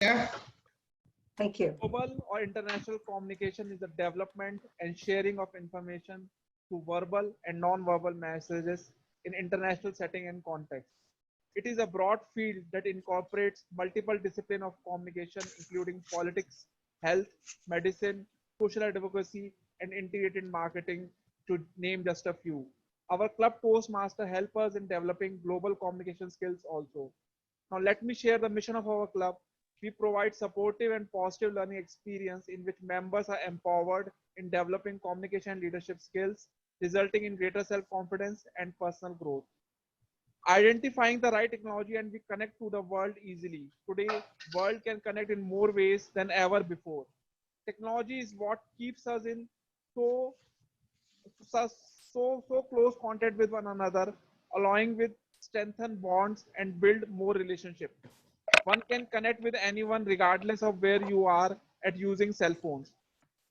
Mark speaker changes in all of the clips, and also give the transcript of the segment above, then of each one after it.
Speaker 1: Yeah. Thank you.
Speaker 2: Global or international communication is the development and sharing of information through verbal and non-verbal messages in international setting and context. It is a broad field that incorporates multiple disciplines of communication, including politics, health, medicine, social advocacy, and integrated marketing, to name just a few. Our club Toastmaster help us in developing global communication skills also. Now, let me share the mission of our club. We provide supportive and positive learning experience in which members are empowered in developing communication and leadership skills, resulting in greater self-confidence and personal growth. Identifying the right technology, and we connect to the world easily. Today, world can connect in more ways than ever before. Technology is what keeps us in so so close contact with one another, allowing with strengthen bonds and build more relationship. One can connect with anyone regardless of where you are at using cell phones.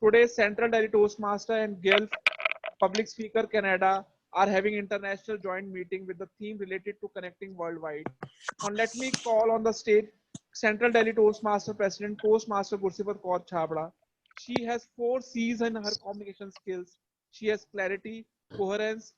Speaker 2: Today's Central Delhi Toastmaster and Gulf Public Speaker Canada are having international joint meeting with the theme related to connecting worldwide. Now let me call on the stage Central Delhi Toastmaster President Toastmaster Gursipat Kaur Chabra. She has 4 C's in her communication skills. She has clarity, coherence,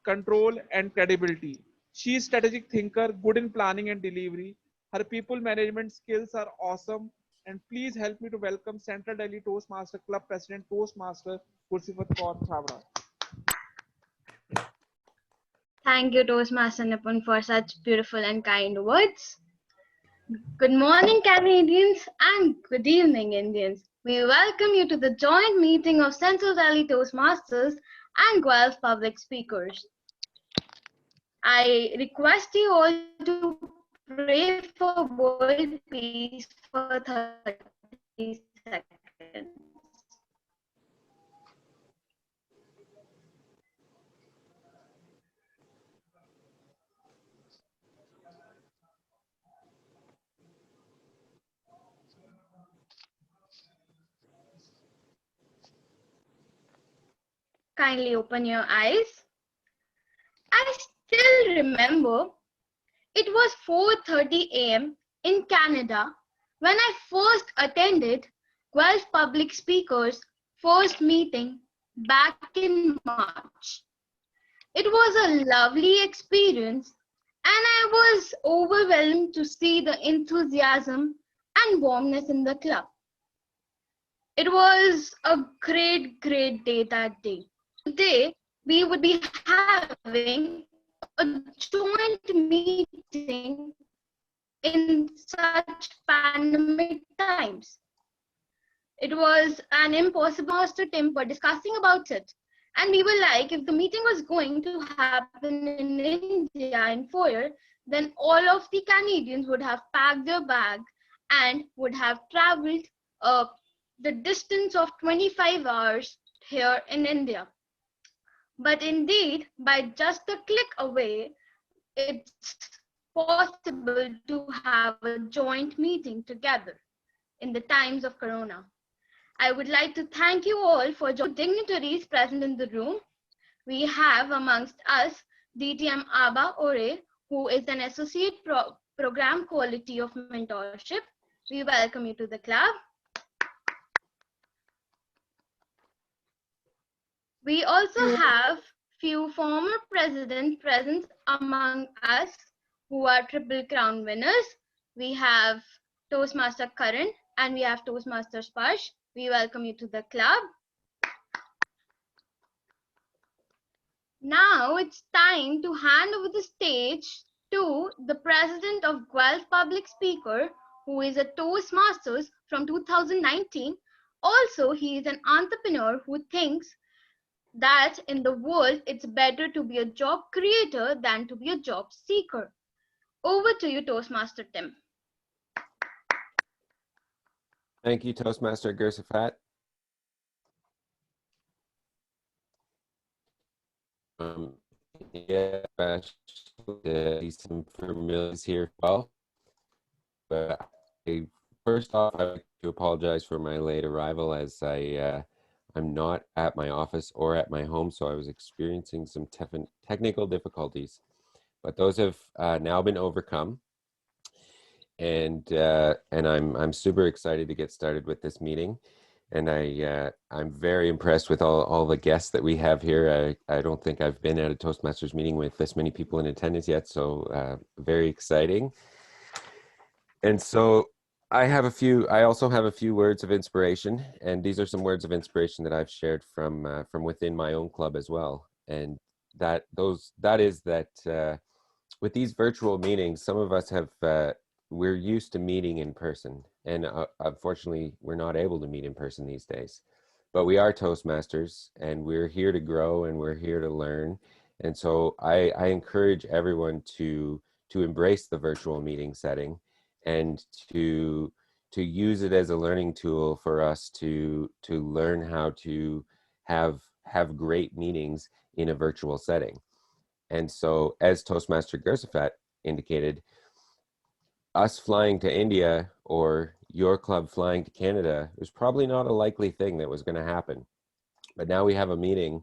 Speaker 2: control, and credibility. She is strategic thinker, good in planning and delivery. Her people management skills are awesome. And please help me to welcome Central Delhi Toastmaster Club President Toastmaster Gursipat Kaur Chabra.
Speaker 3: Thank you, Toastmaster Nipun, for such beautiful and kind words. Good morning, Canadians, and good evening, Indians. We welcome you to the joint meeting of Central Delhi Toastmasters and Guelph Public Speakers. I request you all to pray for world peace for 30 seconds. Kindly open your eyes. I still remember it was 4:30 a.m. in Canada when I first attended Guelph Public Speakers' first meeting back in March. It was a lovely experience, and I was overwhelmed to see the enthusiasm and warmness in the club. It was a great day that day. Today, we would be having a joint meeting in such pandemic times. It was an impossible task to Tim were discussing about it. And we were like, if the meeting was going to happen in India in 4 years, then all of the Canadians would have packed their bag and would have traveled the distance of 25 hours here in India. But indeed, by just a click away, it's possible to have a joint meeting together in the times of Corona. I would like to thank you all for your dignitaries present in the room. We have amongst us DTM Aba Ore, who is an Associate Program Quality of Mentorship. We welcome you to the club. We also have few former presidents present among us who are Triple Crown winners. We have Toastmaster Karan and we have Toastmaster Sparsh. We welcome you to the club. Now it's time to hand over the stage to the president of Guelph Public Speaker, who is a Toastmasters from 2019. Also, he is an entrepreneur who thinks that in the world, it's better to be a job creator than to be a job seeker. Over to you, Toastmaster Tim.
Speaker 4: Thank you, Toastmaster Gursifat. Yeah, some familiars here as well. But first off, I'd like to apologize for my late arrival, as I'm not at my office or at my home, so I was experiencing some technical difficulties. But those have now been overcome. and I'm super excited to get started with this meeting. And I'm very impressed with all the guests that we have here. I don't think I've been at a Toastmasters meeting with this many people in attendance yet, so very exciting. And so I also have a few words of inspiration, and these are some words of inspiration that I've shared from within my own club as well. And that is that with these virtual meetings, some of us we're used to meeting in person, and unfortunately, we're not able to meet in person these days. But we are Toastmasters, and we're here to grow, and we're here to learn. And so I encourage everyone to embrace the virtual meeting setting, and to use it as a learning tool for us to learn how to have great meetings in a virtual setting. And so, as Toastmaster Gersafat indicated, us flying to India or your club flying to Canada was probably not a likely thing that was going to happen. But now we have a meeting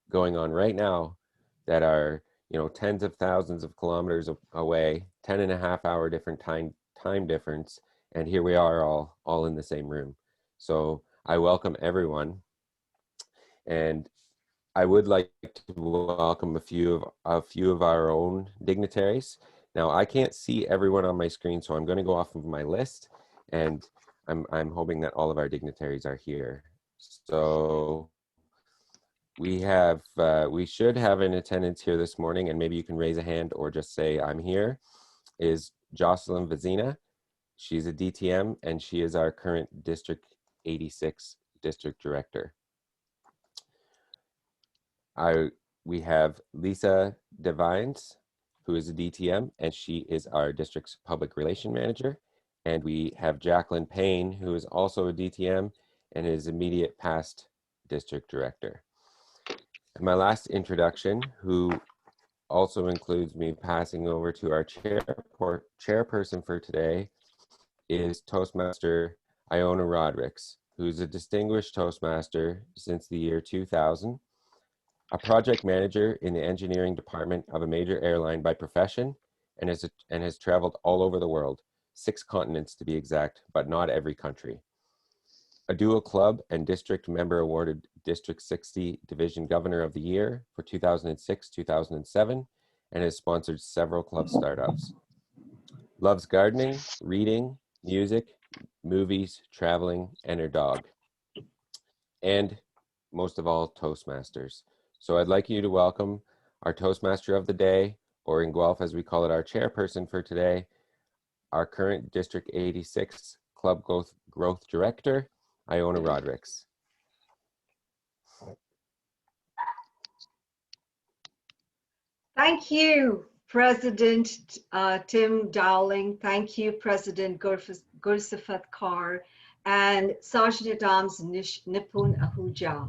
Speaker 4: going on right now that are, tens of thousands of kilometers away, 10.5 hour different time difference, and here we are all in the same room. So I welcome everyone, and I would like to welcome a few of our own dignitaries. Now, I can't see everyone on my screen, so I'm going to go off of my list, and I'm hoping that all of our dignitaries are here. So we should have an attendance here this morning, and maybe you can raise a hand or just say I'm here. Is Jocelyn Vazina. She's a DTM, and she is our current District 86 District Director. We have Lisa Devines, who is a DTM, and she is our district's public relation manager. And we have Jacqueline Payne, who is also a DTM and is immediate past district director. And my last introduction, who also includes me passing over to our chairperson for today, is Toastmaster Iona Rodricks, who's a distinguished Toastmaster since the year 2000. A project manager in the engineering department of a major airline by profession, and has traveled all over the world, 6 continents to be exact, but not every country. A dual club and district member awarded District 60 Division Governor of the Year for 2006-2007, and has sponsored several club startups. Loves gardening, reading, music, movies, traveling, and her dog. And most of all, Toastmasters. So I'd like you to welcome our Toastmaster of the day, or in Guelph as we call it, our chairperson for today, our current District 86 Club Growth Director, Iona Rodricks.
Speaker 1: Thank you, President Tim Dowling. Thank you, President Gursafat Kaur and Sergeant at Arms Nipun Ahuja.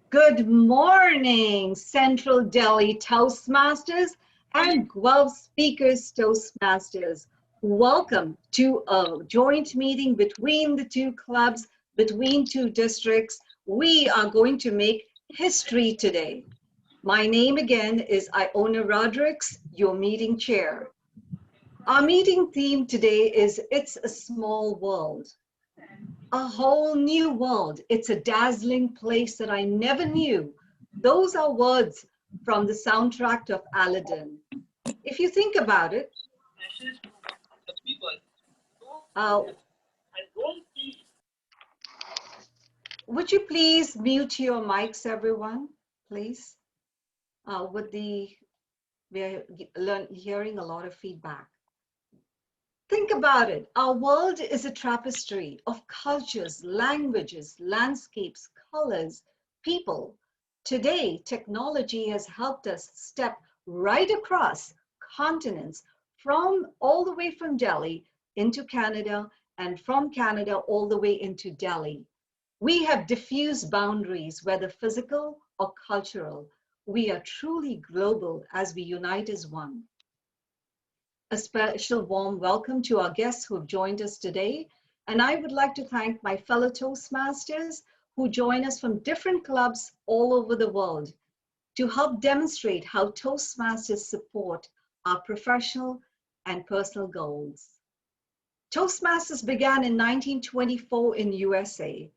Speaker 1: Good morning, Central Delhi Toastmasters and Guelph Speakers Toastmasters. Welcome to a joint meeting between the two clubs, between two districts. We are going to make history today. My name again is Iona Rodricks, your meeting chair. Our meeting theme today is It's a Small World. A whole new world. It's a dazzling place that I never knew. Those are words from the soundtrack of Aladdin. If you think about it, would you please mute your mics, everyone, please? We're hearing a lot of feedback. Think about it. Our world is a tapestry of cultures, languages, landscapes, colors, people. Today, technology has helped us step right across continents, from all the way from Delhi into Canada, and from Canada all the way into Delhi. We have diffused boundaries, whether physical or cultural. We are truly global as we unite as one. A special warm welcome to our guests who have joined us today. And I would like to thank my fellow Toastmasters who join us from different clubs all over the world to help demonstrate how Toastmasters support our professional and personal goals. Toastmasters began in 1924 in USA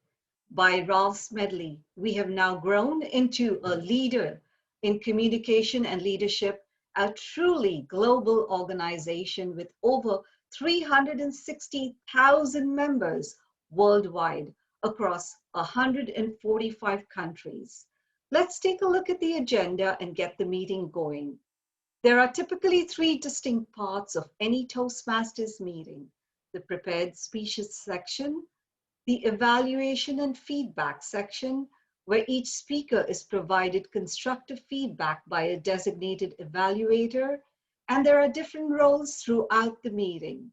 Speaker 1: by Ralph Smedley. We have now grown into a leader in communication and leadership, a truly global organization with over 360,000 members worldwide across 145 countries. Let's take a look at the agenda and get the meeting going. There are typically three distinct parts of any Toastmasters meeting: the prepared speeches section, the evaluation and feedback section, where each speaker is provided constructive feedback by a designated evaluator, and there are different roles throughout the meeting.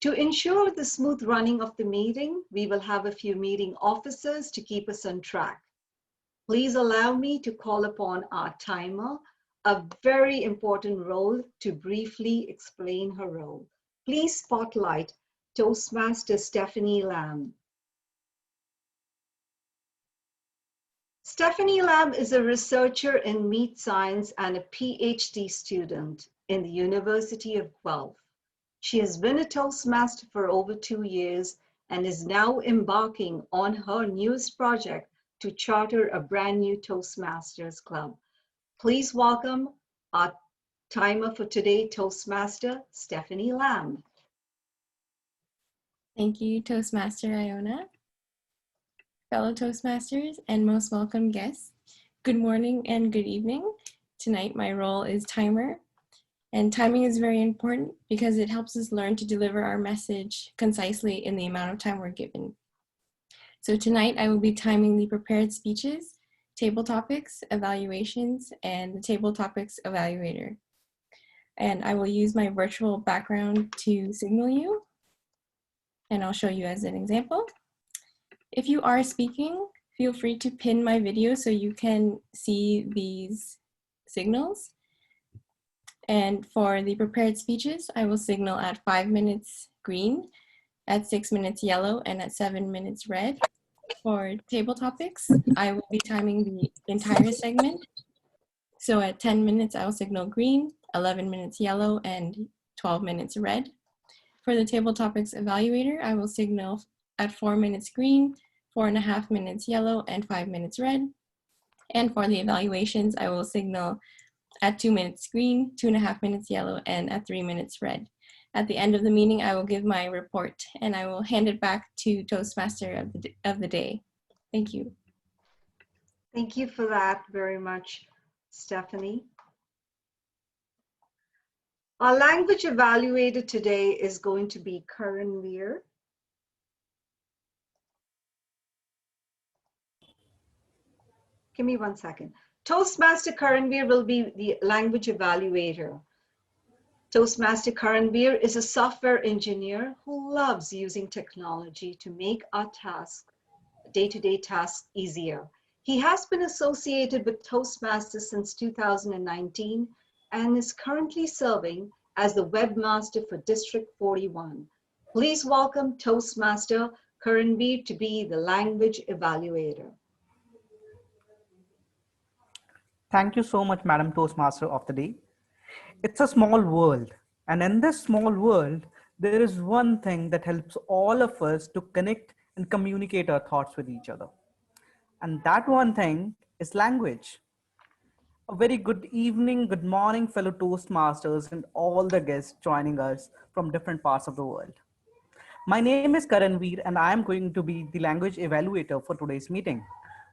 Speaker 1: To ensure the smooth running of the meeting, we will have a few meeting officers to keep us on track. Please allow me to call upon our timer, a very important role, to briefly explain her role. Please spotlight Toastmaster Stephanie Lamb. Stephanie Lamb is a researcher in meat science and a PhD student in the University of Guelph. She has been a Toastmaster for over 2 years and is now embarking on her newest project to charter a brand new Toastmasters club. Please welcome our timer for today, Toastmaster Stephanie Lamb.
Speaker 5: Thank you, Toastmaster Iona. Fellow Toastmasters and most welcome guests, good morning and good evening. Tonight my role is timer, and timing is very important because it helps us learn to deliver our message concisely in the amount of time we're given. So tonight I will be timing the prepared speeches, table topics, evaluations, and the table topics evaluator. And I will use my virtual background to signal you, and I'll show you as an example. If you are speaking, feel free to pin my video so you can see these signals. And for the prepared speeches, I will signal at 5 minutes green, at 6 minutes yellow, and at 7 minutes red. For table topics, I will be timing the entire segment. So at 10 minutes, I will signal green, 11 minutes yellow, and 12 minutes red. For the table topics evaluator, I will signal at 4 minutes green, 4.5 minutes yellow, and 5 minutes red. And for the evaluations, I will signal at 2 minutes green, 2.5 minutes yellow, and at 3 minutes red. At the end of the meeting, I will give my report and I will hand it back to Toastmaster of the day. Thank you.
Speaker 1: Thank you for that very much, Stephanie. Our language evaluator today is going to be Karan Veer. Give me 1 second. Toastmaster Karan Veer will be the language evaluator. Toastmaster Karan Veer is a software engineer who loves using technology to make our tasks, day-to-day tasks, easier. He has been associated with Toastmasters since 2019 and is currently serving as the webmaster for District 41. Please welcome Toastmaster Karan Veer to be the language evaluator.
Speaker 6: Thank you so much, Madam Toastmaster of the day. It's a small world, and in this small world, there is one thing that helps all of us to connect and communicate our thoughts with each other. And that one thing is language. A very good evening, good morning, fellow Toastmasters and all the guests joining us from different parts of the world. My name is Karan Veer and I am going to be the language evaluator for today's meeting.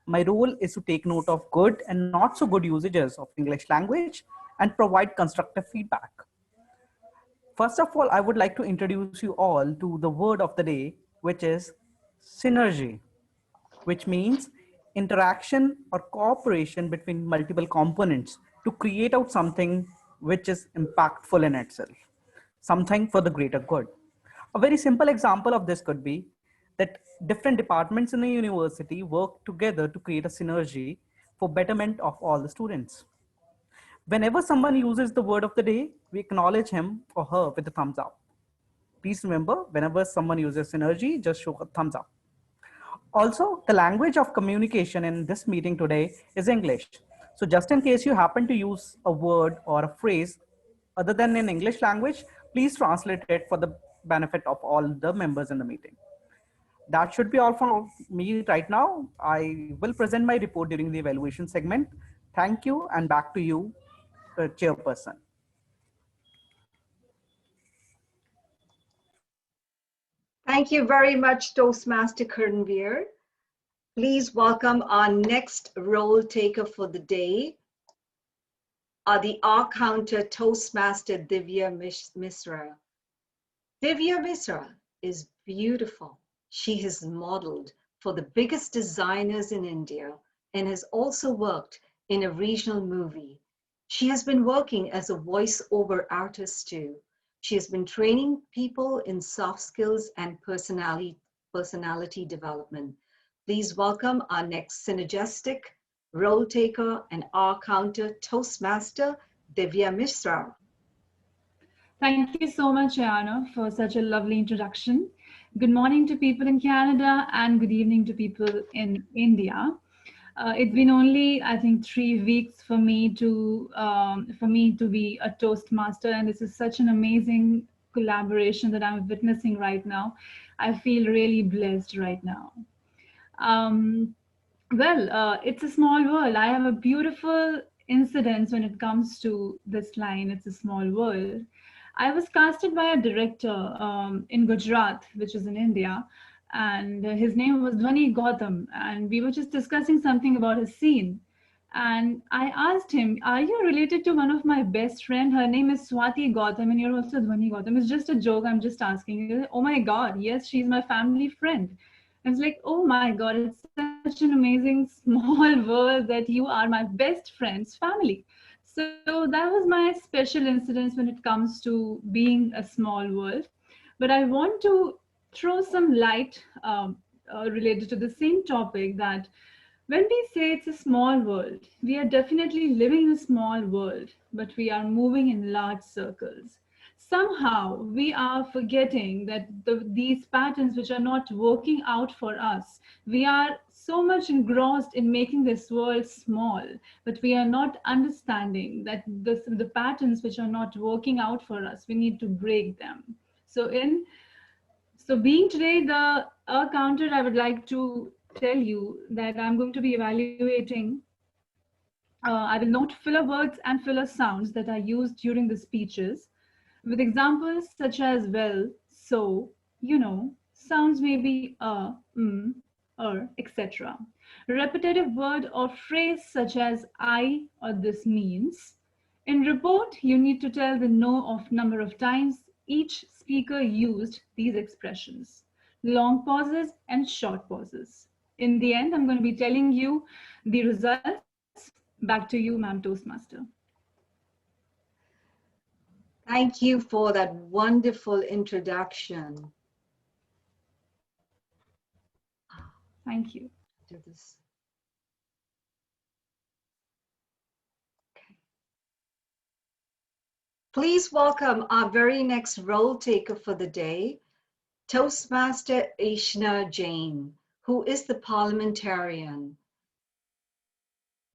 Speaker 6: My role is to take note of good and not so good usages of English language and provide constructive feedback. First of all, I would like to introduce you all to the word of the day, which is synergy, which means interaction or cooperation between multiple components to create out something which is impactful in itself, something for the greater good. A very simple example of this could be that different departments in a university work together to create a synergy for betterment of all the students. Whenever someone uses the word of the day, we acknowledge him or her with a thumbs up. Please remember, whenever someone uses synergy, just show a thumbs up. Also, the language of communication in this meeting today is English. So just in case you happen to use a word or a phrase other than in English language, please translate it for the benefit of all the members in the meeting. That should be all from me right now. I will present my report during the evaluation segment. Thank you, and back to you, Chairperson.
Speaker 1: Thank you very much, Toastmaster Kernveer. Please welcome our next role taker for the day, the R-Counter Toastmaster Divya Misra. Divya Misra is beautiful. She has modeled for the biggest designers in India and has also worked in a regional movie. She has been working as a voice-over artist too. She has been training people in soft skills and personality development. Please welcome our next synergistic role taker and R-Counter Toastmaster, Divya Misra.
Speaker 7: Thank you so much, Ayana, for such a lovely introduction. Good morning to people in Canada and good evening to people in India. It's been only, I think, 3 weeks for me to be a Toastmaster, and this is such an amazing collaboration that I'm witnessing right now. I feel really blessed right now. It's a small world. I have a beautiful incident when it comes to this line, it's a small world. I was casted by a director in Gujarat, which is in India, and his name was Dhwani Gautam, and we were just discussing something about his scene. And I asked him, are you related to one of my best friend? Her name is Swati Gautam, and you're also Dhwani Gautam. It's just a joke. I'm just asking. Oh my God, yes, she's my family friend. And it's like, oh my God, it's such an amazing small world that you are my best friend's family. So that was my special incident when it comes to being a small world. But I want to throw some light related to the same topic, that when we say it's a small world, we are definitely living in a small world, but we are moving in large circles. Somehow we are forgetting that these patterns which are not working out for us, we are so much engrossed in making this world small, but we are not understanding that the patterns which are not working out for us, we need to break them. So being today the counter, I would like to tell you that I'm going to be evaluating. I will note filler words and filler sounds that are used during the speeches, with examples such as well, so, you know, sounds may be etc. Repetitive word or phrase such as I or this means. In report, you need to tell the number of times each speaker used these expressions. Long pauses and short pauses. In the end, I'm going to be telling you the results. Back to you, ma'am Toastmaster.
Speaker 1: Thank you for that wonderful introduction.
Speaker 7: Thank you.
Speaker 1: Do this. Okay. Please welcome our very next role taker for the day, Toastmaster Ishna Jain, who is the parliamentarian.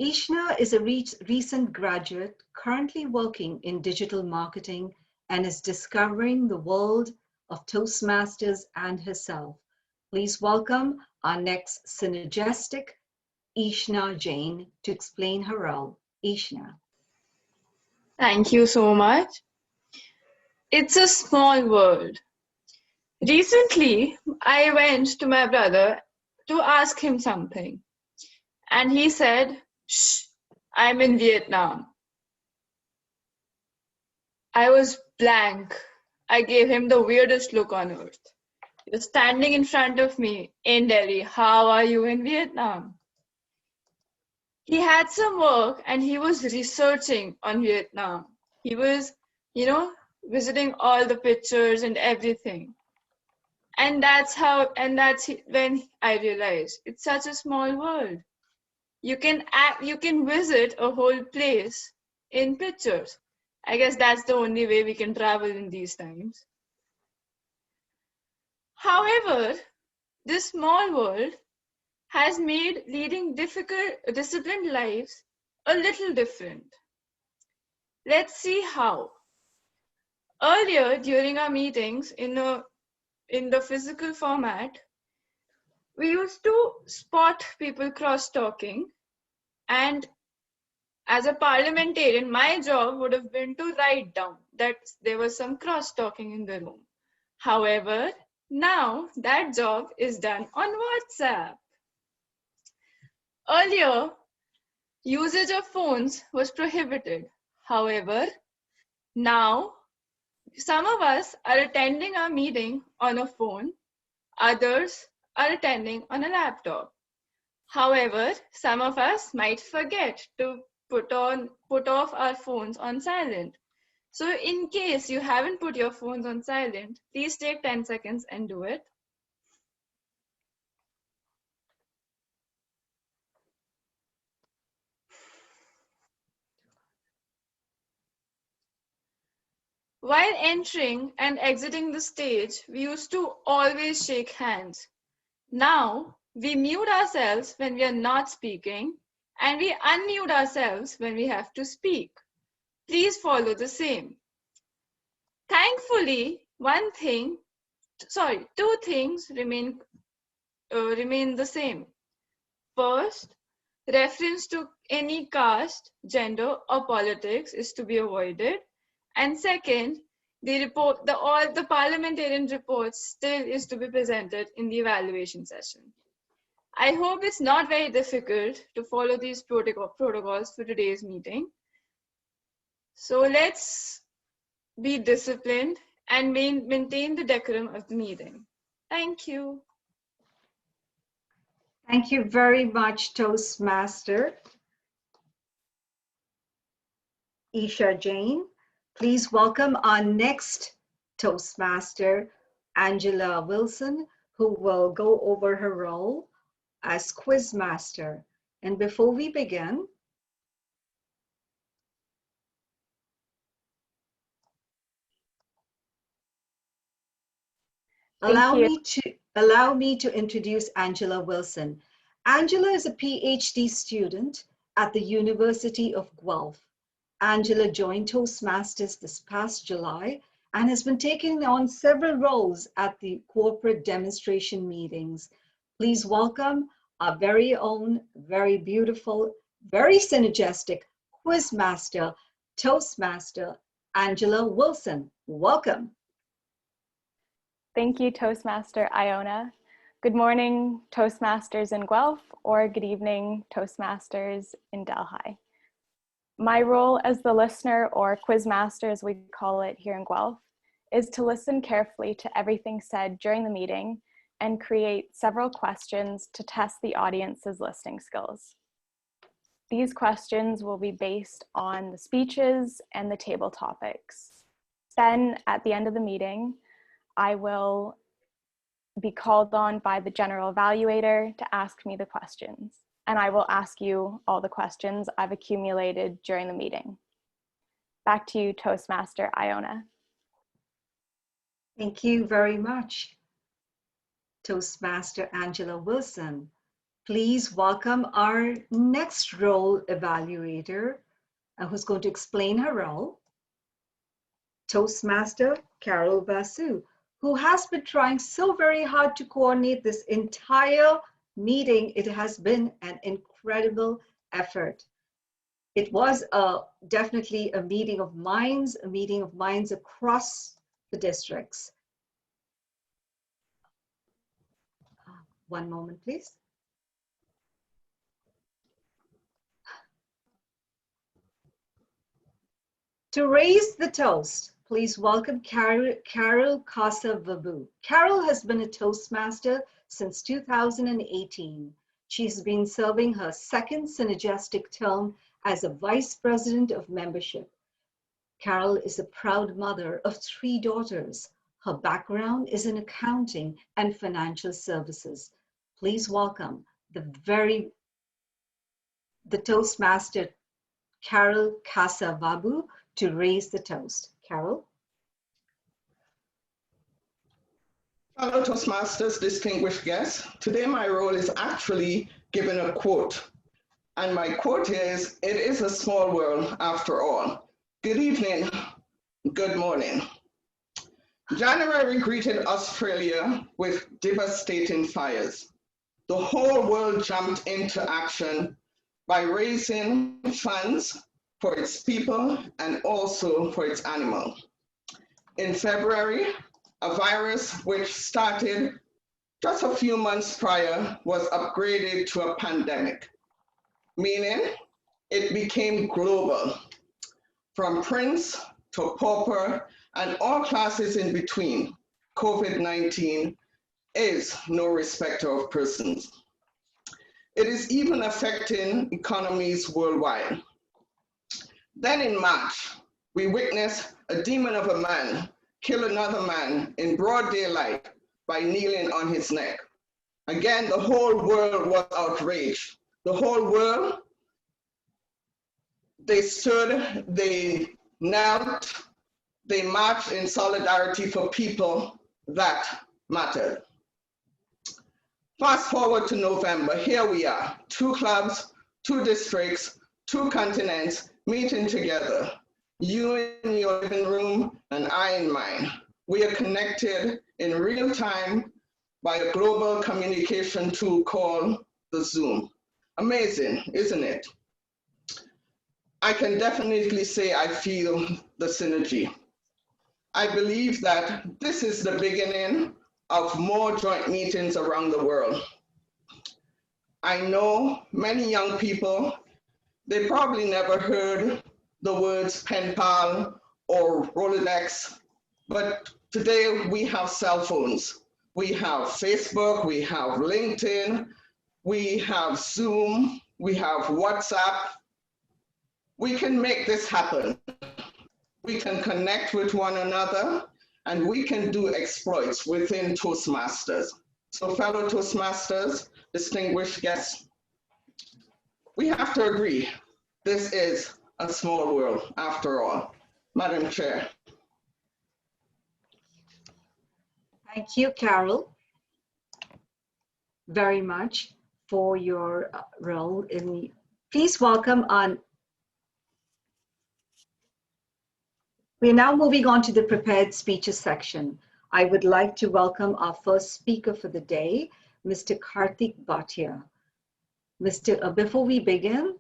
Speaker 1: Ishna is a recent graduate currently working in digital marketing and is discovering the world of Toastmasters and herself. Please welcome our next synergistic, Ishna Jain, to explain her role. Ishna.
Speaker 8: Thank you so much. It's a small world. Recently, I went to my brother to ask him something, and he said, "Shh, I'm in Vietnam." I was blank. I gave him the weirdest look on earth. He was standing in front of me in Delhi. How are you in Vietnam? He had some work and he was researching on Vietnam. He was, visiting all the pictures and everything. And that's when I realized it's such a small world. You can visit a whole place in pictures. I guess that's the only way we can travel in these times. However, this small world has made leading disciplined lives a little different. Let's see how. Earlier, during our meetings in a in the physical format, we used to spot people cross-talking, and as a parliamentarian, my job would have been to write down that there was some cross-talking in the room. However, now that job is done on WhatsApp. Earlier, usage of phones was prohibited. However, now some of us are attending our meeting on a phone, others are attending on a laptop. However, some of us might forget to put off our phones on silent. So in case you haven't put your phones on silent, please take 10 seconds and do it. While entering and exiting the stage, we used to always shake hands. Now, we mute ourselves when we are not speaking, and we unmute ourselves when we have to speak. Please follow the same. Thankfully, two things remain the same. First, reference to any caste, gender, or politics is to be avoided. And second, all the parliamentarian reports still is to be presented in the evaluation session. I hope it's not very difficult to follow these protocols for today's meeting. So let's be disciplined and maintain the decorum of the meeting. Thank you.
Speaker 1: Thank you very much, Toastmaster Isha Jain. Please welcome our next Toastmaster, Angela Wilson, who will go over her role as Quizmaster. And before we begin, allow me to introduce Angela Wilson. Angela is a PhD student at the University of Guelph. Angela joined Toastmasters this past July and has been taking on several roles at the corporate demonstration meetings. Please welcome our very own, very beautiful, very synergistic Quizmaster, Toastmaster, Angela Wilson. Welcome.
Speaker 9: Thank you, Toastmaster Iona. Good morning, Toastmasters in Guelph, or good evening, Toastmasters in Delhi. My role as the listener, or Quizmaster as we call it here in Guelph, is to listen carefully to everything said during the meeting and create several questions to test the audience's listening skills. These questions will be based on the speeches and the table topics. Then at the end of the meeting, I will be called on by the general evaluator to ask me the questions, and I will ask you all the questions I've accumulated during the meeting. Back to you, Toastmaster Iona.
Speaker 1: Thank you very much, Toastmaster Angela Wilson. Please welcome our next role evaluator, who's going to explain her role, Toastmaster Carol Basu, who has been trying so very hard to coordinate this entire meeting. It has been an incredible effort. It was definitely a meeting of minds across the districts. One moment, please. To raise the toast, please welcome Carol Kasavabu. Carol has been a Toastmaster since 2018. She's been serving her second synergistic term as a Vice President of Membership. Carol is a proud mother of 3 daughters. Her background is in accounting and financial services. Please welcome the Toastmaster Carol Kasavabu to raise the toast. Carol?
Speaker 10: Fellow Toastmasters, distinguished guests, today my role is actually giving a quote. And my quote is, "It is a small world after all." Good evening, good morning. January greeted Australia with devastating fires. The whole world jumped into action by raising funds for its people and also for its animals. In February, a virus which started just a few months prior was upgraded to a pandemic, meaning it became global, from prince to pauper and all classes in between. COVID-19 is no respecter of persons. It is even affecting economies worldwide. Then in March, we witnessed a demon of a man kill another man in broad daylight by kneeling on his neck. Again, the whole world was outraged. The whole world, they stood, they knelt, they marched in solidarity for people that mattered. Fast forward to November, here we are, 2 clubs, 2 districts, 2 continents meeting together. You in your living room and I in mine. We are connected in real time by a global communication tool called the Zoom. Amazing, isn't it? I can definitely say I feel the synergy. I believe that this is the beginning of more joint meetings around the world. I know many young people, they probably never heard the words pen pal or Rolodex, but today we have cell phones. We have Facebook, we have LinkedIn, we have Zoom, we have WhatsApp. We can make this happen. We can connect with one another and we can do exploits within Toastmasters. So fellow Toastmasters, distinguished guests, we have to agree, this is a small world after all. Madam Chair.
Speaker 1: Thank you, Carol, very much for your role in. Please welcome on. We're now moving on to the prepared speeches section. I would like to welcome our first speaker for the day, Mr. Karthik Bhatia. Before we begin,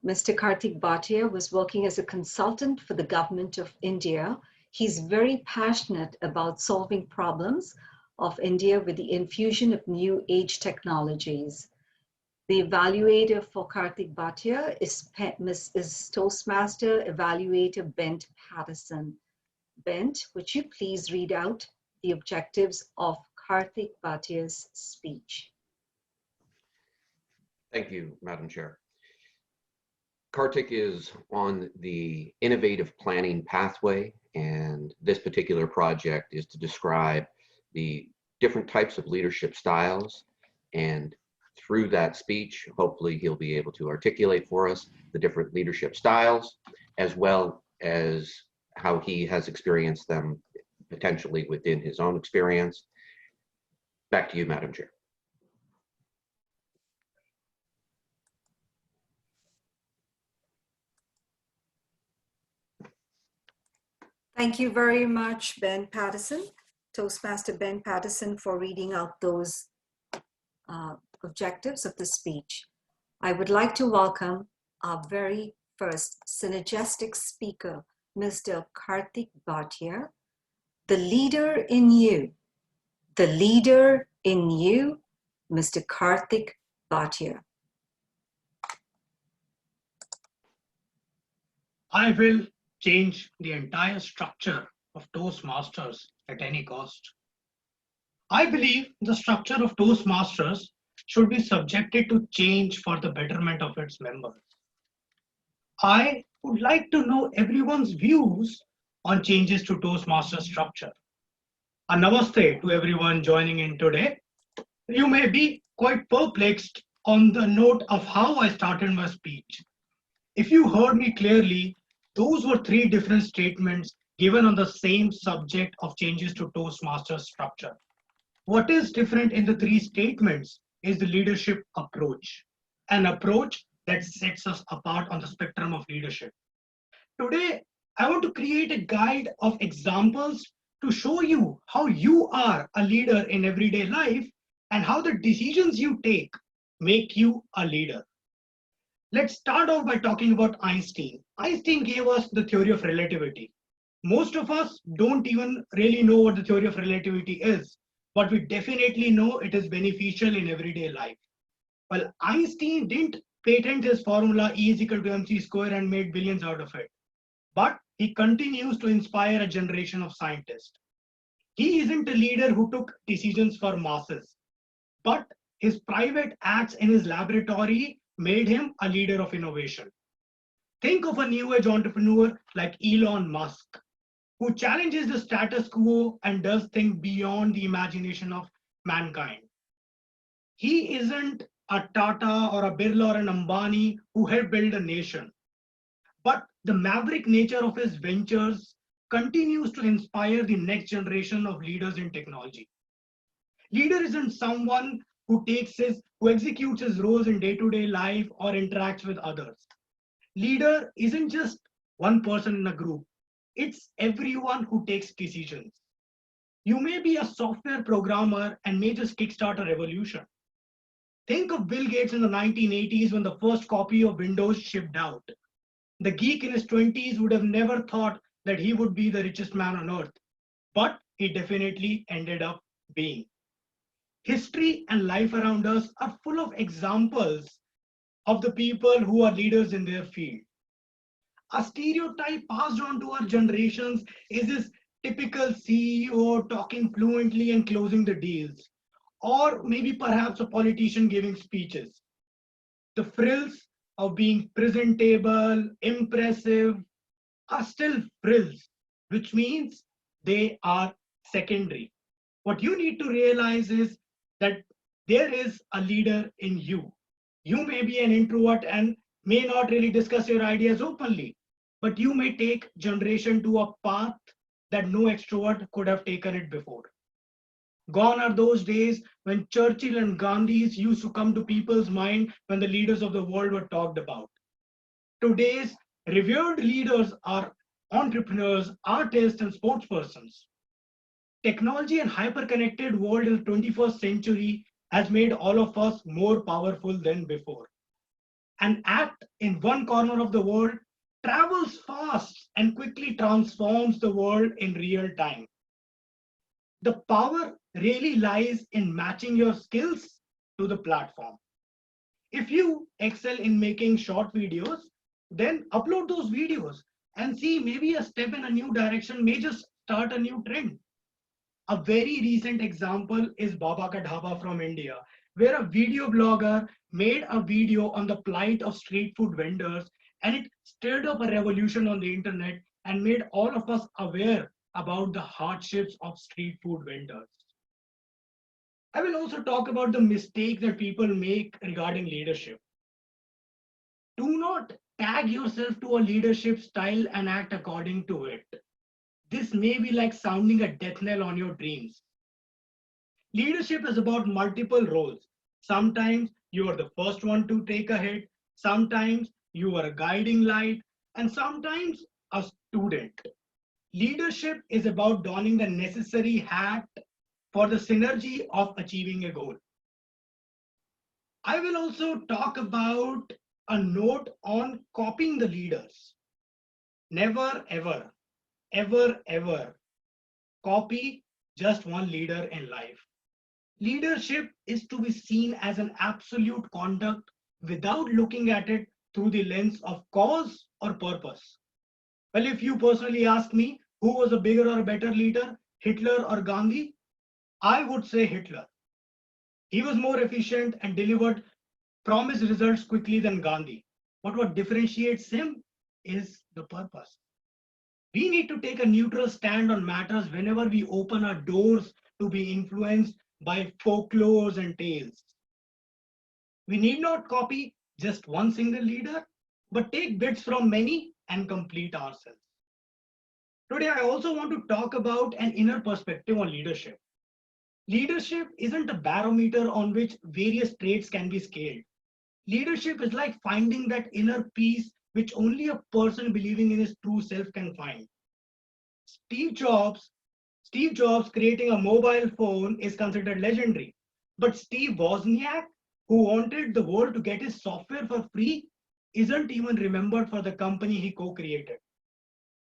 Speaker 1: Mr. Karthik Bhatia was working as a consultant for the government of India. He's very passionate about solving problems of India with the infusion of new age technologies. The evaluator for Karthik Bhatia is Toastmaster Evaluator Bent Patterson. Bent, would you please read out the objectives of Karthik Bhatia's speech?
Speaker 11: Thank you, Madam Chair. Karthik is on the innovative planning pathway, and this particular project is to describe the different types of leadership styles, and through that speech, hopefully he'll be able to articulate for us the different leadership styles, as well as how he has experienced them potentially within his own experience. Back to you, Madam Chair.
Speaker 1: Thank you very much, Ben Patterson, Toastmaster Ben Patterson, for reading out those objectives of the speech. I would like to welcome our very first synergistic speaker, Mr. Karthik Bhatia, the leader in you, Mr. Karthik Bhatia.
Speaker 12: I will change the entire structure of Toastmasters at any cost. I believe the structure of Toastmasters should be subjected to change for the betterment of its members. I would like to know everyone's views on changes to Toastmasters structure. A namaste to everyone joining in today. You may be quite perplexed on the note of how I started my speech. If you heard me clearly, those were 3 different statements given on the same subject of changes to Toastmasters structure. What is different in the 3 statements is the leadership approach, an approach that sets us apart on the spectrum of leadership. Today, I want to create a guide of examples to show you how you are a leader in everyday life and how the decisions you take make you a leader. Let's start off by talking about Einstein. Einstein gave us the theory of relativity. Most of us don't even really know what the theory of relativity is, but we definitely know it is beneficial in everyday life. Well, Einstein didn't patent his formula E is equal to mc square and made billions out of it, but he continues to inspire a generation of scientists. He isn't a leader who took decisions for masses, but his private acts in his laboratory made him a leader of innovation. Think of a new age entrepreneur like Elon Musk, who challenges the status quo and does things beyond the imagination of mankind. He isn't a Tata or a Birla or an Ambani who helped build a nation, but the maverick nature of his ventures continues to inspire the next generation of leaders in technology. Leader isn't someone who executes his roles in day-to-day life or interacts with others. Leader isn't just one person in a group. It's everyone who takes decisions. You may be a software programmer and may just kickstart a revolution. Think of Bill Gates in the 1980s when the first copy of Windows shipped out. The geek in his 20s would have never thought that he would be the richest man on earth, but he definitely ended up being. History and life around us are full of examples of the people who are leaders in their field. A stereotype passed on to our generations is this typical CEO talking fluently and closing the deals, or maybe perhaps a politician giving speeches. The frills of being presentable, impressive, are still frills, which means they are secondary. What you need to realize is that there is a leader in you. You may be an introvert and may not really discuss your ideas openly, but you may take generation to a path that no extrovert could have taken it before. Gone are those days when Churchill and Gandhis used to come to people's mind when the leaders of the world were talked about. Today's revered leaders are entrepreneurs, artists, and sportspersons. Technology and hyper-connected world in the 21st century has made all of us more powerful than before. An act in one corner of the world travels fast and quickly transforms the world in real time. The power really lies in matching your skills to the platform. If you excel in making short videos, then upload those videos and see, maybe a step in a new direction may just start a new trend. A very recent example is Baba Ka Dhaba from India, where a video blogger made a video on the plight of street food vendors, and it stirred up a revolution on the internet and made all of us aware about the hardships of street food vendors. I will also talk about the mistake that people make regarding leadership. Do not tag yourself to a leadership style and act according to it. This may be like sounding a death knell on your dreams. Leadership is about multiple roles. Sometimes you are the first one to take a hit, sometimes you are a guiding light, and sometimes a student. Leadership is about donning the necessary hat for the synergy of achieving a goal. I will also talk about a note on copying the leaders. Never, ever, ever, ever copy just one leader in life. Leadership is to be seen as an absolute conduct without looking at it through the lens of cause or purpose. Well, if you personally ask me who was a bigger or better leader, Hitler or Gandhi, I would say Hitler. He was more efficient and delivered promised results quickly than Gandhi. But what differentiates him is the purpose. We need to take a neutral stand on matters whenever we open our doors to be influenced by folklores and tales. We need not copy just one single leader, but take bits from many and complete ourselves. Today, I also want to talk about an inner perspective on leadership. Leadership isn't a barometer on which various traits can be scaled. Leadership is like finding that inner peace which only a person believing in his true self can find. Steve Jobs Steve Jobs creating a mobile phone is considered legendary. But Steve Wozniak, who wanted the world to get his software for free, isn't even remembered for the company he co-created.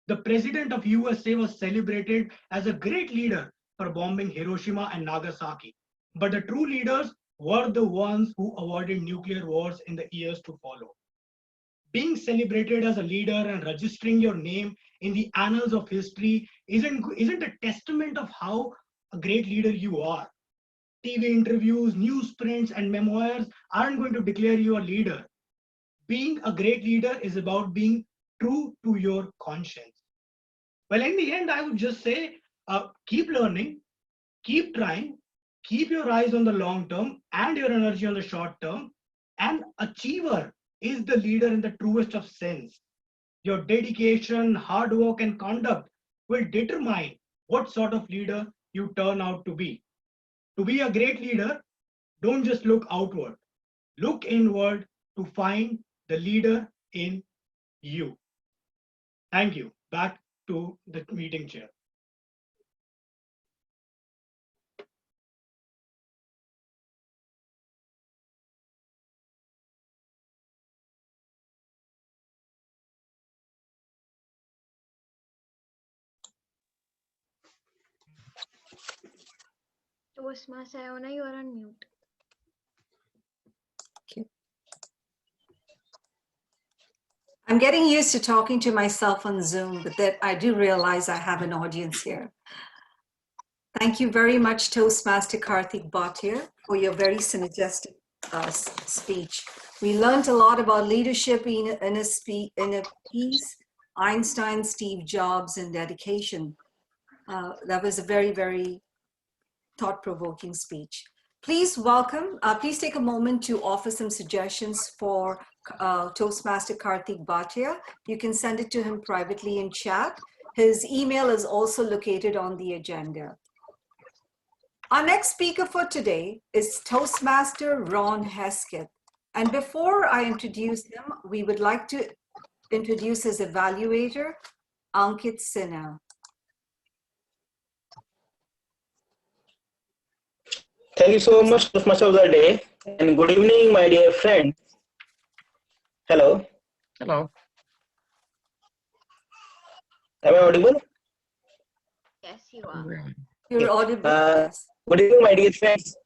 Speaker 12: The president of USA was celebrated as a great leader for bombing Hiroshima and Nagasaki. But the true leaders were the ones who avoided nuclear wars in the years to follow. Being celebrated as a leader and registering your name in the annals of history isn't a testament of how a great leader you are. TV interviews, newsprints, and memoirs aren't going to declare you a leader. Being a great leader is about being true to your conscience. Well, in the end, I would just say keep learning, keep trying, keep your eyes on the long term and your energy on the short term. An achiever is the leader in the truest of sense. Your dedication, hard work, and conduct will determine what sort of leader you turn out to be. To be a great leader, don't just look outward, look inward to find the leader in you. Thank you. Back to the meeting chair.
Speaker 3: Toastmaster Iona, you are on mute.
Speaker 1: I'm getting used to talking to myself on Zoom, but that I do realize I have an audience here. Thank you very much, Toastmaster Karthik Bhatia, for your very synergistic speech. We learned a lot about leadership in a piece, Einstein, Steve Jobs, and dedication. That was a very, very thought-provoking speech. Please take a moment to offer some suggestions for Toastmaster Karthik Bhatia. You can send it to him privately in chat. His email is also located on the agenda. Our next speaker for today is Toastmaster Ron Hesketh. And before I introduce him, we would like to introduce his evaluator, Ankit Sinha.
Speaker 13: Thank you so much of the day, and good evening, my dear friends. Hello.
Speaker 14: Hello.
Speaker 13: Am I audible?
Speaker 3: Yes, you are.
Speaker 1: You're audible. Yes.
Speaker 13: Good evening, my dear friends.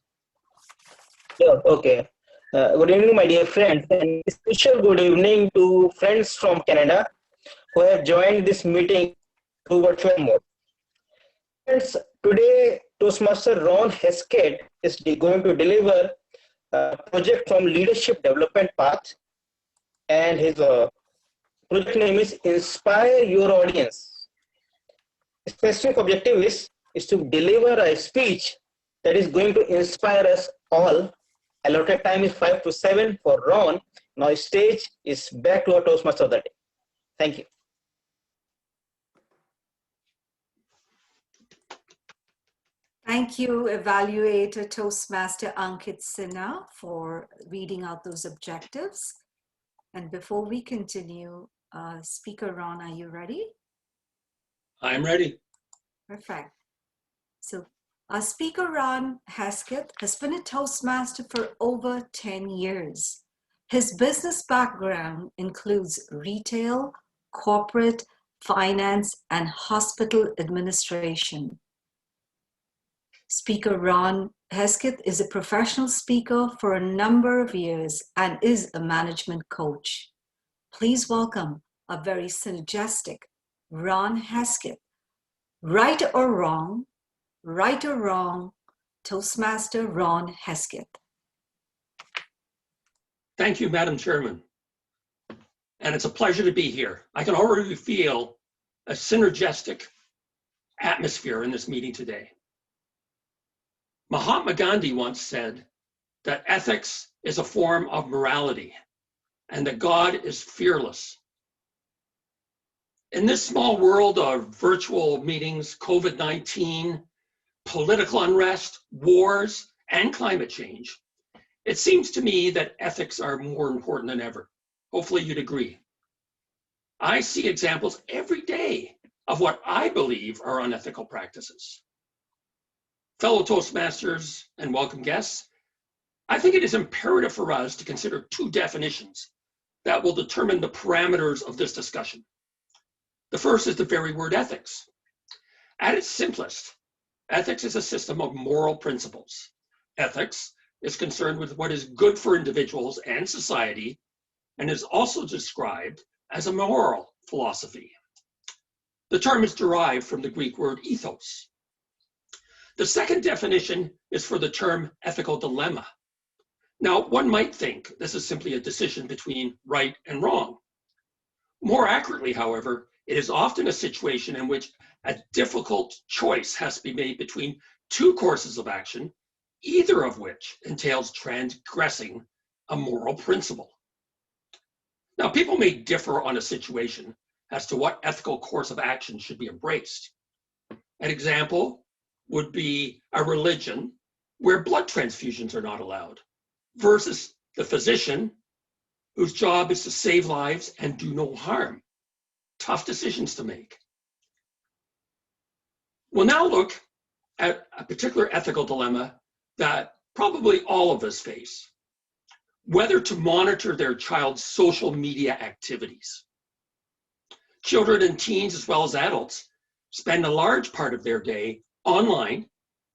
Speaker 13: Yeah, okay. Good evening, my dear friends, and special good evening to friends from Canada who have joined this meeting through virtual mode. Friends, today Toastmaster Ron Hesketh is going to deliver a project from Leadership Development Path, and his project name is Inspire Your Audience. The specific objective is to deliver a speech that is going to inspire us all. Allotted time is 5 to 7 for Ron. Now stage is back to our Toastmaster of the day. Thank you.
Speaker 1: Thank you, evaluator Toastmaster Ankit Sinha, for reading out those objectives. And before we continue, Speaker Ron, are you ready?
Speaker 14: I'm ready.
Speaker 1: Perfect. So Speaker Ron Hesketh has been a Toastmaster for over 10 years. His business background includes retail, corporate, finance, and hospital administration. Speaker Ron Hesketh is a professional speaker for a number of years and is a management coach. Please welcome a very synergistic Ron Hesketh. Right or wrong, Toastmaster Ron Hesketh.
Speaker 14: Thank you, Madam Chairman. And it's a pleasure to be here. I can already feel a synergistic atmosphere in this meeting today. Mahatma Gandhi once said that ethics is a form of morality and that God is fearless. In this small world of virtual meetings, COVID-19, political unrest, wars, and climate change, it seems to me that ethics are more important than ever. Hopefully you'd agree. I see examples every day of what I believe are unethical practices. Fellow Toastmasters and welcome guests, I think it is imperative for us to consider two definitions that will determine the parameters of this discussion. The first is the very word ethics. At its simplest, ethics is a system of moral principles. Ethics is concerned with what is good for individuals and society, and is also described as a moral philosophy. The term is derived from the Greek word ethos. The second definition is for the term ethical dilemma. Now, one might think this is simply a decision between right and wrong. More accurately, however, it is often a situation in which a difficult choice has to be made between two courses of action, either of which entails transgressing a moral principle. Now, people may differ on a situation as to what ethical course of action should be embraced. An example would be a religion where blood transfusions are not allowed, versus the physician whose job is to save lives and do no harm. Tough decisions to make. We'll now look at a particular ethical dilemma that probably all of us face: whether to monitor their child's social media activities. Children and teens, as well as adults, spend a large part of their day online,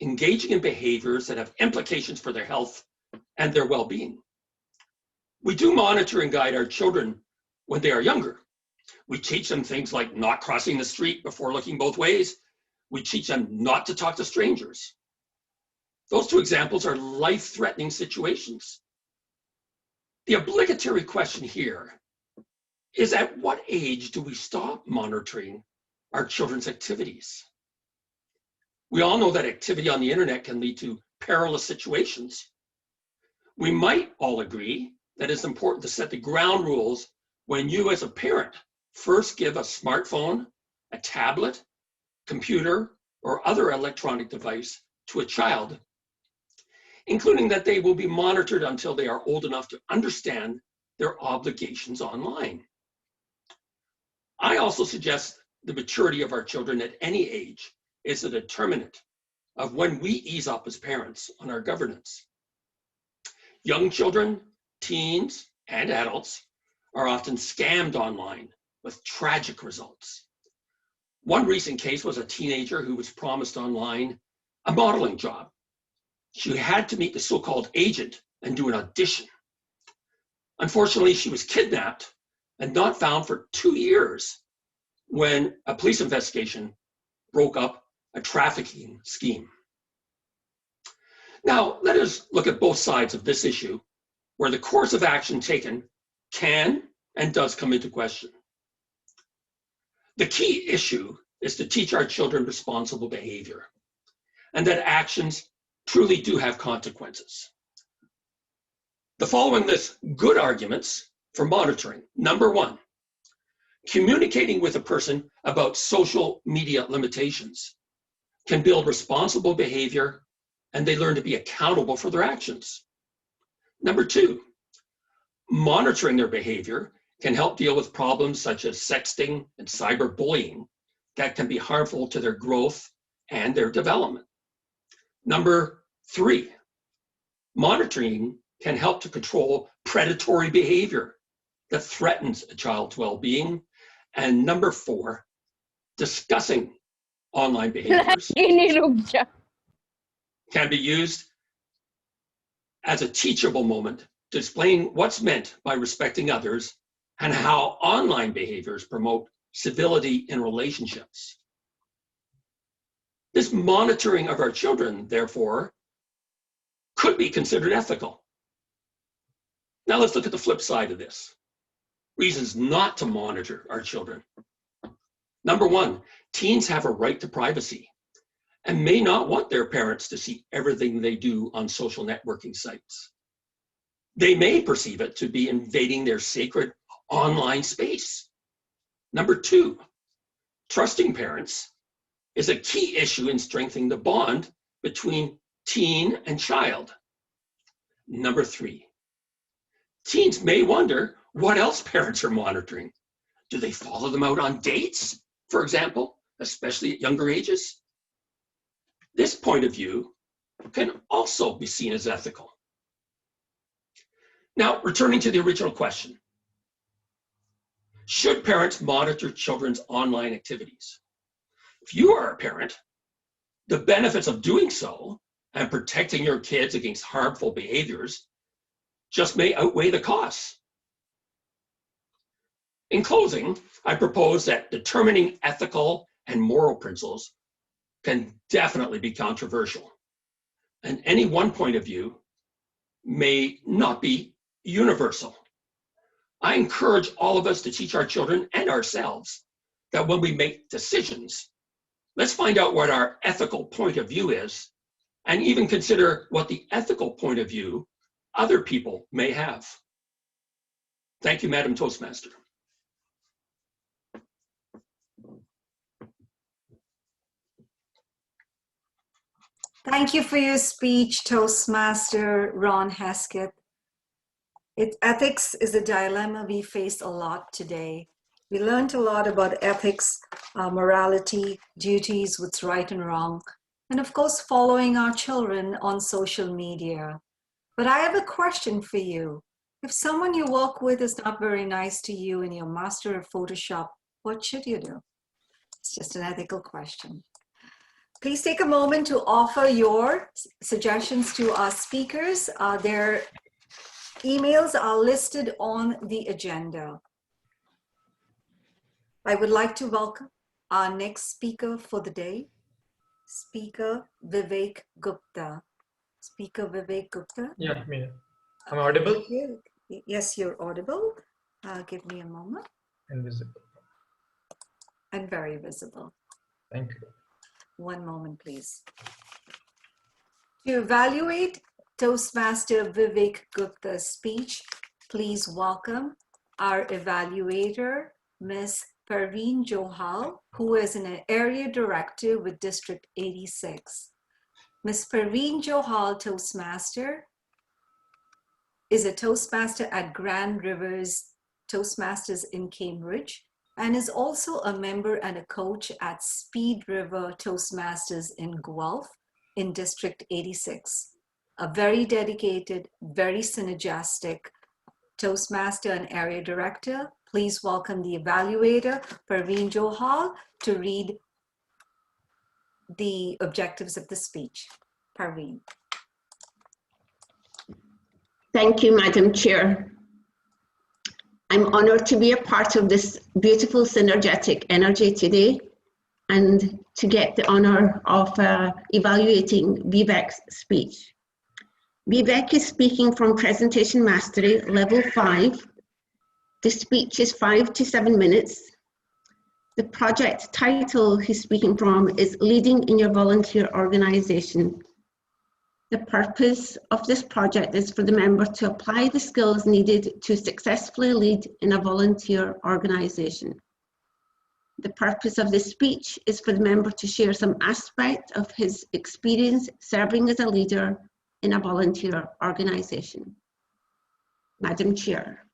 Speaker 14: engaging in behaviors that have implications for their health and their well-being. We do monitor and guide our children when they are younger. We teach them things like not crossing the street before looking both ways. We teach them not to talk to strangers. Those two examples are life-threatening situations. The obligatory question here is, at what age do we stop monitoring our children's activities? We all know that activity on the internet can lead to perilous situations. We might all agree that it's important to set the ground rules when you as a parent first give a smartphone, a tablet, computer, or other electronic device to a child, including that they will be monitored until they are old enough to understand their obligations online. I also suggest the maturity of our children at any age is a determinant of when we ease up as parents on our governance. Young children, teens, and adults are often scammed online with tragic results. One recent case was a teenager who was promised online a modeling job. She had to meet the so-called agent and do an audition. Unfortunately, she was kidnapped and not found for 2 years when a police investigation broke up a trafficking scheme. Now, let us look at both sides of this issue, where the course of action taken can and does come into question. The key issue is to teach our children responsible behavior, and that actions truly do have consequences. The following list good arguments for monitoring. Number one, communicating with a person about social media limitations can build responsible behavior, and they learn to be accountable for their actions. Number two, monitoring their behavior can help deal with problems such as sexting and cyberbullying that can be harmful to their growth and their development. Number three, monitoring can help to control predatory behavior that threatens a child's well-being. And number four, discussing online behaviors can be used as a teachable moment to explain what's meant by respecting others and how online behaviors promote civility in relationships. This monitoring of our children, therefore, could be considered ethical. Now let's look at the flip side of this. Reasons not to monitor our children. Number one, teens have a right to privacy and may not want their parents to see everything they do on social networking sites. They may perceive it to be invading their sacred online space. Number two, trusting parents is a key issue in strengthening the bond between teen and child. Number three, teens may wonder what else parents are monitoring. Do they follow them out on dates, for example, especially at younger ages, this point of view can also be seen as ethical. Now, returning to the original question, should parents monitor children's online activities? If you are a parent, the benefits of doing so and protecting your kids against harmful behaviors just may outweigh the costs. In closing, I propose that determining ethical and moral principles can definitely be controversial, and any one point of view may not be universal. I encourage all of us to teach our children and ourselves that when we make decisions, let's find out what our ethical point of view is, and even consider what the ethical point of view other people may have. Thank you, Madam Toastmaster.
Speaker 1: Thank you for your speech, Toastmaster Ron Hesketh. Ethics is a dilemma we face a lot today. We learned a lot about ethics, morality, duties, what's right and wrong, and of course, following our children on social media. But I have a question for you. If someone you work with is not very nice to you and you're master of Photoshop, what should you do? It's just an ethical question. Please take a moment to offer your suggestions to our speakers. Their emails are listed on the agenda. I would like to welcome our next speaker for the day, Speaker Vivek Gupta. Speaker Vivek Gupta.
Speaker 15: Yeah, I'm audible?
Speaker 1: Yes, you're audible. Give me a moment.
Speaker 15: Invisible.
Speaker 1: And very visible.
Speaker 15: Thank you.
Speaker 1: One moment, please. To evaluate Toastmaster Vivek Gupta's speech, please welcome our evaluator, Ms. Parveen Johal, who is an area director with District 86. Ms. Parveen Johal, Toastmaster, is a Toastmaster at Grand Rivers Toastmasters in Cambridge, and is also a member and a coach at Speed River Toastmasters in Guelph in District 86. A very dedicated, very synergistic Toastmaster and area director. Please welcome the evaluator, Parveen Johal, to read the objectives of the speech. Parveen.
Speaker 16: Thank you, Madam Chair. I'm honored to be a part of this beautiful synergetic energy today and to get the honor of evaluating Vivek's speech. Vivek is speaking from Presentation Mastery Level 5. The speech is 5 to 7 minutes. The project title he's speaking from is Leading in Your Volunteer Organization. The purpose of this project is for the member to apply the skills needed to successfully lead in a volunteer organization. The purpose of this speech is for the member to share some aspect of his experience serving as a leader in a volunteer organization. Madam Chair.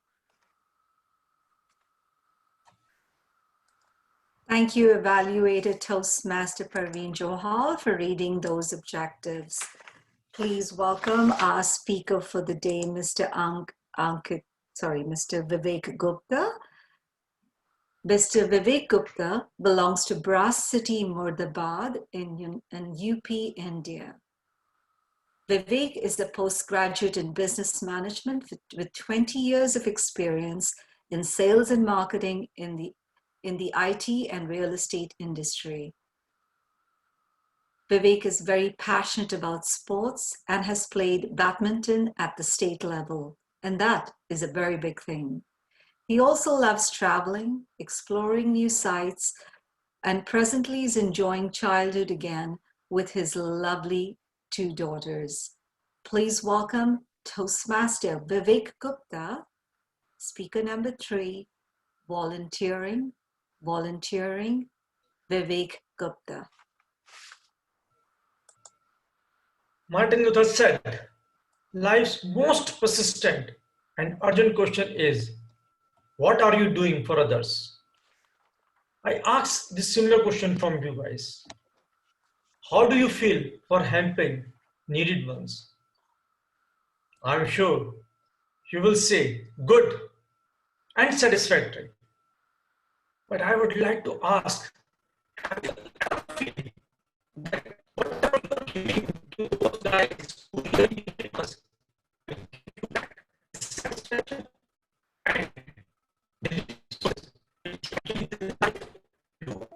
Speaker 1: Thank you, evaluator Toastmaster Parveen Johal, for reading those objectives. Please welcome our speaker for the day, Mr. Vivek Gupta. Mr. Vivek Gupta belongs to Brass City, Murdabad in UP, India. Vivek is a postgraduate in business management with 20 years of experience in sales and marketing in the IT and real estate industry. Vivek is very passionate about sports and has played badminton at the state level, and that is a very big thing. He also loves traveling, exploring new sites, and presently is enjoying childhood again with his lovely 2 daughters. Please welcome Toastmaster Vivek Gupta, speaker number 3, volunteering, Vivek Gupta.
Speaker 15: Martin Luther said, life's most persistent and urgent question is, what are you doing for others? I ask this similar question from you guys. How do you feel for helping needed ones? I'm sure you will say good and satisfactory. But I would like to ask, have you ever feel that whatever you're giving to those guys who really need us will give you back satisfaction and the resources which you give in life to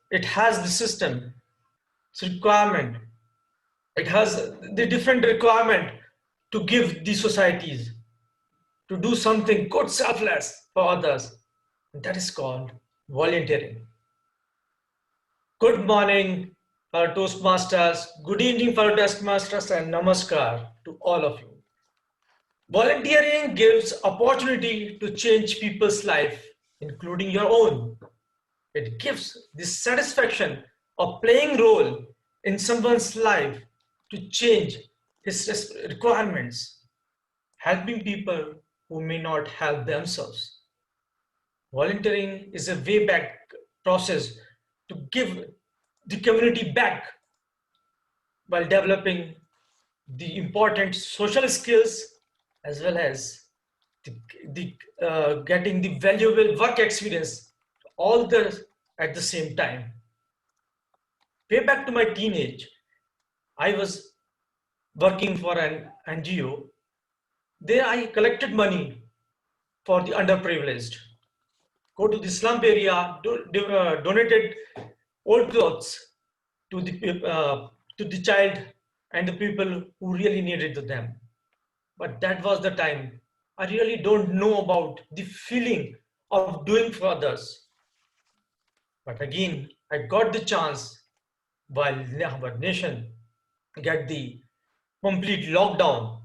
Speaker 15: it has the system, its requirement. It has the different requirement to give the societies, to do something good selfless for others. And that is called volunteering. Good morning, fellow Toastmasters. Good evening, fellow Toastmasters, and namaskar to all of you. Volunteering gives opportunity to change people's life, including your own. It gives the satisfaction of playing role in someone's life to change his requirements, helping people who may not help themselves. Volunteering is a way back process to give the community back while developing the important social skills as well as getting the valuable work experience all at the same time. Way back to my teenage, I was working for an NGO. There I collected money for the underprivileged. Go to the slum area, donated old clothes to the child and the people who really needed them. But that was the time I really don't know about the feeling of doing for others. But again, I got the chance while our nation get the complete lockdown.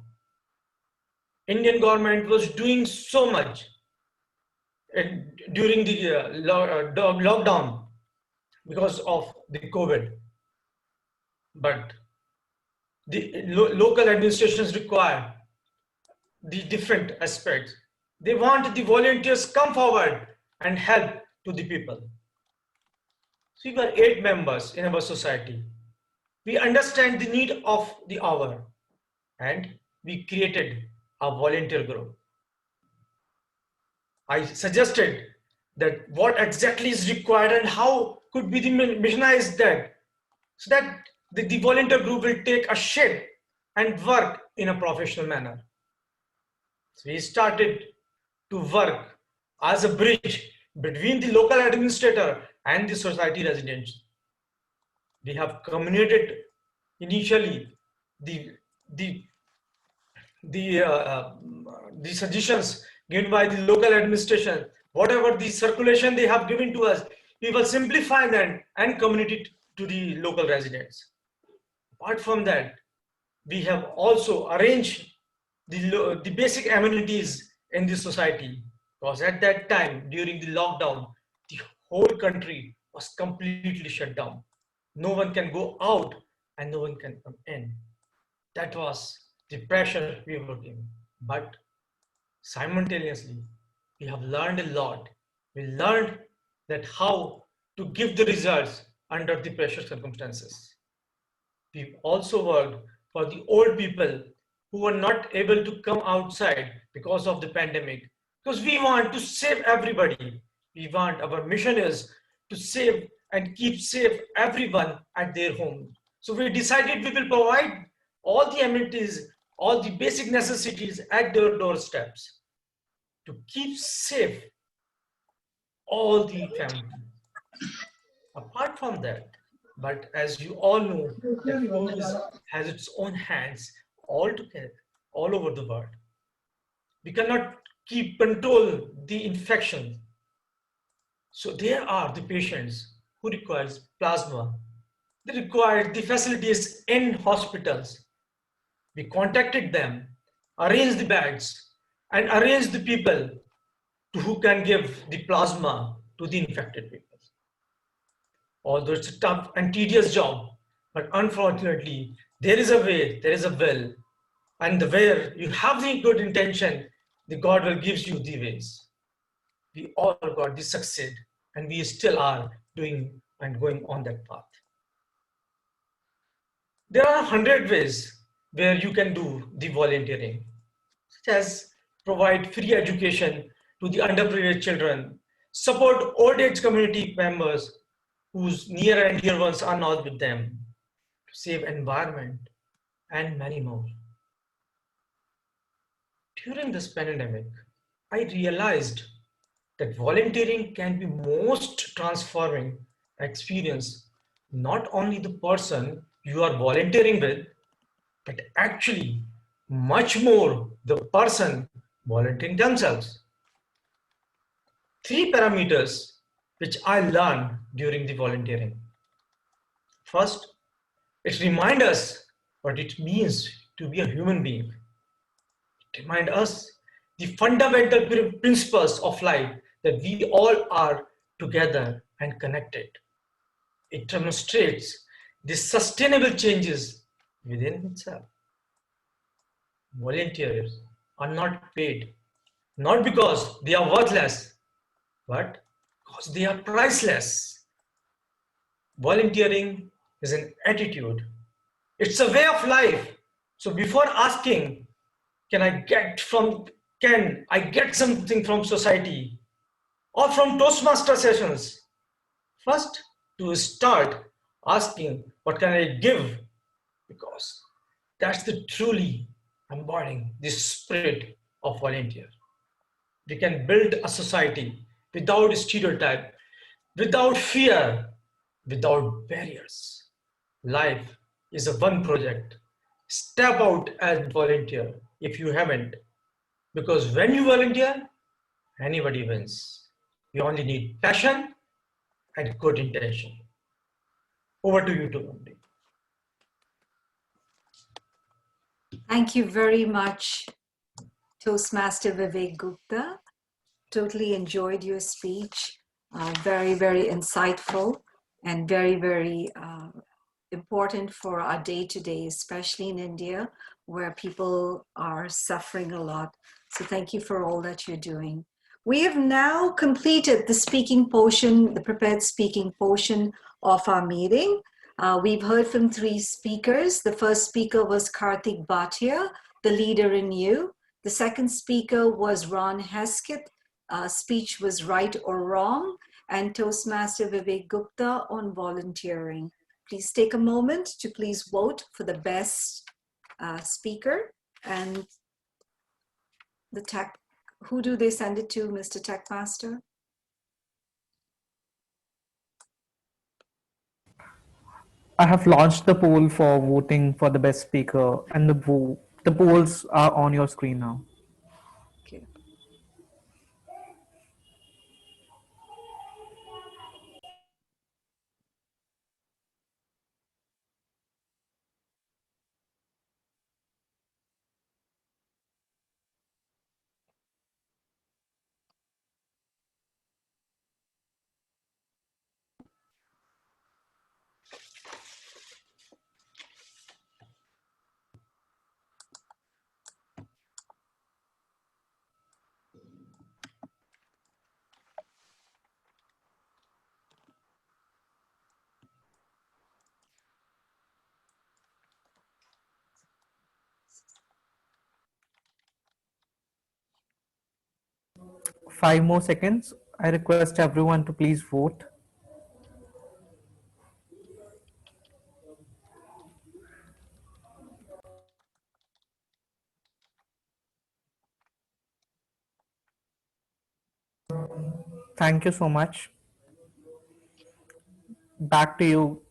Speaker 15: Indian government was doing so much during the lockdown because of the COVID. But the local administrations require the different aspects. They want the volunteers come forward and help to the people. So we were 8 members in our society. We understand the need of the hour and we created a volunteer group. I suggested that what exactly is required and how could be missionized that so that the volunteer group will take a shape and work in a professional manner. So we started to work as a bridge between the local administrator and the society residents. We have communicated initially the suggestions given by the local administration, whatever the circulation they have given to us, we will simplify them and communicate to the local residents. Apart from that, we have also arranged the basic amenities in the society, because at that time during the lockdown, the whole country was completely shut down. No one can go out and no one can come in. That was the pressure we were given. But simultaneously, we have learned a lot. We learned that how to give the results under the pressure circumstances. We've also worked for the old people who were not able to come outside because of the pandemic. Because we want to save everybody. We want, our mission is to save and keep safe everyone at their home. So we decided we will provide all the amenities, all the basic necessities at their doorsteps to keep safe all the family. Apart from that, but as you all know, the virus has its own hands all together, all over the world. We cannot keep control the infection. So there are the patients who requires plasma. They require the facilities in hospitals. We contacted them, arranged the beds, and arranged the people who can give the plasma to the infected people. although it's a tough and tedious job, but unfortunately, there is a way, there is a will, and where you have the good intention, the God will gives you the ways. We all got this succeed, and we still are doing and going on that path. There are 100 ways where you can do the volunteering, such as provide free education to the underprivileged children, support old age community members whose near and dear ones are not with them, to save environment, and many more. During this pandemic, I realized that volunteering can be most transforming experience, not only the person you are volunteering with, but actually much more the person volunteering themselves. 3 parameters which I learned during the volunteering. First, it reminds us what it means to be a human being. It reminds us the fundamental principles of life, that we all are together and connected. It demonstrates the sustainable changes within itself. Volunteers are not paid, not because they are worthless, but because they are priceless. Volunteering is an attitude. It's a way of life. So before asking, can I get something from society or from Toastmaster sessions? First, to start asking, what can I give? Because that's the truly embodying the spirit of volunteer. We can build a society without stereotype, without fear, without barriers. Life is a one project. Step out as volunteer if you haven't, because when you volunteer, anybody wins. You only need passion and good intention. Over to you, Tulamdi.
Speaker 1: Thank you very much, Toastmaster Vivek Gupta. Totally enjoyed your speech. Very, very insightful and very, very important for our day-to-day, especially in India, where people are suffering a lot. So thank you for all that you're doing. We have now completed the speaking portion, the prepared speaking portion of our meeting. We've heard from 3 speakers. The first speaker was Karthik Bhatia, the leader in you. The second speaker was Ron Hesketh. Speech was right or wrong, and Toastmaster Vivek Gupta on volunteering. Please take a moment to please vote for the best speaker and the tech. Who do they send it to, Mr. Tech Master?
Speaker 6: I have launched the poll for voting for the best speaker, and the polls are on your screen now.
Speaker 1: Okay.
Speaker 6: Five more seconds. I request everyone to please vote. Thank you so much. Back to you,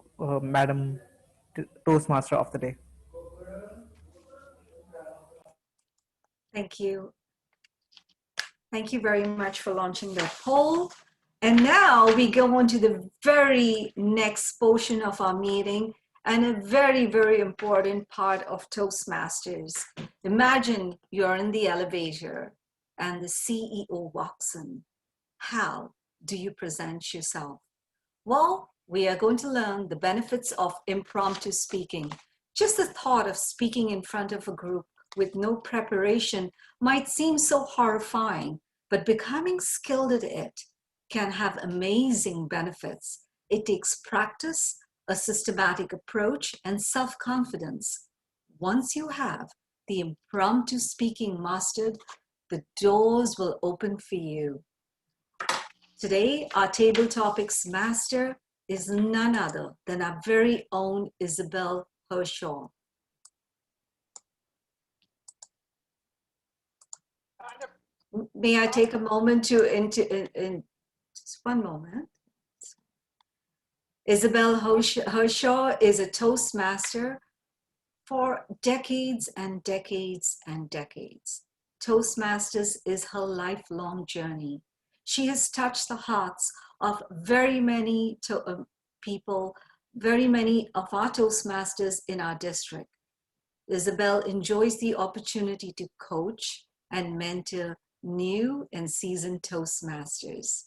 Speaker 6: Madam Toastmaster of the day.
Speaker 1: Thank you. Thank you very much for launching that poll. And now we go on to the very next portion of our meeting, and a very, very important part of Toastmasters. Imagine you're in the elevator and the CEO walks in. How do you present yourself? Well, We are going to learn the benefits of impromptu speaking. Just the thought of speaking in front of a group with no preparation might seem so horrifying, but becoming skilled at it can have amazing benefits. It takes practice, a systematic approach, and self-confidence. Once you have the impromptu speaking mastered, the doors will open for you. Today, our table topics master is none other than our very own Isabel Hershaw. May I take a moment to, just one moment. Isabel Hershaw is a Toastmaster for decades and decades and decades. Toastmasters is her lifelong journey. She has touched the hearts of very many people, very many of our Toastmasters in our district. Isabel enjoys the opportunity to coach and mentor new and seasoned Toastmasters.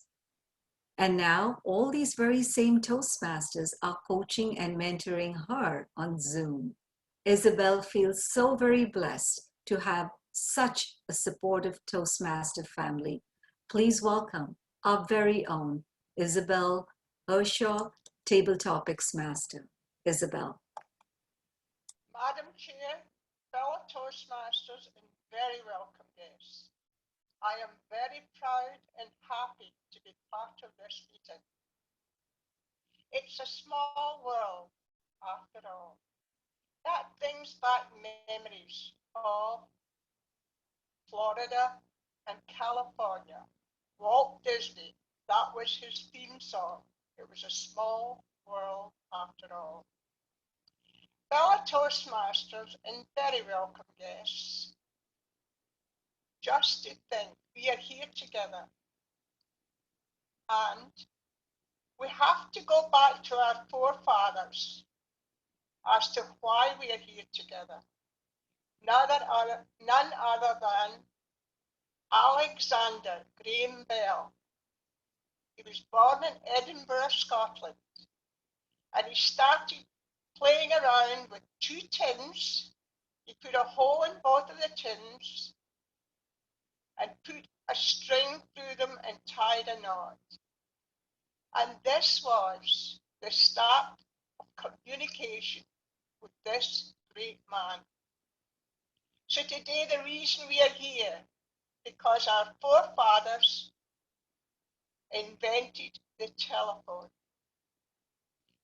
Speaker 1: And now all these very same Toastmasters are coaching and mentoring her on Zoom. Isabel feels so very blessed to have such a supportive Toastmaster family. Please welcome our very own Isabel Hershaw, Table Topics Master. Isabel.
Speaker 17: Madam Chair, fellow Toastmasters, and very welcome guests. I am very proud and happy to be part of this meeting. It's a small world, after all. That brings back memories of Florida and California. Walt Disney, that was his theme song. It was a small world after all. Fellow Toastmasters and very welcome guests. Just to think, we are here together. And we have to go back to our forefathers as to why we are here together. None other than Alexander Graham Bell. He was born in Edinburgh, Scotland, and he started playing around with two tins. He put a hole in both of the tins and put a string through them and tied a knot. And this was the start of communication with this great man. So today the reason we are here, because our forefathers invented the telephone.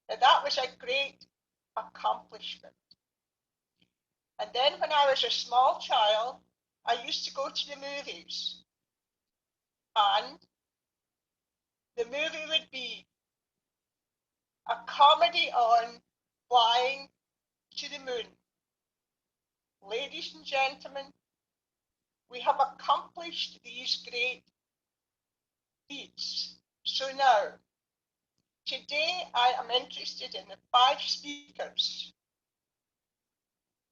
Speaker 17: Now that was a great accomplishment. And then when I was a small child, I used to go to the movies. And the movie would be a comedy on flying to the moon. Ladies and gentlemen, we have accomplished these great feats. So now, today I am interested in the 5 speakers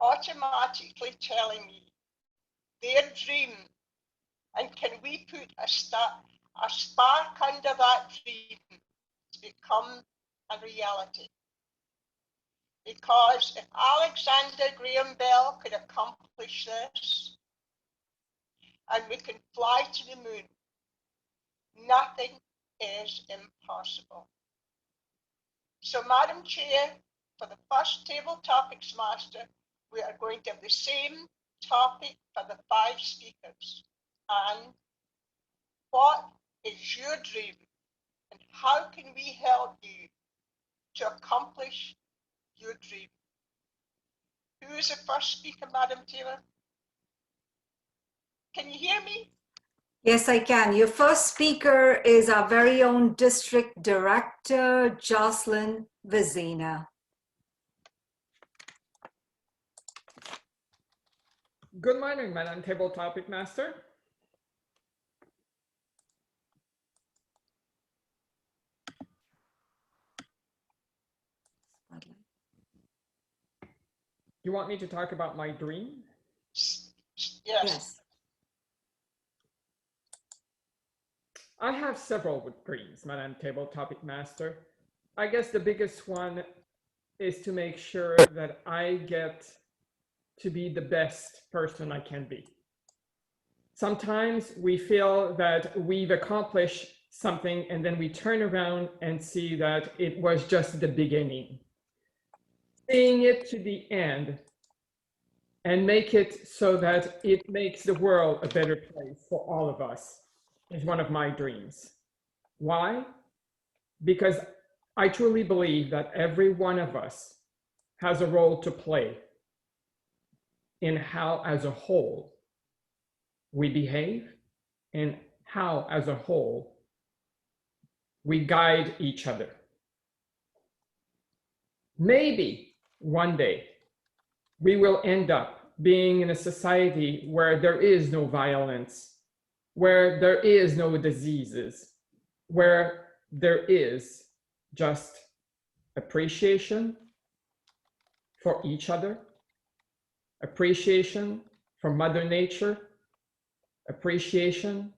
Speaker 17: automatically telling me their dream, and can we put a spark under that dream to become a reality? Because if Alexander Graham Bell could accomplish this, and we can fly to the moon, nothing is impossible. So, Madam Chair, for the first Table Topics Master, we are going to have the same topic for the 5 speakers. And what is your dream? And how can we help you to accomplish your dream? Who is the first speaker, Madam Taylor? Can you hear me?
Speaker 1: Yes, I can. Your first speaker is our very own District Director, Jocelyn Vizina.
Speaker 18: Good morning, Madam Table Topic Master. You want me to talk about my dream?
Speaker 17: Yes.
Speaker 18: I have several dreams, Madam Table Topic Master. I guess the biggest one is to make sure that I get to be the best person I can be. Sometimes we feel that we've accomplished something and then we turn around and see that it was just the beginning. Seeing it to the end and make it so that it makes the world a better place for all of us is one of my dreams. Why? Because I truly believe that every one of us has a role to play in how, as a whole, we behave and how, as a whole, we guide each other. Maybe one day we will end up being in a society where there is no violence, where there is no diseases, where there is just appreciation for each other, appreciation for Mother Nature, appreciation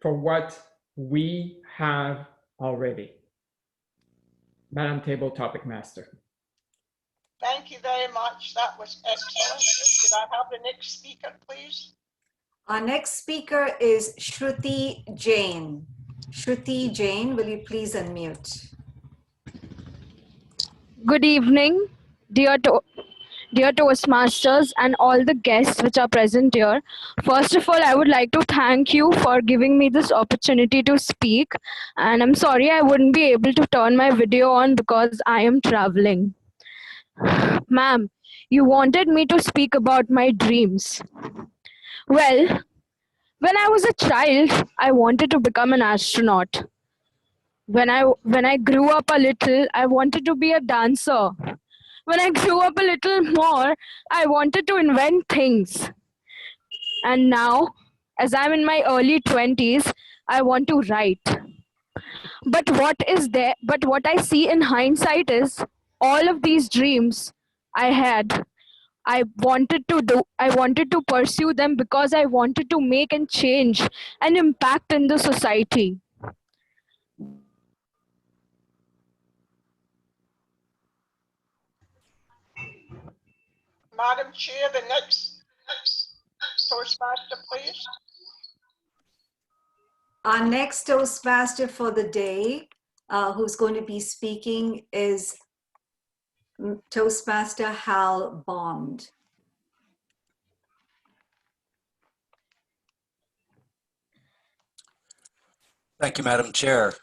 Speaker 18: for what we have already. Madam Table Topic Master.
Speaker 17: Thank you very much. That was excellent. Could I have the next speaker, please?
Speaker 1: Our next speaker is Shruti Jain. Shruti Jain, will you please unmute?
Speaker 19: Good evening, dear Toastmasters and all the guests which are present here. First of all, I would like to thank you for giving me this opportunity to speak. And I'm sorry I wouldn't be able to turn my video on because I am traveling. Ma'am, you wanted me to speak about my dreams. Well, when I was a child, I wanted to become an astronaut. When I grew up a little, I wanted to be a dancer. When I grew up a little more, I wanted to invent things. And now, as I'm in my early 20s, I want to write. But what I see in hindsight is all of these dreams I had, I wanted to pursue them because I wanted to make and change an impact in the society.
Speaker 17: Madam Chair, the next Toastmaster, please.
Speaker 1: Our next Toastmaster for the day, who's going to be speaking, is Toastmaster Hal Bond.
Speaker 20: Thank you, Madam Chair,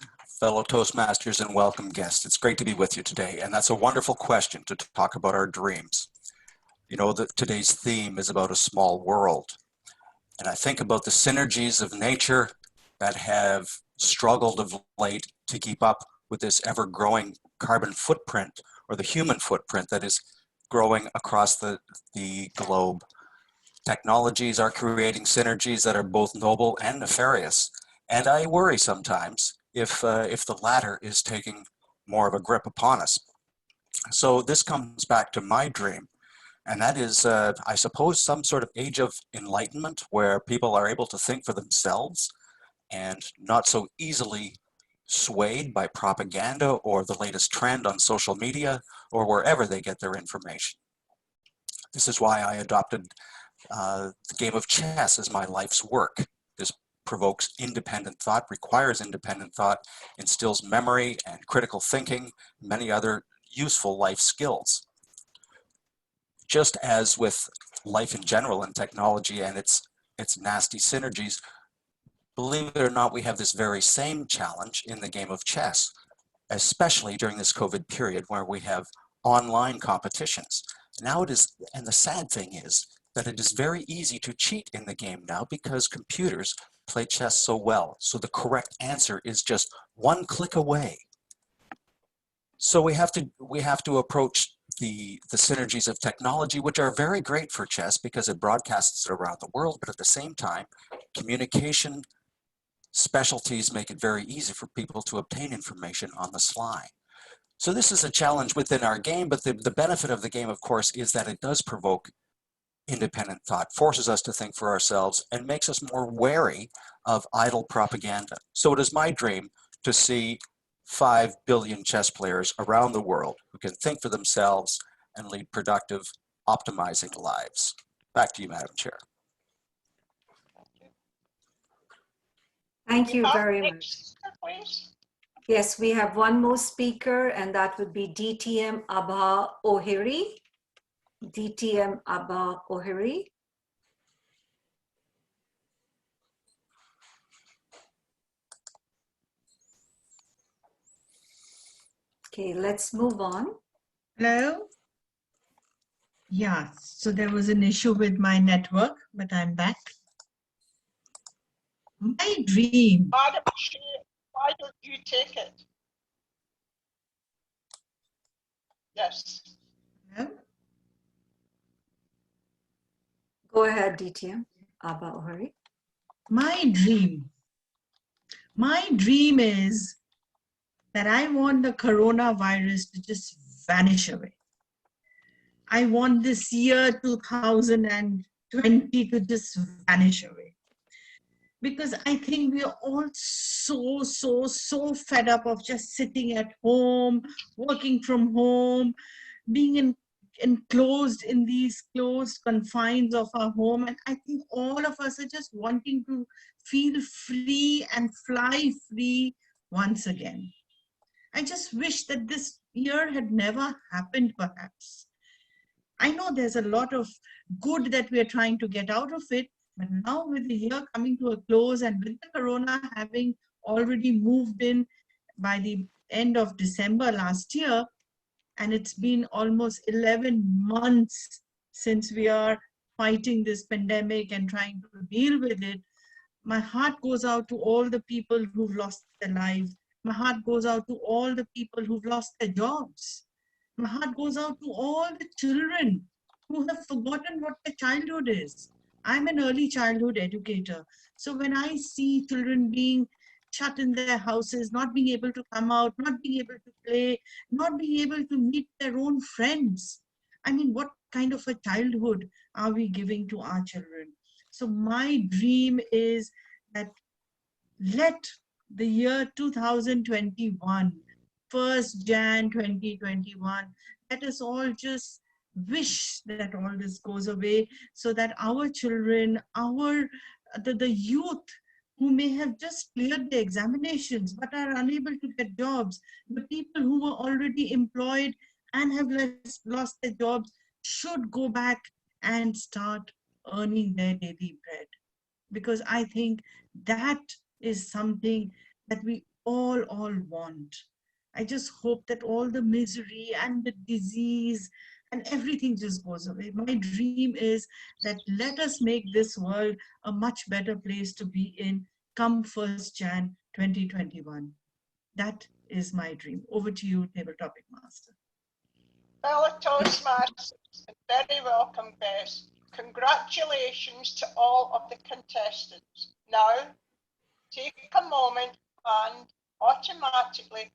Speaker 20: fellow Toastmasters and welcome guests. It's great to be with you today, and that's a wonderful question to talk about our dreams. You know that today's theme is about a small world, and I think about the synergies of nature that have struggled of late to keep up with this ever-growing carbon footprint, or the human footprint that is growing across the globe. Technologies are creating synergies that are both noble and nefarious. And I worry sometimes if the latter is taking more of a grip upon us. So this comes back to my dream, and that is, I suppose, some sort of age of enlightenment where people are able to think for themselves and not so easily swayed by propaganda or the latest trend on social media or wherever they get their information. This is why I adopted the game of chess as my life's work. This provokes independent thought, requires independent thought, instills memory and critical thinking, many other useful life skills. Just as with life in general and technology and its nasty synergies, believe it or not, we have this very same challenge in the game of chess, especially during this COVID period where we have online competitions. Now it is, and the sad thing is that it is very easy to cheat in the game now because computers play chess so well. So the correct answer is just one click away. So we have to approach the synergies of technology, which are very great for chess because it broadcasts it around the world, but at the same time, communication specialties make it very easy for people to obtain information on the sly. So this is a challenge within our game, but the benefit of the game, of course, is that it does provoke independent thought, forces us to think for ourselves, and makes us more wary of idle propaganda. So it is my dream to see 5 billion chess players around the world who can think for themselves and lead productive, optimizing lives. Back to you, Madam Chair.
Speaker 1: Thank you very
Speaker 17: Next
Speaker 1: much.
Speaker 17: speaker, please.
Speaker 1: Yes, we have one more speaker, and that would be DTM Abha Ohiri. DTM Abha Ohiri. Okay, let's move on.
Speaker 21: Hello? Yeah, so there was an issue with my network, but I'm back. My dream.
Speaker 17: Madam Chair, why don't you take it? Yes.
Speaker 21: Hello?
Speaker 1: Go ahead, DTM Abha Ohiri.
Speaker 21: My dream. My dream is that I want the coronavirus to just vanish away. I want this year 2020 to just vanish away. Because I think we are all so fed up of just sitting at home, working from home, being enclosed in these closed confines of our home. And I think all of us are just wanting to feel free and fly free once again. I just wish that this year had never happened, perhaps. I know there's a lot of good that we're trying to get out of it, but now with the year coming to a close and with the corona having already moved in by the end of December last year, and it's been almost 11 months since we are fighting this pandemic and trying to deal with it, my heart goes out to all the people who've lost their lives. My heart goes out to all the people who've lost their jobs. My heart goes out to all the children who have forgotten what their childhood is. I'm an early childhood educator. So when I see children being shut in their houses, not being able to come out, not being able to play, not being able to meet their own friends, I mean, what kind of a childhood are we giving to our children? So my dream is that let the year 2021, 1st Jan 2021, let us all just wish that all this goes away so that our children, the youth who may have just cleared the examinations but are unable to get jobs, the people who were already employed and have lost their jobs should go back and start earning their daily bread. Because I think that is something that we all want. I just hope that all the misery and the disease and everything just goes away. My dream is that let us make this world a much better place to be in come 1st Jan 2021. That is my dream. Over to you, Table Topic Master.
Speaker 17: Fellow Toastmasters, and very welcome guests. Congratulations to all of the contestants. Now, take a moment and automatically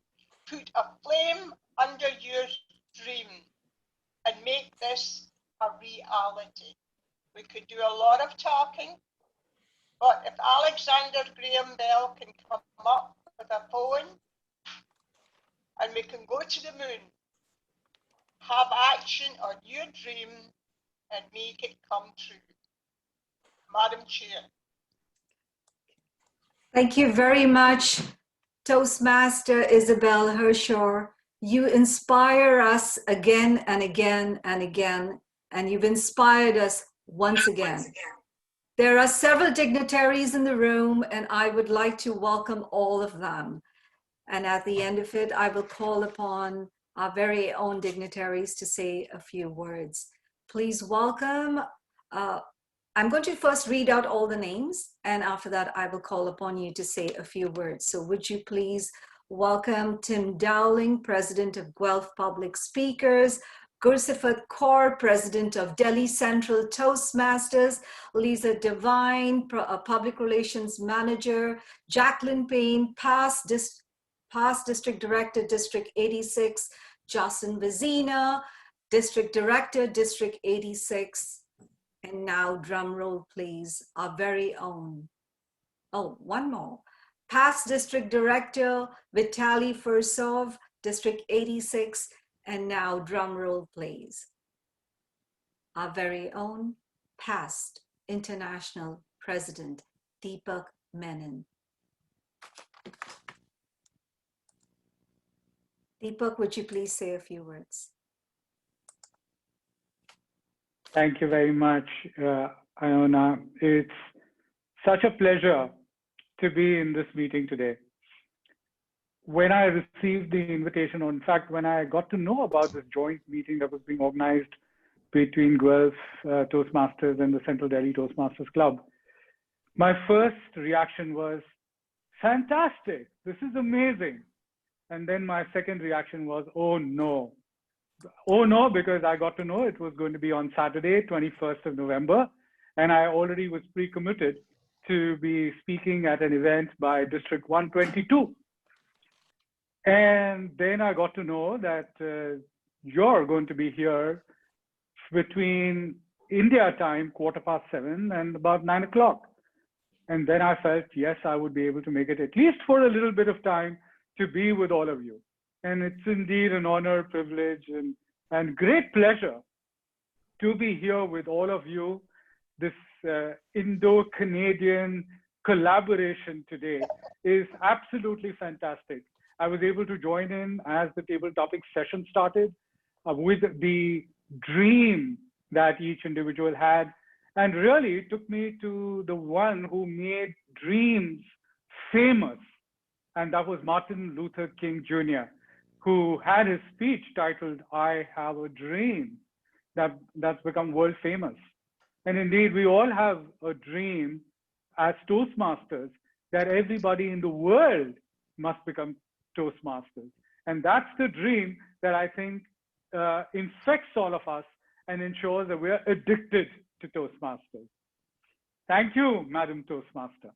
Speaker 17: put a flame under your dream and make this a reality. We could do a lot of talking, but if Alexander Graham Bell can come up with a phone and we can go to the moon, have action on your dream and make it come true. Madam Chair.
Speaker 1: Thank you very much, Toastmaster Isabel Hershaw. You inspire us again and again and again, and you've inspired us once again. There are several dignitaries in the room, and I would like to welcome all of them. And at the end of it, I will call upon our very own dignitaries to say a few words. Please welcome. I'm going to first read out all the names, and after that, I will call upon you to say a few words. So would you please welcome Tim Dowling, President of Guelph Public Speakers, Gursifat Kaur, President of Delhi Central Toastmasters, Lisa Devine, Public Relations Manager, Jacqueline Payne, past District Director, District 86, Jason Vizina, District Director, District 86, and now drum roll please, our very own, oh, one more, past District Director Vitaly Fursov, District 86, and now drum roll please. Our very own past International President Deepak Menon. Deepak, would you please say a few words?
Speaker 2: Thank you very much, Iona. It's such a pleasure to be in this meeting today. When I received the invitation, or in fact, when I got to know about this joint meeting that was being organized between Guelph Toastmasters and the Central Delhi Toastmasters Club, my first reaction was, fantastic, this is amazing. And then my second reaction was, oh no. Oh no, because I got to know it was going to be on Saturday, 21st of November, and I already was pre-committed to be speaking at an event by District 122. And then I got to know that you're going to be here between India time, 7:15, and about 9 o'clock. And then I felt, yes, I would be able to make it at least for a little bit of time to be with all of you. And it's indeed an honor, privilege, and great pleasure to be here with all of you. This Indo-Canadian collaboration today is absolutely fantastic. I was able to join in as the table topic session started with the dream that each individual had, and really took me to the one who made dreams famous, and that was Martin Luther King Jr., who had his speech titled, "I Have a Dream," that's become world famous. And indeed, we all have a dream as Toastmasters that everybody in the world must become Toastmasters. And that's the dream that I think infects all of us and ensures that we're addicted to Toastmasters. Thank you, Madam Toastmaster.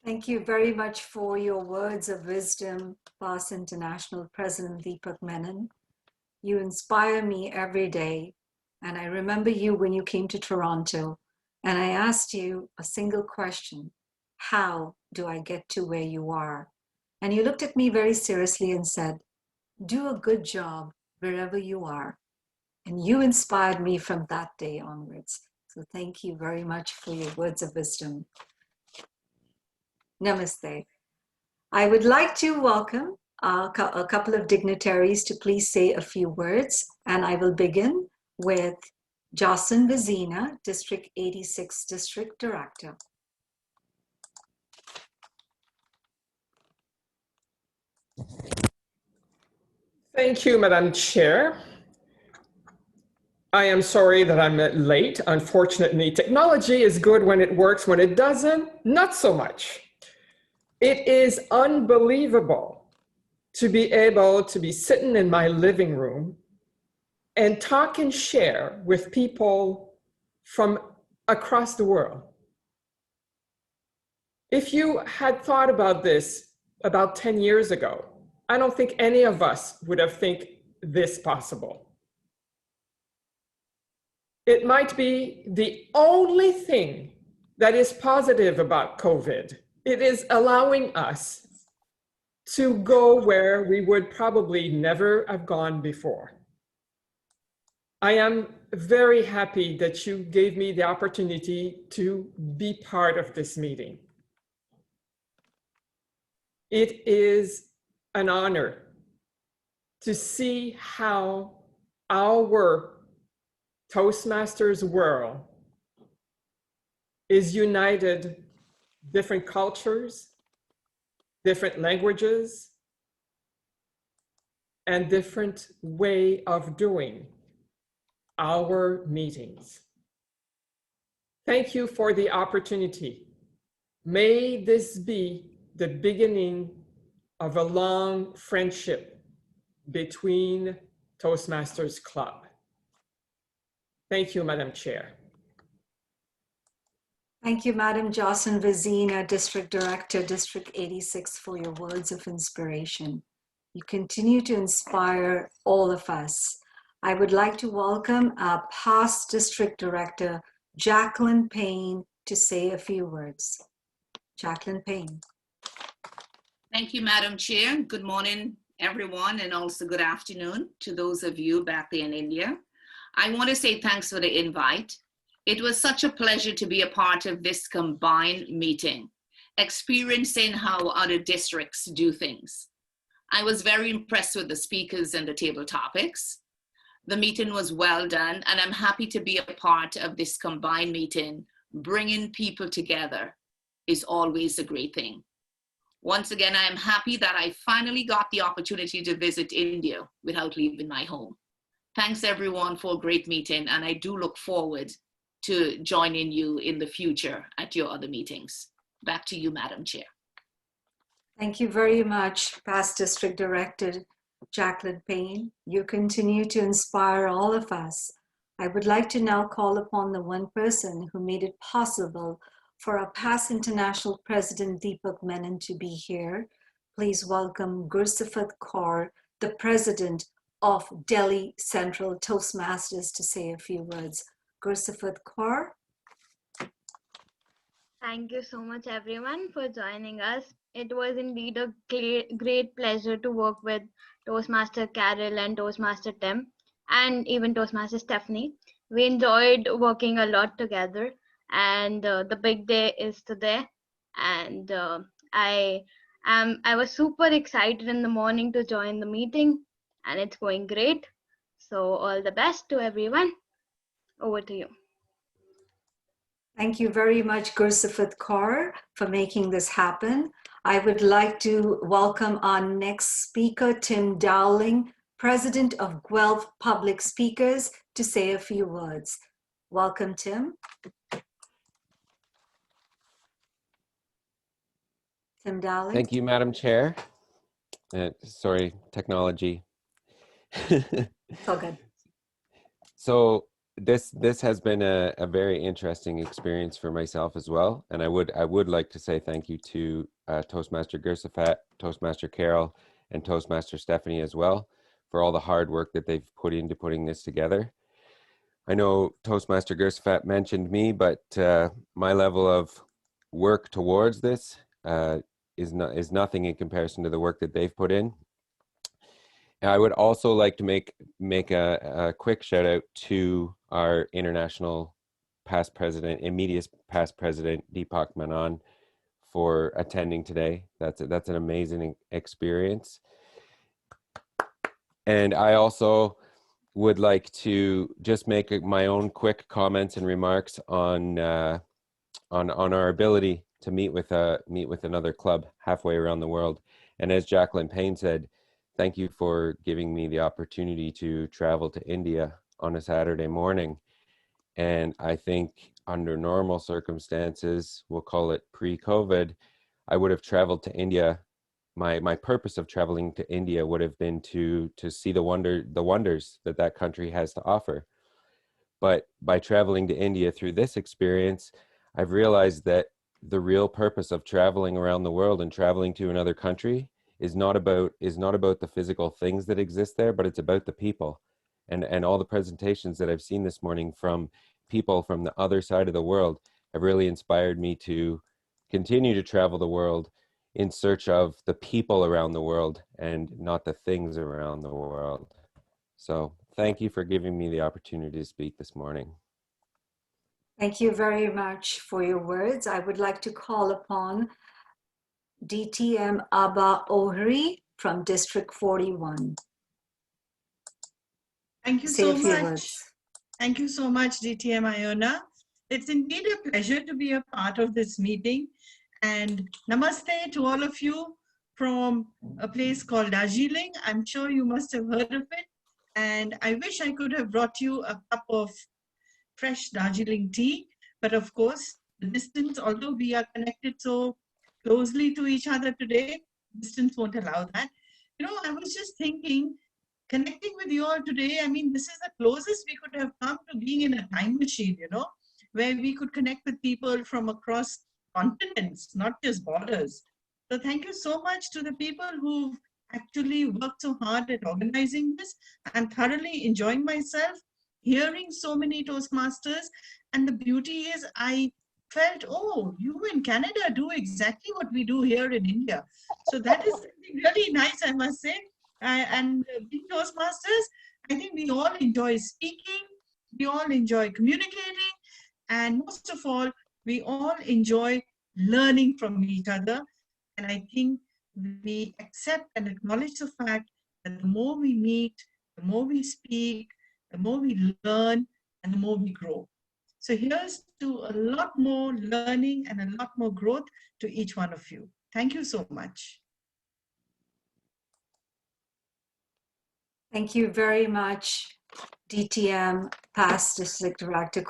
Speaker 1: Thank you very much for your words of wisdom, past International President Deepak Menon. You inspire me every day. And I remember you when you came to Toronto, and I asked you a single question: how do I get to where you are? And you looked at me very seriously and said, do a good job wherever you are. And you inspired me from that day onwards. So thank you very much for your words of wisdom. Namaste. I would like to welcome a couple of dignitaries to please say a few words, and I will begin with Jocelyn Vizina, District 86 District Director.
Speaker 22: Thank you, Madam Chair. I am sorry that I'm late. Unfortunately, technology is good when it works. When it doesn't, not so much. It is unbelievable to be able to be sitting in my living room and talk and share with people from across the world. If you had thought about this about 10 years ago, I don't think any of us would have think this possible. It might be the only thing that is positive about COVID. It is allowing us to go where we would probably never have gone before. I am very happy that you gave me the opportunity to be part of this meeting. It is an honor to see how our Toastmasters world is united, different cultures, different languages, and different way of doing our meetings. Thank you for the opportunity. May this be the beginning of a long friendship between Toastmasters Club. Thank you, Madam Chair.
Speaker 1: Thank you, Madam Jocelyn Vizina, District Director, District 86, for your words of inspiration. You continue to inspire all of us. I would like to welcome our past District Director, Jacqueline Payne, to say a few words. Jacqueline Payne.
Speaker 4: Thank you, Madam Chair. Good morning, everyone, and also good afternoon to those of you back there in India. I want to say thanks for the invite. It was such a pleasure to be a part of this combined meeting, experiencing how other districts do things. I was very impressed with the speakers and the table topics. The meeting was well done, and I'm happy to be a part of this combined meeting. Bringing people together is always a great thing. Once again, I am happy that I finally got the opportunity to visit India without leaving my home. Thanks everyone for a great meeting, and I do look forward to joining you in the future at your other meetings. Back to you, Madam Chair.
Speaker 1: Thank you very much, Past District Director Jacqueline Payne. You continue to inspire all of us. I would like to now call upon the one person who made it possible for our past International President Deepak Menon to be here. Please welcome Gursifat Kaur, the President of Delhi Central Toastmasters, to say a few words. Gursifat Kaur.
Speaker 3: Thank you so much, everyone, for joining us. It was indeed a great pleasure to work with Toastmaster Carol and Toastmaster Tim, and even Toastmaster Stephanie. We enjoyed working a lot together, and the big day is today. And I was super excited in the morning to join the meeting, and it's going great. So all the best to everyone. Over to you.
Speaker 1: Thank you very much, Gursifat Kaur, for making this happen. I would like to welcome our next speaker, Tim Dowling, President of Guelph Public Speakers, to say a few words. Welcome, Tim. Tim Dowling.
Speaker 5: Thank you, Madam Chair. Sorry, technology.
Speaker 1: It's all good.
Speaker 5: So this has been a very interesting experience for myself as well, and I would like to say thank you to Toastmaster Gursifat, Toastmaster Carol, and Toastmaster Stephanie as well for all the hard work that they've put into putting this together. I know Toastmaster Gursifat mentioned me, but my level of work towards this is nothing in comparison to the work that they've put in. I would also like to make a quick shout out to our international past president, immediate past president, Deepak Menon, for attending today. That's an amazing experience. And I also would like to just make my own quick comments and remarks on our ability to meet with another club halfway around the world. And as Jacqueline Payne said, thank you for giving me the opportunity to travel to India on a Saturday morning. And I think under normal circumstances, we'll call it pre-COVID, I would have traveled to India. My purpose of traveling to India would have been to see the wonders that country has to offer. But by traveling to India through this experience, I've realized that the real purpose of traveling around the world and traveling to another country is not about the physical things that exist there, but it's about the people. And all the presentations that I've seen this morning from people from the other side of the world have really inspired me to continue to travel the world in search of the people around the world and not the things around the world. So thank you for giving me the opportunity to speak this morning.
Speaker 1: Thank you very much for your words. I would like to call upon DTM Abba Ohri from District 41.
Speaker 21: Thank you
Speaker 1: Say
Speaker 21: so
Speaker 1: a few
Speaker 21: much.
Speaker 1: words.
Speaker 21: Thank you so much, DTM Iona. It's indeed a pleasure to be a part of this meeting. And namaste to all of you from a place called Darjeeling. I'm sure you must have heard of it. And I wish I could have brought you a cup of fresh Darjeeling tea. But of course, the distance, although we are connected so closely to each other today, distance won't allow that. You know, I was just thinking, connecting with you all today, I mean, this is the closest we could have come to being in a time machine, you know, where we could connect with people from across continents, not just borders. So thank you so much to the people who've actually worked so hard at organizing this. I'm thoroughly enjoying myself, hearing so many Toastmasters. And the beauty is I felt, oh, you in Canada do exactly what we do here in India. So that is really nice, I must say. And being Toastmasters, I think we all enjoy speaking, we all enjoy communicating, and most of all, we all enjoy learning from each other. And I think we accept and acknowledge the fact that the more we meet, the more we speak, the more we learn, and the more we grow. So here's to a lot more learning and a lot more growth to each one of you. Thank you so much.
Speaker 1: Thank you very much, DTM Past District Director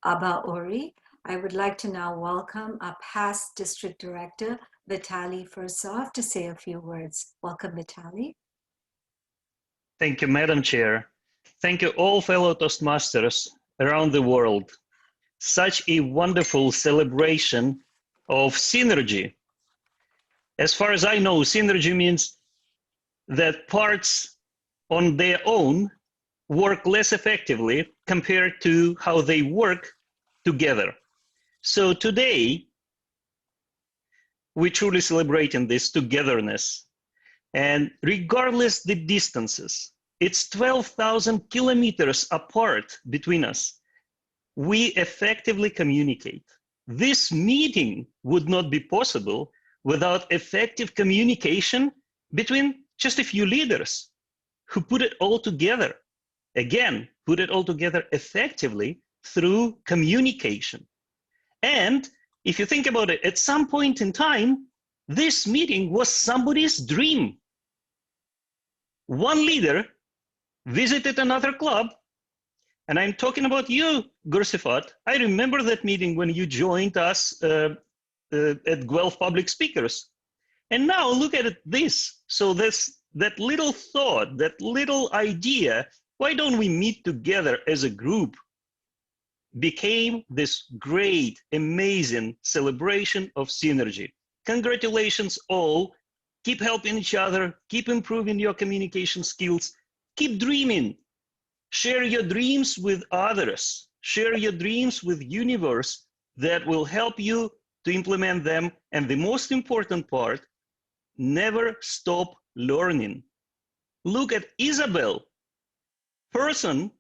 Speaker 1: Abba Ori. I would like to now welcome our past District Director, Vitaly Fursov, to say a few words. Welcome, Vitaly.
Speaker 7: Thank you, Madam Chair. Thank you all fellow Toastmasters around the world. Such a wonderful celebration of synergy. As far as I know, synergy means that parts on their own work less effectively compared to how they work together. So today, we're truly celebrating this togetherness. And regardless the distances, it's 12,000 kilometers apart between us, we effectively communicate. This meeting would not be possible without effective communication between just a few leaders who put it all together. Again, put it all together effectively through communication. And if you think about it, at some point in time, this meeting was somebody's dream. One leader visited another club, and I'm talking about you, Gursifat. I remember that meeting when you joined us at Guelph Public Speakers. And now look at this. So that little thought, that little idea, why don't we meet together as a group, became this great, amazing celebration of synergy. Congratulations all. Keep helping each other, keep improving your communication skills, keep dreaming. Share your dreams with others. Share your dreams with universe that will help you to implement them. And the most important part, never stop learning. Look at Isabel, person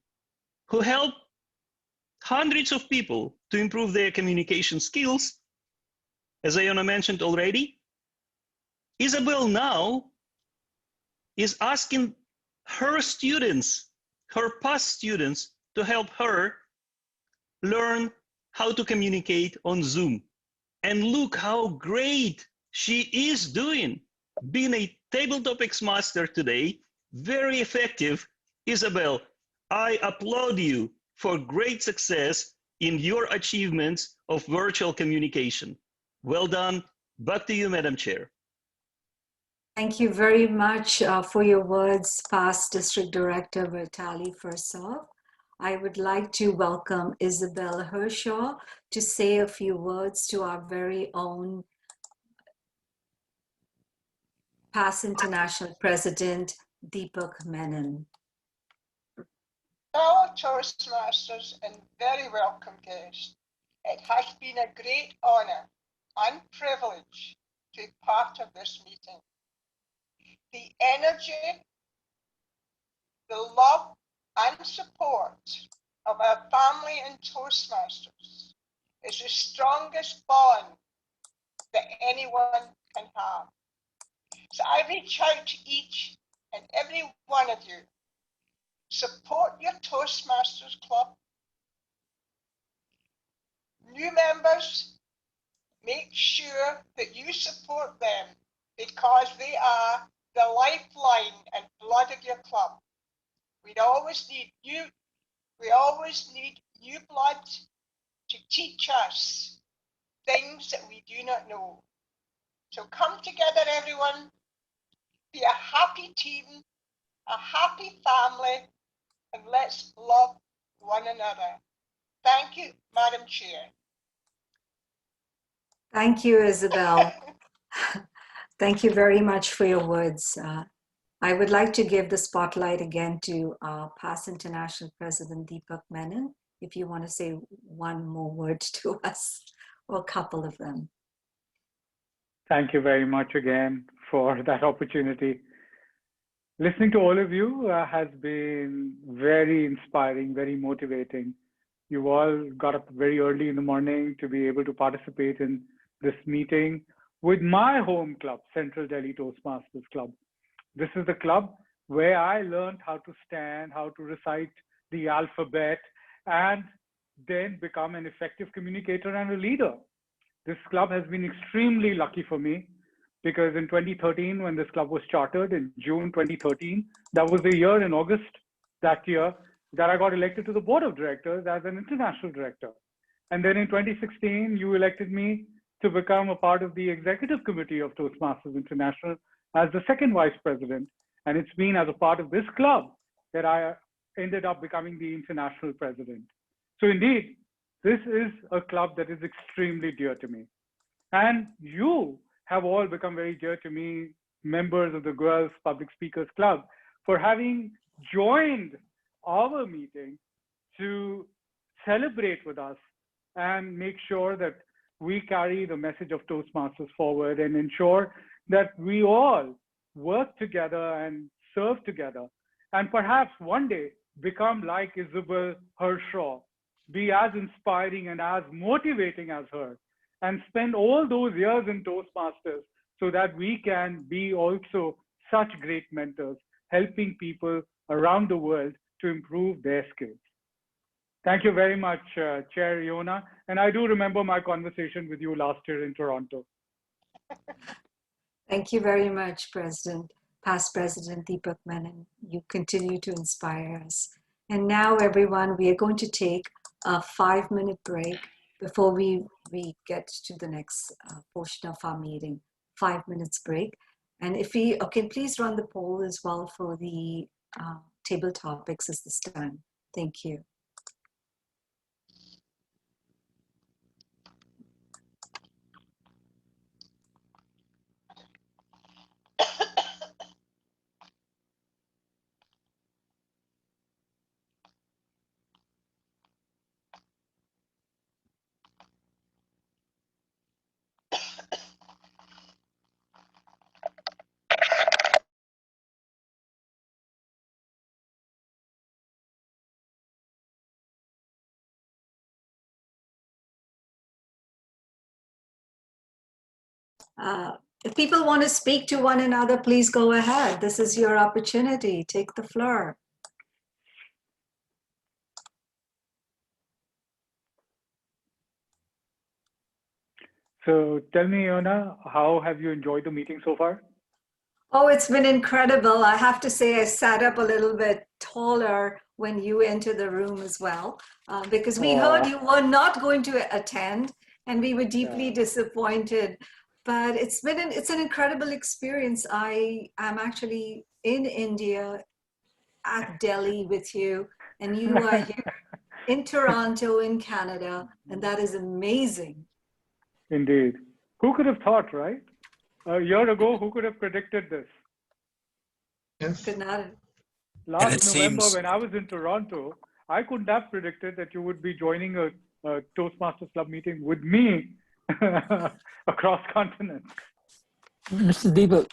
Speaker 7: who helped hundreds of people to improve their communication skills. As Iona mentioned already, Isabel now is asking her students, her past students, to help her learn how to communicate on Zoom. And look how great she is doing. Being a table topics master today, very effective. Isabel, I applaud you for great success in your achievements of virtual communication. Well done. Back to you, Madam Chair.
Speaker 1: Thank you very much for your words, past District Director Vitaly Fursov. I would like to welcome Isabel Hershaw to say a few words to our very own past International President, Deepak Menon.
Speaker 17: Fellow Toastmasters and very welcome guests, it has been a great honour and privilege to be part of this meeting. The energy, the love and support of our family and Toastmasters is the strongest bond that anyone can have. So I reach out to each and every one of you. Support your Toastmasters Club. New members, make sure that you support them because they are the lifeline and blood of your club. We always need new blood to teach us things that we do not know. So come together, everyone. Be a happy team, a happy family, and let's love one another. Thank you, Madam Chair.
Speaker 1: Thank you, Isabel. Thank you very much for your words. I would like to give the spotlight again to past International President Deepak Menon. if you want to say one more word to us or a couple of them.
Speaker 2: Thank you very much again for that opportunity. Listening to all of you has been very inspiring, very motivating. You all got up very early in the morning to be able to participate in this meeting with my home club, Central Delhi Toastmasters Club. This is the club where I learned how to stand, how to recite the alphabet, and then become an effective communicator and a leader. This club has been extremely lucky for me because in 2013, when this club was chartered in June 2013, that was the year in August that year that I got elected to the board of directors as an international director. And then in 2016, you elected me to become a part of the executive committee of Toastmasters International as the second vice president. And it's been as a part of this club that I ended up becoming the international president. So indeed, this is a club that is extremely dear to me. And you have all become very dear to me, members of the Girls Public Speakers Club, for having joined our meeting to celebrate with us and make sure that we carry the message of Toastmasters forward and ensure that we all work together and serve together and perhaps one day become like Isabel Hershaw, be as inspiring and as motivating as her, and spend all those years in Toastmasters so that we can be also such great mentors, helping people around the world to improve their skills. Thank you very much, Chair Iona. And I do remember my conversation with you last year in Toronto.
Speaker 1: Thank you very much, past President Deepak Menon. You continue to inspire us. And now, everyone, we are going to take a 5-minute break before we get to the next portion of our meeting. 5 minutes break. And if we, okay, please run the poll as well for the table topics at this time. Thank you. If people want to speak to one another, please go ahead. This is your opportunity. Take the floor.
Speaker 2: So tell me, Iona, how have you enjoyed the meeting so far?
Speaker 1: Oh, it's been incredible. I have to say I sat up a little bit taller when you entered the room as well, because we heard you were not going to attend and we were deeply disappointed. But it's an incredible experience. I am actually in India at Delhi with you, and you are here in Toronto in Canada, and that is amazing.
Speaker 2: Indeed. Who could have thought, right? A year ago, who could have predicted this?
Speaker 1: Yes. Could not.
Speaker 2: Last November, when I was in Toronto, I couldn't have predicted that you would be joining a Toastmasters Club meeting with me across continents.
Speaker 8: Mr. Deepak,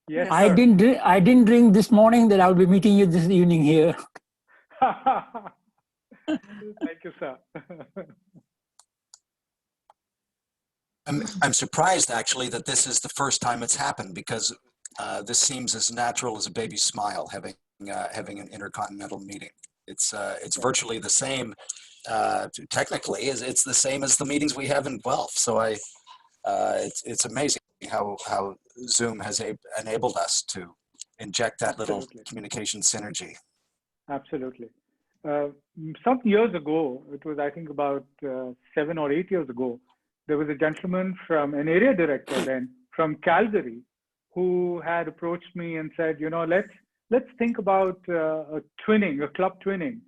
Speaker 2: Yes,
Speaker 8: I didn't drink this morning that I'll be meeting you this evening here.
Speaker 2: Thank you, sir.
Speaker 20: I'm surprised actually that this is the first time it's happened, because this seems as natural as a baby's smile, having an intercontinental meeting. It's virtually the same. Technically, it's the same as the meetings we have in Guelph. So it's amazing how Zoom has enabled us to inject that little communication synergy.
Speaker 2: Absolutely. Some years ago, it was I think about 7 or 8 years ago, there was a gentleman from an area director then from Calgary who had approached me and said, you know, let's think about a club twinning,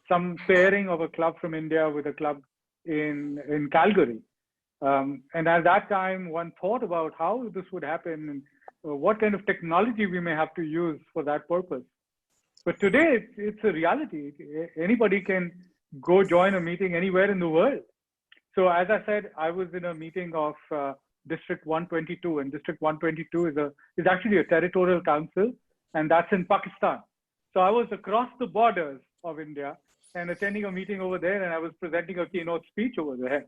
Speaker 2: some pairing of a club from India with a club in Calgary. And at that time, one thought about how this would happen and what kind of technology we may have to use for that purpose. But today, it's a reality. Anybody can go join a meeting anywhere in the world. So as I said, I was in a meeting of District 122, and District 122 is actually a territorial council, and that's in Pakistan. So I was across the borders of India and attending a meeting over there, and I was presenting a keynote speech over there.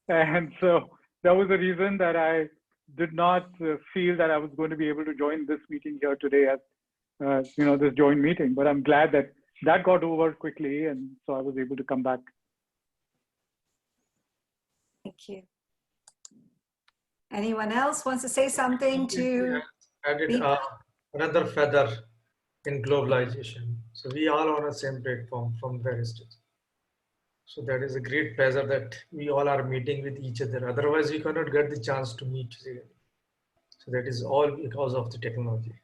Speaker 2: And so that was the reason that I did not feel that I was going to be able to join this meeting here today as this joint meeting. But I'm glad that that got over quickly, and so I was able to come back.
Speaker 1: Thank you. Anyone else wants to say something to?
Speaker 15: Added another feather in globalization. So we all on the same platform from various states. So that is a great pleasure that we all are meeting with each other. Otherwise, we cannot get the chance to meet together. So that is all because of the technology.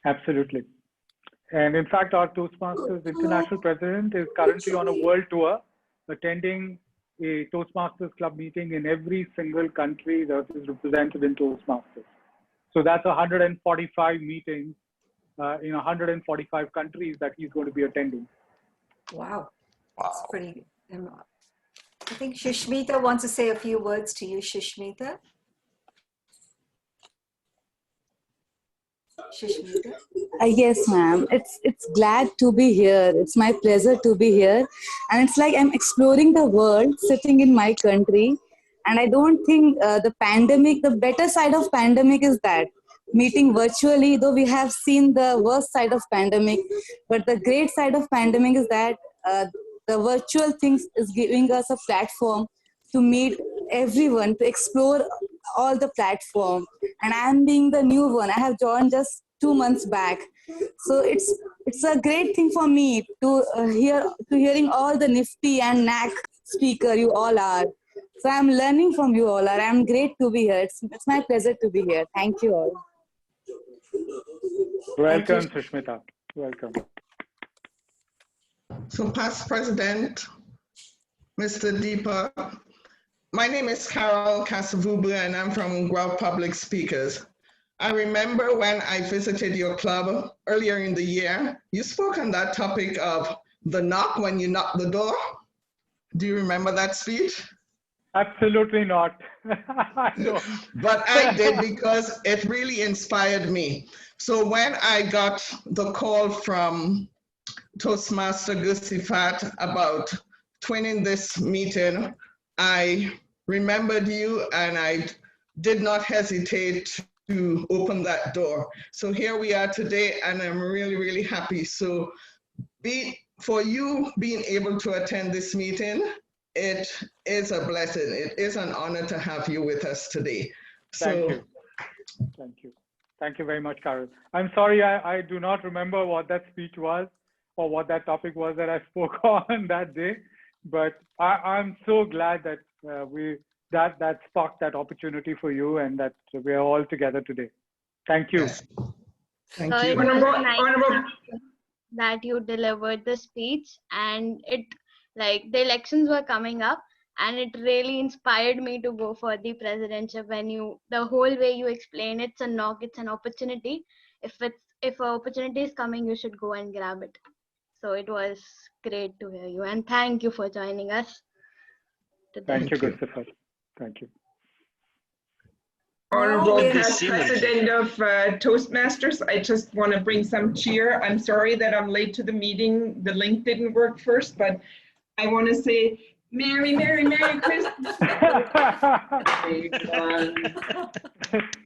Speaker 2: Absolutely. And in fact, our Toastmasters International President is currently on a world tour, attending a Toastmasters Club meeting in every single country that is represented in Toastmasters. So that's 145 meetings in 145 countries that he's going to be attending.
Speaker 1: Wow. That's pretty. I think Shushmita wants to say a few words to you, Shushmita. Shushmita?
Speaker 9: Yes, ma'am. It's glad to be here. It's my pleasure to be here, and it's like I'm exploring the world, sitting in my country. And I don't think the better side of pandemic is that meeting virtually. Though we have seen the worst side of pandemic, but the great side of pandemic is that the virtual things is giving us a platform to meet everyone, to explore all the platform. And I'm being the new one. I have joined just 2 months back, so it's a great thing for me to hearing all the nifty and knack speaker you all are. So I'm learning from you all. I'm great to be here. It's my pleasure to be here. Thank you all.
Speaker 2: Welcome, Sushmita. Welcome.
Speaker 10: So past President, Mr. Deepa, my name is Carol Casavubla and I'm from Guelph Public Speakers. I remember when I visited your club earlier in the year, you spoke on that topic of the knock when you knock the door. Do you remember that speech?
Speaker 2: Absolutely not.
Speaker 10: But I did, because it really inspired me. So when I got the call from Toastmaster Gursifat about twinning this meeting, I remembered you and I did not hesitate to open that door. So here we are today, and I'm really, really happy. So for you being able to attend this meeting, it is a blessing. It is an honor to have you with us today.
Speaker 2: Thank you. Thank you. Thank you very much, Carol. I'm sorry, I do not remember what that speech was or what that topic was that I spoke on that day, but I'm so glad that that sparked that opportunity for you, and that we are all together today. Thank you.
Speaker 10: Yes. Thank
Speaker 3: It
Speaker 10: you.
Speaker 3: was nice that you delivered the speech, and the elections were coming up, and it really inspired me to go for the presidentship. The whole way you explain, it's a knock, it's an opportunity. If an opportunity is coming, you should go and grab it. So it was great to hear you, and thank you for joining us today.
Speaker 2: Thank you, Christopher. Thank you.
Speaker 23: Honorable past president of Toastmasters, I just want to bring some cheer. I'm sorry that I'm late to the meeting. The link didn't work first, but I want to say Merry, Merry, Merry Christmas.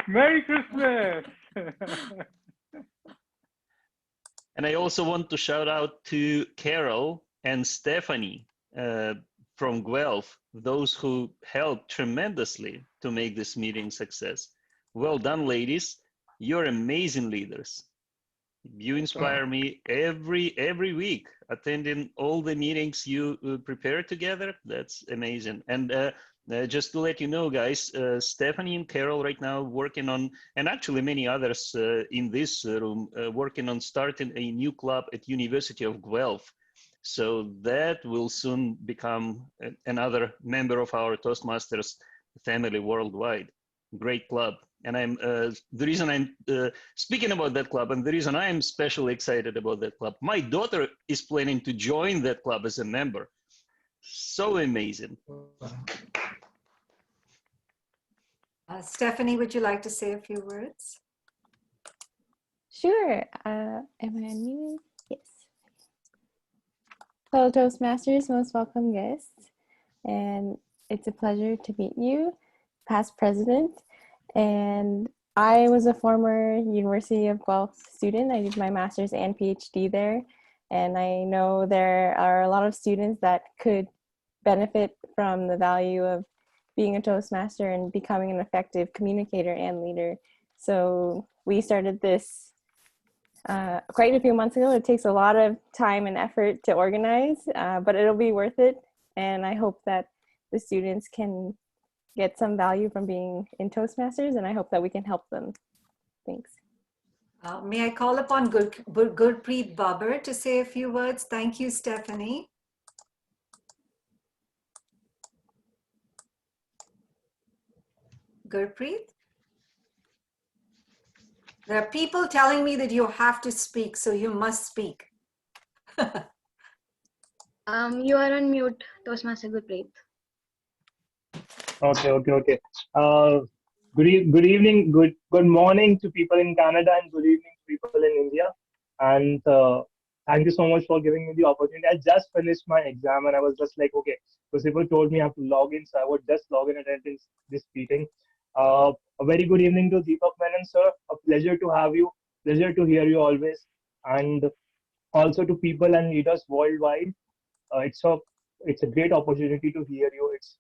Speaker 2: Merry Christmas.
Speaker 7: And I also want to shout out to Carol and Stephanie from Guelph, those who helped tremendously to make this meeting success. Well done, ladies. You're amazing leaders. You inspire me every week, attending all the meetings you prepare together. That's amazing. And just to let you know, guys, Stephanie and Carol right now working on, and actually many others in this room, working on starting a new club at University of Guelph. So that will soon become another member of our Toastmasters family worldwide. Great club. And the reason I'm speaking about that club, and the reason I'm especially excited about that club, my daughter is planning to join that club as a member. So amazing.
Speaker 1: Stephanie, would you like to say a few words?
Speaker 11: Sure. Am I unmuted? Yes. Fellow Toastmasters, most welcome guests. And it's a pleasure to meet you, past president. And I was a former University of Guelph student. I did my master's and PhD there. And I know there are a lot of students that could benefit from the value of being a Toastmaster and becoming an effective communicator and leader. So we started this quite a few months ago. It takes a lot of time and effort to organize, but it'll be worth it. And I hope that the students can get some value from being in Toastmasters, and I hope that we can help them. Thanks.
Speaker 1: May I call upon Gurpreet Babar to say a few words? Thank you, Stephanie. Gurpreet? There are people telling me that you have to speak, so you must speak.
Speaker 3: You are on mute, Toastmaster Gurpreet.
Speaker 12: Okay. Good evening, good morning to people in Canada, and good evening to people in India. And thank you so much for giving me the opportunity. I just finished my exam, and I was just like, okay, because people told me I have to log in, so I would just log in and attend this meeting. A very good evening to Deepak Menon, sir. A pleasure to have you. Pleasure to hear you always. And also to people and leaders worldwide. It's a great opportunity to hear you. It's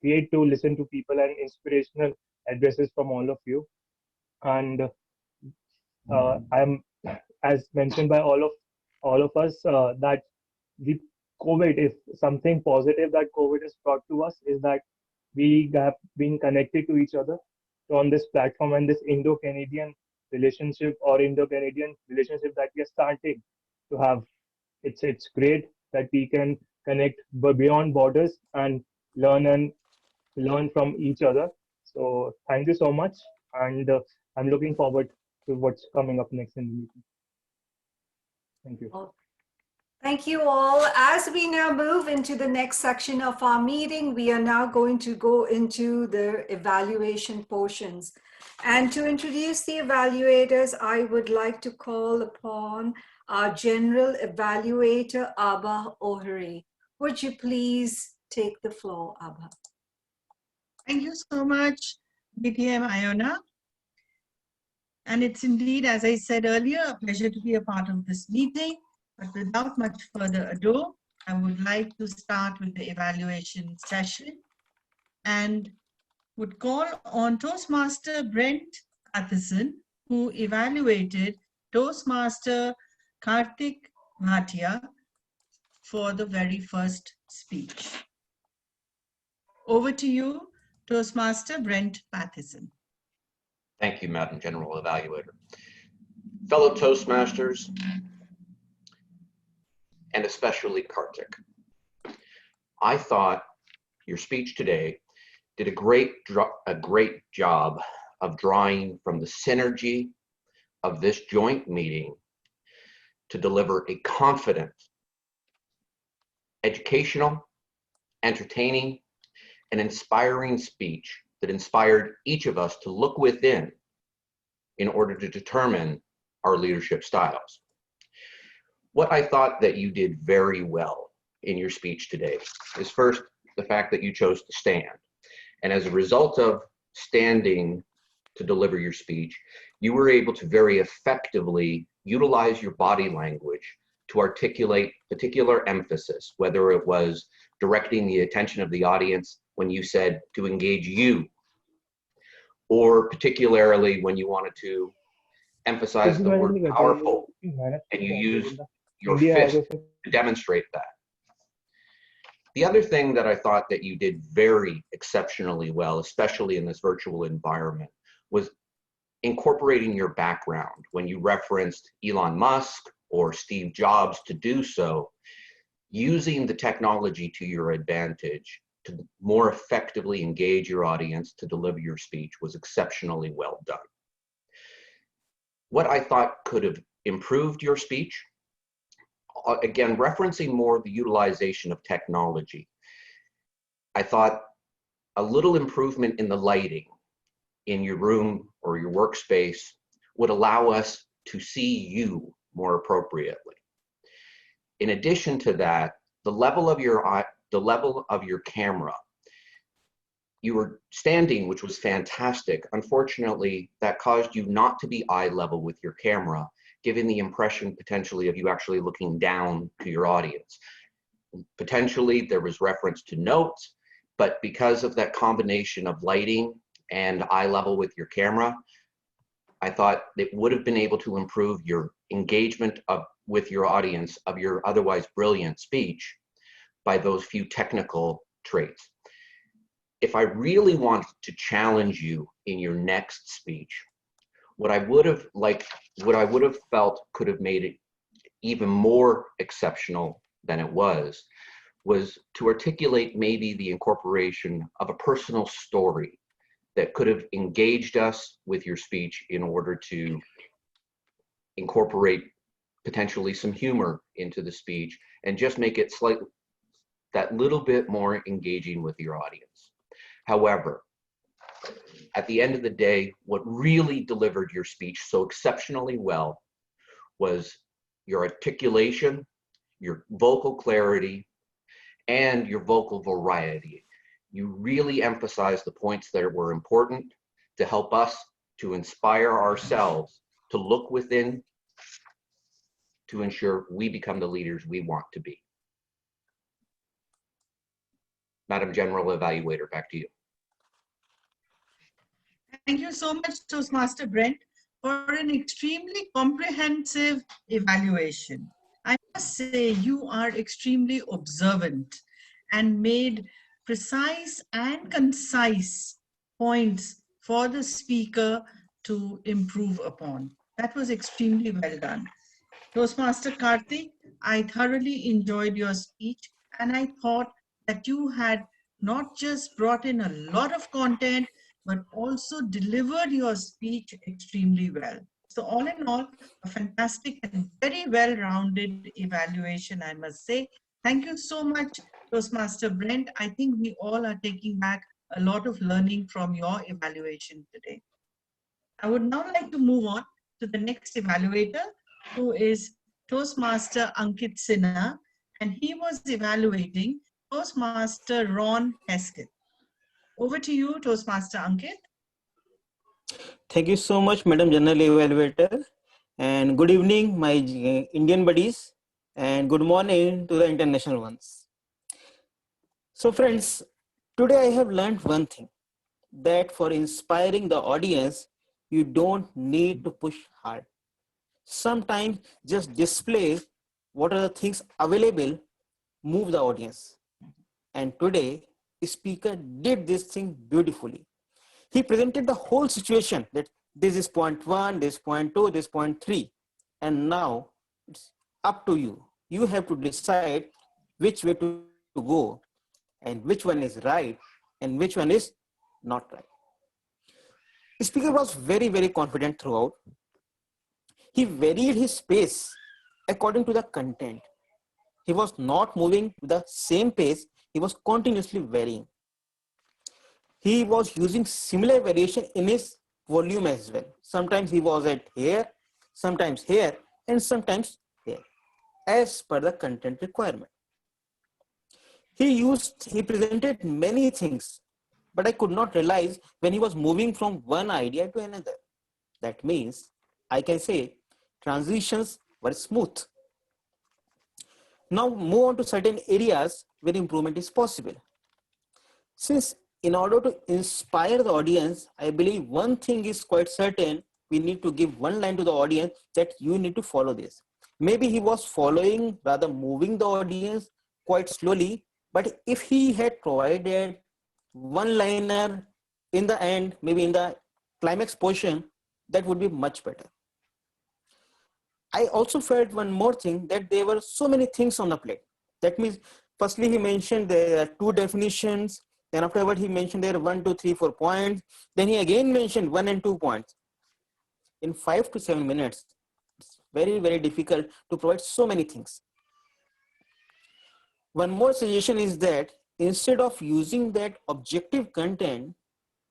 Speaker 12: great to listen to people and inspirational addresses from all of you. And I'm, as mentioned by all of us, that the COVID, if something positive that COVID has brought to us, is that we have been connected to each other on this platform, and this Indo-Canadian relationship or Indo-Canadian relationship that we are starting to have. It's great that we can connect beyond borders and learn from each other. So thank you so much, and I'm looking forward to what's coming up next in the meeting. Thank you.
Speaker 1: Thank you all. As we now move into the next section of our meeting, we are now going to go into the evaluation portions. And to introduce the evaluators, I would like to call upon our General Evaluator, Abha Ohri. Would you please take the floor, Abha?
Speaker 21: Thank you so much, CDTM Iona. And it's indeed, as I said earlier, a pleasure to be a part of this meeting. But without much further ado, I would like to start with the evaluation session and would call on Toastmaster Brent Pattison, who evaluated Toastmaster Karthik Bhatia for the very first speech. Over to you, Toastmaster Brent Pattison.
Speaker 13: Thank you, Madam General Evaluator. Fellow Toastmasters, and especially Karthik, I thought your speech today did a great job of drawing from the synergy of this joint meeting to deliver a confident, educational, entertaining, and inspiring speech that inspired each of us to look within in order to determine our leadership styles. What I thought that you did very well in your speech today is first, the fact that you chose to stand. And as a result of standing to deliver your speech, you were able to very effectively utilize your body language to articulate particular emphasis, whether it was directing the attention of the audience when you said to engage you, or particularly when you wanted to emphasize the word powerful and you used your fist to demonstrate that. The other thing that I thought that you did very exceptionally well, especially in this virtual environment, was incorporating your background. When you referenced Elon Musk or Steve Jobs to do so, using the technology to your advantage to more effectively engage your audience to deliver your speech was exceptionally well done. What I thought could have improved your speech, again, referencing more the utilization of technology, I thought a little improvement in the lighting in your room or your workspace would allow us to see you more appropriately. In addition to that, the level of your camera, you were standing, which was fantastic. Unfortunately, that caused you not to be eye level with your camera, giving the impression potentially of you actually looking down to your audience. Potentially there was reference to notes, but because of that combination of lighting and eye level with your camera, I thought it would have been able to improve your engagement with your audience of your otherwise brilliant speech by those few technical traits. If I really wanted to challenge you in your next speech, what I would have felt could have made it even more exceptional than it was to articulate maybe the incorporation of a personal story that could have engaged us with your speech in order to incorporate potentially some humor into the speech and just make it slightly that little bit more engaging with your audience. However, at the end of the day, what really delivered your speech so exceptionally well was your articulation, your vocal clarity, and your vocal variety. You really emphasized the points that were important to help us to inspire ourselves to look within to ensure we become the leaders we want to be. Madam General Evaluator, back to you.
Speaker 21: Thank you so much, Toastmaster Brent, for an extremely comprehensive evaluation. I must say you are extremely observant and made precise and concise points for the speaker to improve upon. That was extremely well done. Toastmaster Karthik, I thoroughly enjoyed your speech, and I thought that you had not just brought in a lot of content, but also delivered your speech extremely well. So all in all, a fantastic and very well-rounded evaluation, I must say. Thank you so much, Toastmaster Brent. I think we all are taking back a lot of learning from your evaluation today. I would now like to move on to the next evaluator, who is Toastmaster Ankit Sinha, and he was evaluating Toastmaster Ron Hesketh. Over to you, Toastmaster Ankit.
Speaker 6: Thank you so much, Madam General Evaluator, and good evening, my Indian buddies, and good morning to the international ones. So friends, today I have learned one thing, that for inspiring the audience, you don't need to push hard. Sometimes just display what are the things available, move the audience. And today, the speaker did this thing beautifully. He presented the whole situation that this is point 1, this point 2, this point 3. And now it's up to you. You have to decide which way to go and which one is right and which one is not right. The speaker was very, very confident throughout. He varied his pace according to the content. He was not moving with the same pace. He was continuously varying. He was using similar variation in his volume as well. Sometimes he was at here, sometimes here, and sometimes here, as per the content requirement. He presented many things, but I could not realize when he was moving from one idea to another. That means I can say transitions were smooth. Now move on to certain areas where improvement is possible. Since in order to inspire the audience, I believe one thing is quite certain. We need to give one line to the audience that you need to follow this. Maybe he was following, rather moving the audience quite slowly, but if he had provided one liner in the end, maybe in the climax portion, that would be much better. I also felt one more thing, that there were so many things on the plate. That means Firstly, he mentioned there are 2 definitions. Then afterward, he mentioned there are 1, 2, 3, 4 points. Then he again mentioned 1 and 2 points. In 5 to 7 minutes, it's very, very difficult to provide so many things. One more suggestion is that instead of using that objective content,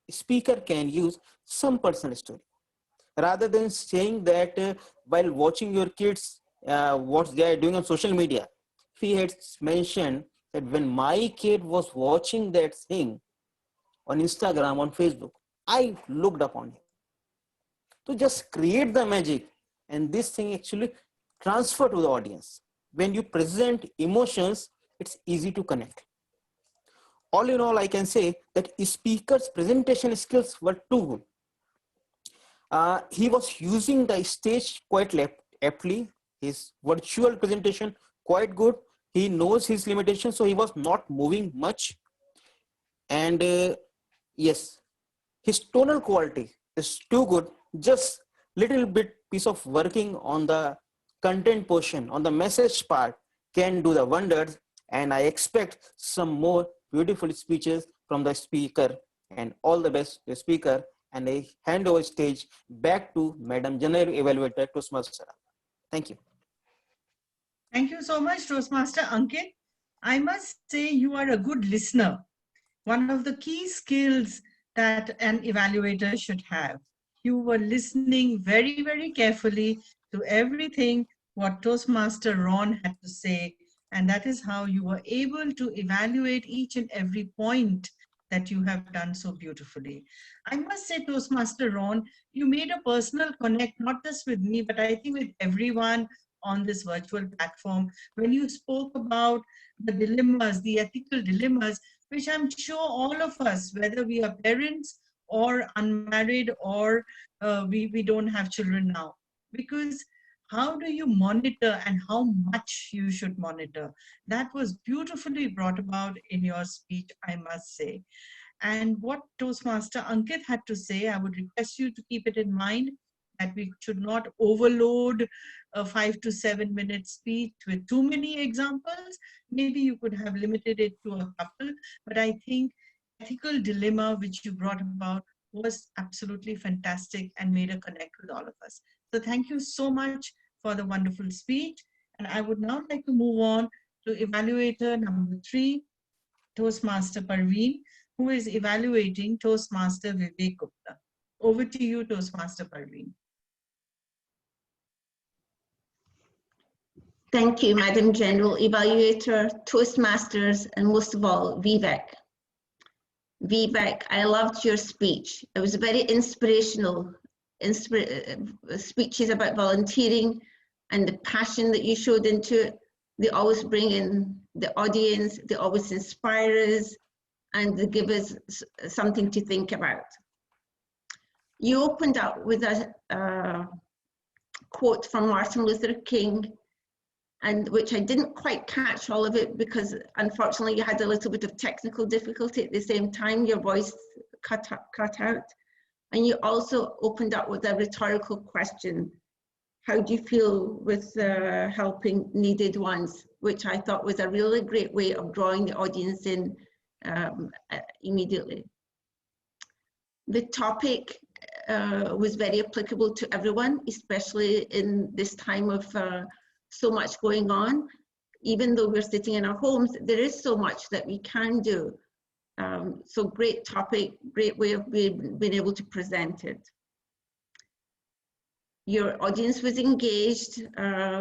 Speaker 6: speaker can use some personal story. Rather than saying that while watching your kids, what they are doing on social media, he had mentioned that when my kid was watching that thing on Instagram, on Facebook, I looked upon him. To just create the magic, and this thing actually transfer to the audience. When you present emotions, it's easy to connect. All in all, I can say that speaker's presentation skills were too good. He was using the stage quite aptly. His virtual presentation quite good. He knows his limitations, so he was not moving much. And yes, his tonal quality is too good. Just little bit piece of working on the content portion, on the message part can do the wonders. And I expect some more beautiful speeches from the speaker, and all the best to the speaker. And I hand over stage back to Madam General Evaluator Toastmaster. Thank you.
Speaker 21: Thank you so much, Toastmaster Ankit. I must say you are a good listener. One of the key skills that an evaluator should have. You were listening very, very carefully to everything what Toastmaster Ron had to say, and that is how you were able to evaluate each and every point that you have done so beautifully. I must say, Toastmaster Ron, you made a personal connect, not just with me, but I think with everyone on this virtual platform, when you spoke about the dilemmas, the ethical dilemmas, which I'm sure all of us, whether we are parents or unmarried or we don't have children now. Because how do you monitor and how much you should monitor? That was beautifully brought about in your speech, I must say. And what Toastmaster Ankit had to say, I would request you to keep it in mind that we should not overload a 5 to 7 minute speech with too many examples. Maybe you could have limited it to a couple, but I think ethical dilemma which you brought about was absolutely fantastic and made a connect with all of us. So thank you so much for the wonderful speech. And I would now like to move on to evaluator number 3, Toastmaster Parveen, who is evaluating Toastmaster Vivek Gupta. Over to you, Toastmaster Parveen.
Speaker 14: Thank you, Madam General Evaluator, Toastmasters, and most of all, Vivek. Vivek, I loved your speech. It was a very inspirational speeches about volunteering and the passion that you showed into it. They always bring in the audience, they always inspire us, and they give us something to think about. You opened up with a quote from Martin Luther King, and which I didn't quite catch all of it because unfortunately you had a little bit of technical difficulty at the same time. Your voice cut out. And you also opened up with a rhetorical question. How do you feel with helping needed ones? Which I thought was a really great way of drawing the audience in immediately. The topic was very applicable to everyone, especially in this time of so much going on. Even though we're sitting in our homes, there is so much that we can do. So great topic, great way of being able to present it. Your audience was engaged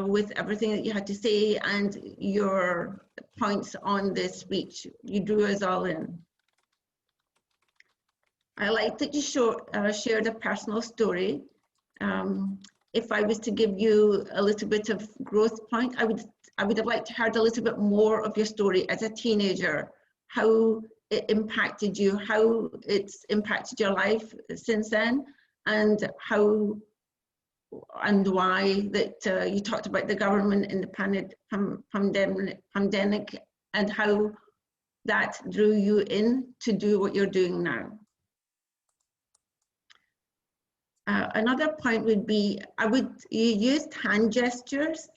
Speaker 14: with everything that you had to say, and your points on this speech, you drew us all in. I like that you shared a personal story. If I was to give you a little bit of growth point, I would have liked to heard a little bit more of your story as a teenager, how it impacted you, how it's impacted your life since then, and how and why that you talked about the government in the pandemic and how that drew you in to do what you're doing now. Another point would be, you used hand gestures.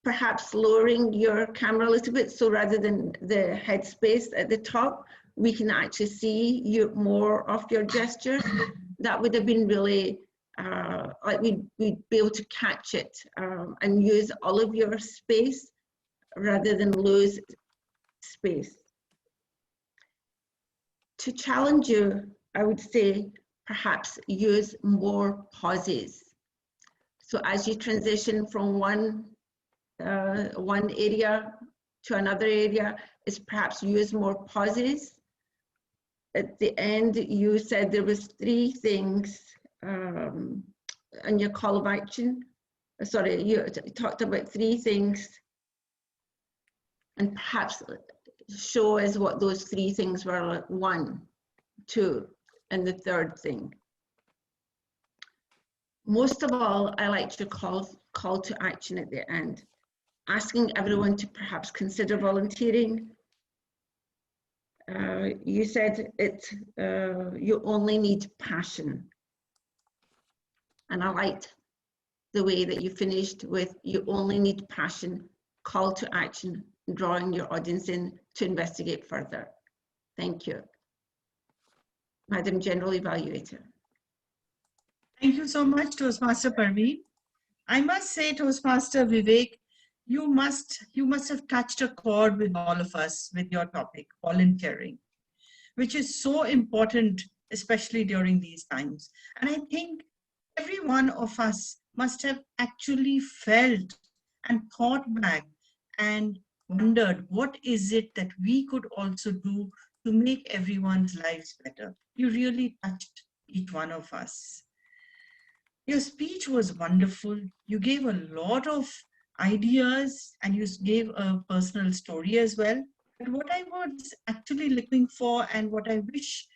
Speaker 14: perhaps lowering your camera a little bit, so rather than the headspace at the top, we can actually see more of your gesture. That would have been really, like we'd be able to catch it and use all of your space rather than lose space. To challenge you, I would say perhaps use more pauses. So as you transition from one area to another area, is perhaps use more pauses. At the end, you said there was 3 things on your call of action. Sorry, you talked about 3 things, and perhaps show us what those 3 things were, like 1, 2, and the 3rd thing. Most of all, I liked your call to action at the end, asking everyone to perhaps consider volunteering. You said you only need passion. And I liked the way that you finished with you only need passion, call to action, drawing your audience in to investigate further. Thank you. Madam General Evaluator.
Speaker 21: Thank you so much, Toastmaster Parveen. I must say, Toastmaster Vivek, you must have touched a chord with all of us with your topic, volunteering, which is so important, especially during these times. And I think every one of us must have actually felt and thought back and wondered, what is it that we could also do to make everyone's lives better? You really touched each one of us. Your speech was wonderful. You gave a lot of ideas and you gave a personal story as well. But what I was actually looking for and what I wish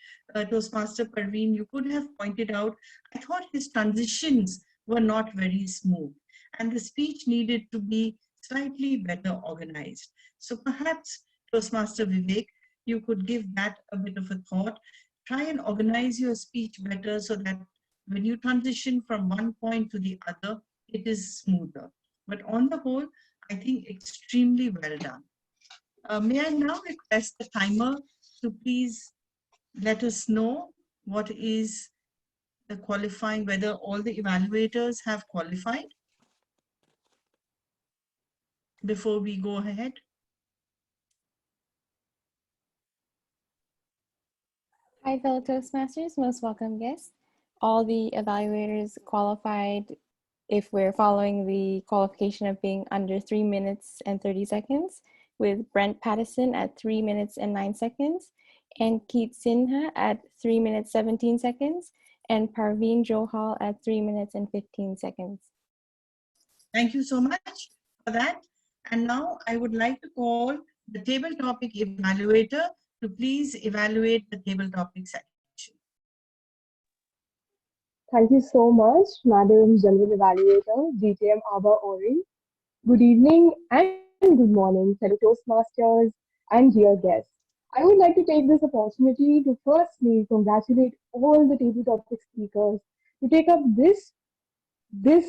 Speaker 21: Toastmaster Parveen, you could have pointed out, I thought his transitions were not very smooth and the speech needed to be slightly better organized. So perhaps Toastmaster Vivek, you could give that a bit of a thought. Try and organize your speech better so that when you transition from one point to the other, it is smoother. But on the whole, I think extremely well done. May I now request the timer to please let us know what is the qualifying, whether all the evaluators have qualified before we go ahead.
Speaker 11: Hi, fellow Toastmasters, most welcome guests. All the evaluators qualified if we're following the qualification of being under 3 minutes and 30 seconds, with Brent Pattison at 3 minutes and 9 seconds, and Keith Sinha at 3 minutes 17 seconds, and Parveen Johal at 3 minutes and 15 seconds.
Speaker 21: Thank you so much for that. And now I would like to call the table topic evaluator to please evaluate the table topic section.
Speaker 16: Thank you so much, Madam General Evaluator, GTM Ori. Good evening and good morning, fellow Toastmasters and dear guests. I would like to take this opportunity to firstly congratulate all the table topic speakers to take up this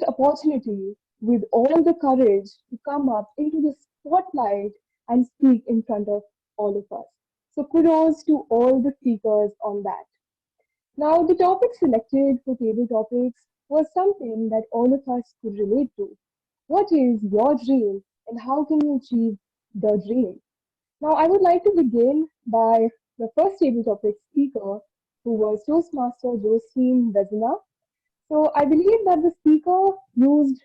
Speaker 16: opportunity with all the courage to come up into the spotlight and speak in front of all of us. So kudos to all the speakers on that. Now, the topic selected for table topics was something that all of us could relate to. What is your dream and how can you achieve the dream? Now, I would like to begin by the first table topic speaker, who was Toastmaster Josephine Vezina. So I believe that the speaker used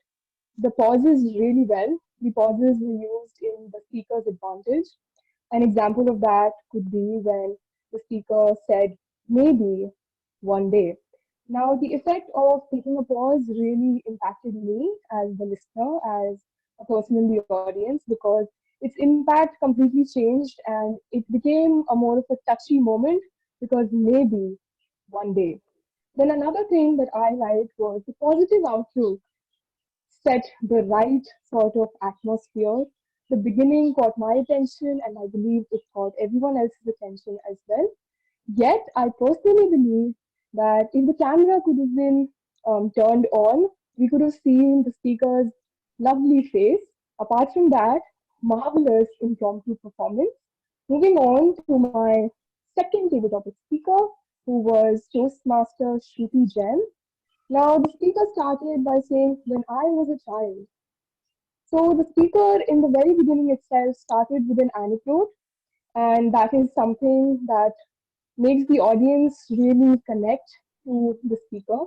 Speaker 16: the pauses really well. The pauses were used in the speaker's advantage. An example of that could be when the speaker said, maybe one day. Now, the effect of taking a pause really impacted me as the listener, as a person in the audience, because its impact completely changed and it became a more of a touchy moment because maybe one day. Then another thing that I liked was the positive outlook set the right sort of atmosphere. The beginning caught my attention and I believe it caught everyone else's attention as well. Yet, I personally believe that if the camera could have been turned on, we could have seen the speaker's lovely face Apart from that, marvelous impromptu performance. Moving on to my second table topic speaker, who was Toastmaster Shruti Jain. Now, the speaker started by saying, when I was a child. So the speaker in the very beginning itself started with an anecdote, and that is something that makes the audience really connect to the speaker.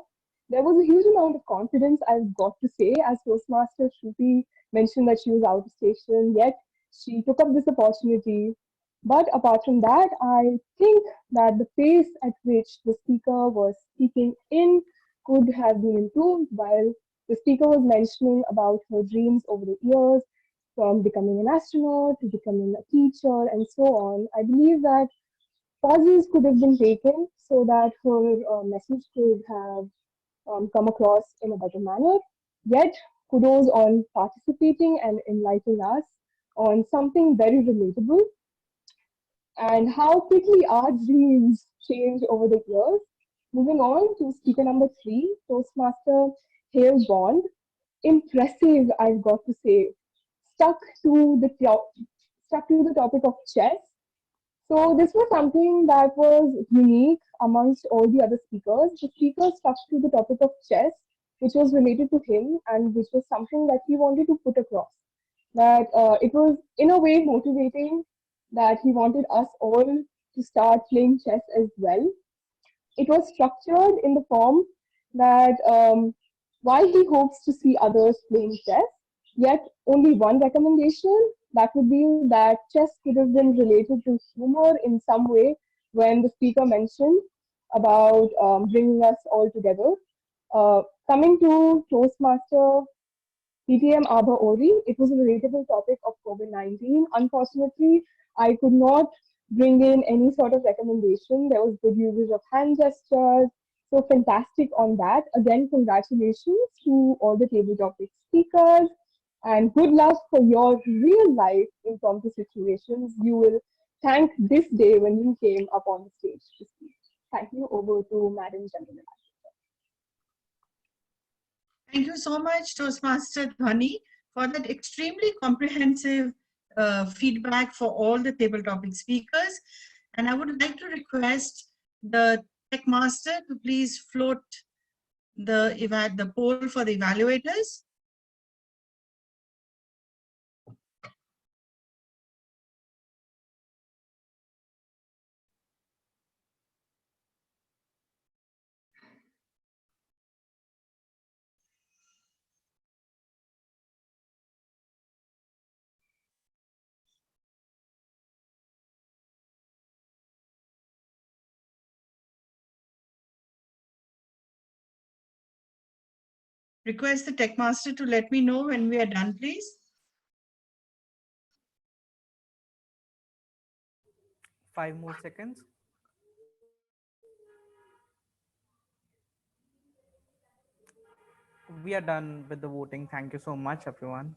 Speaker 16: There was a huge amount of confidence, I've got to say, as Toastmaster Shruti mentioned that she was out of station, yet she took up this opportunity. But apart from that, I think that the pace at which the speaker was speaking in could have been improved while the speaker was mentioning about her dreams over the years, from becoming an astronaut to becoming a teacher and so on. I believe that pauses could have been taken so that her message could have come across in a better manner. Yet, kudos on participating and enlightening us on something very relatable and how quickly our dreams change over the years. Moving on to speaker number 3, Toastmaster Hale Bond. Impressive, I've got to say. Stuck to the topic of chess. So this was something that was unique amongst all the other speakers. The speaker stuck to the topic of chess, which was related to him and which was something that he wanted to put across. That it was in a way motivating that he wanted us all to start playing chess as well. It was structured in the form that while he hopes to see others playing chess, yet only one recommendation, that would be that chess could have been related to humor in some way when the speaker mentioned about bringing us all together. Coming to Toastmaster CDTM Ori, it was a relatable topic of COVID-19. Unfortunately, I could not bring in any sort of recommendation. There was good usage of hand gestures. So fantastic on that. Again, congratulations to all the table topic speakers and good luck for your real life impromptu situations. You will thank this day when you came up on the stage to speak. Thank you. Over to Madam Janina.
Speaker 21: Thank you so much, Toastmaster Dhani, for that extremely comprehensive feedback for all the table topic speakers. And I would like to request the tech master to please float the poll for the evaluators. Request the tech master to let me know when we are done, please.
Speaker 18: 5 more seconds. We are done with the voting. Thank you so much, everyone.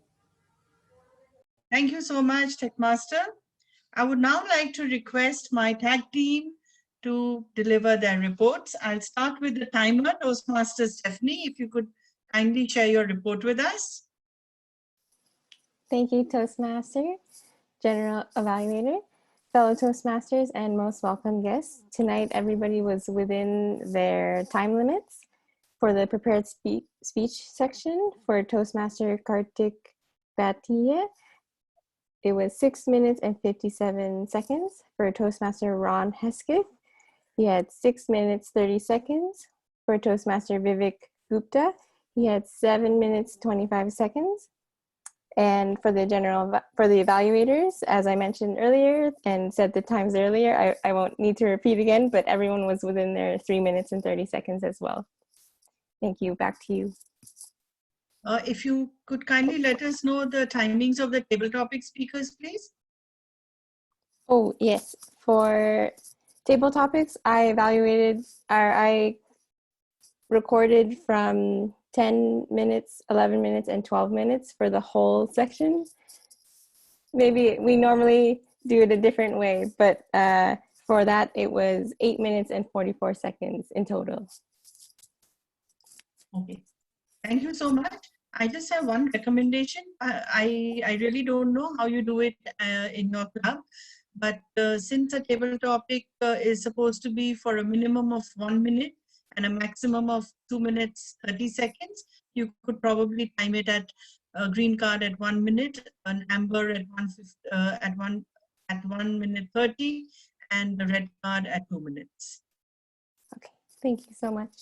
Speaker 21: Thank you so much, tech master. I would now like to request my tag team to deliver their reports. I'll start with the timer. Toastmaster Stephanie, if you could kindly share your report with us.
Speaker 11: Thank you, Toastmaster, General Evaluator, fellow Toastmasters, and most welcome guests. Tonight, everybody was within their time limits. For the prepared speech section for Toastmaster Kartik Bhatia, it was 6 minutes and 57 seconds. For Toastmaster Ron Hesketh, he had 6 minutes, 30 seconds. For Toastmaster Vivek Gupta, he had 7 minutes, 25 seconds. And for the evaluators, as I mentioned earlier and said the times earlier, I won't need to repeat again, but everyone was within their 3 minutes and 30 seconds as well. Thank you. Back to you.
Speaker 21: If you could kindly let us know the timings of the table topic speakers, please.
Speaker 11: Oh, yes. For table topics, I recorded from 10 minutes, 11 minutes, and 12 minutes for the whole section. Maybe we normally do it a different way, but for that, it was 8 minutes and 44 seconds in total.
Speaker 21: Okay. Thank you so much. I just have one recommendation. I really don't know how you do it in your club, but since a table topic is supposed to be for a minimum of 1 minute and a maximum of 2 minutes 30 seconds, you could probably time it at a green card at 1 minute, an amber at 1 minute 30, and the red card at 2 minutes.
Speaker 11: Okay, thank you so much.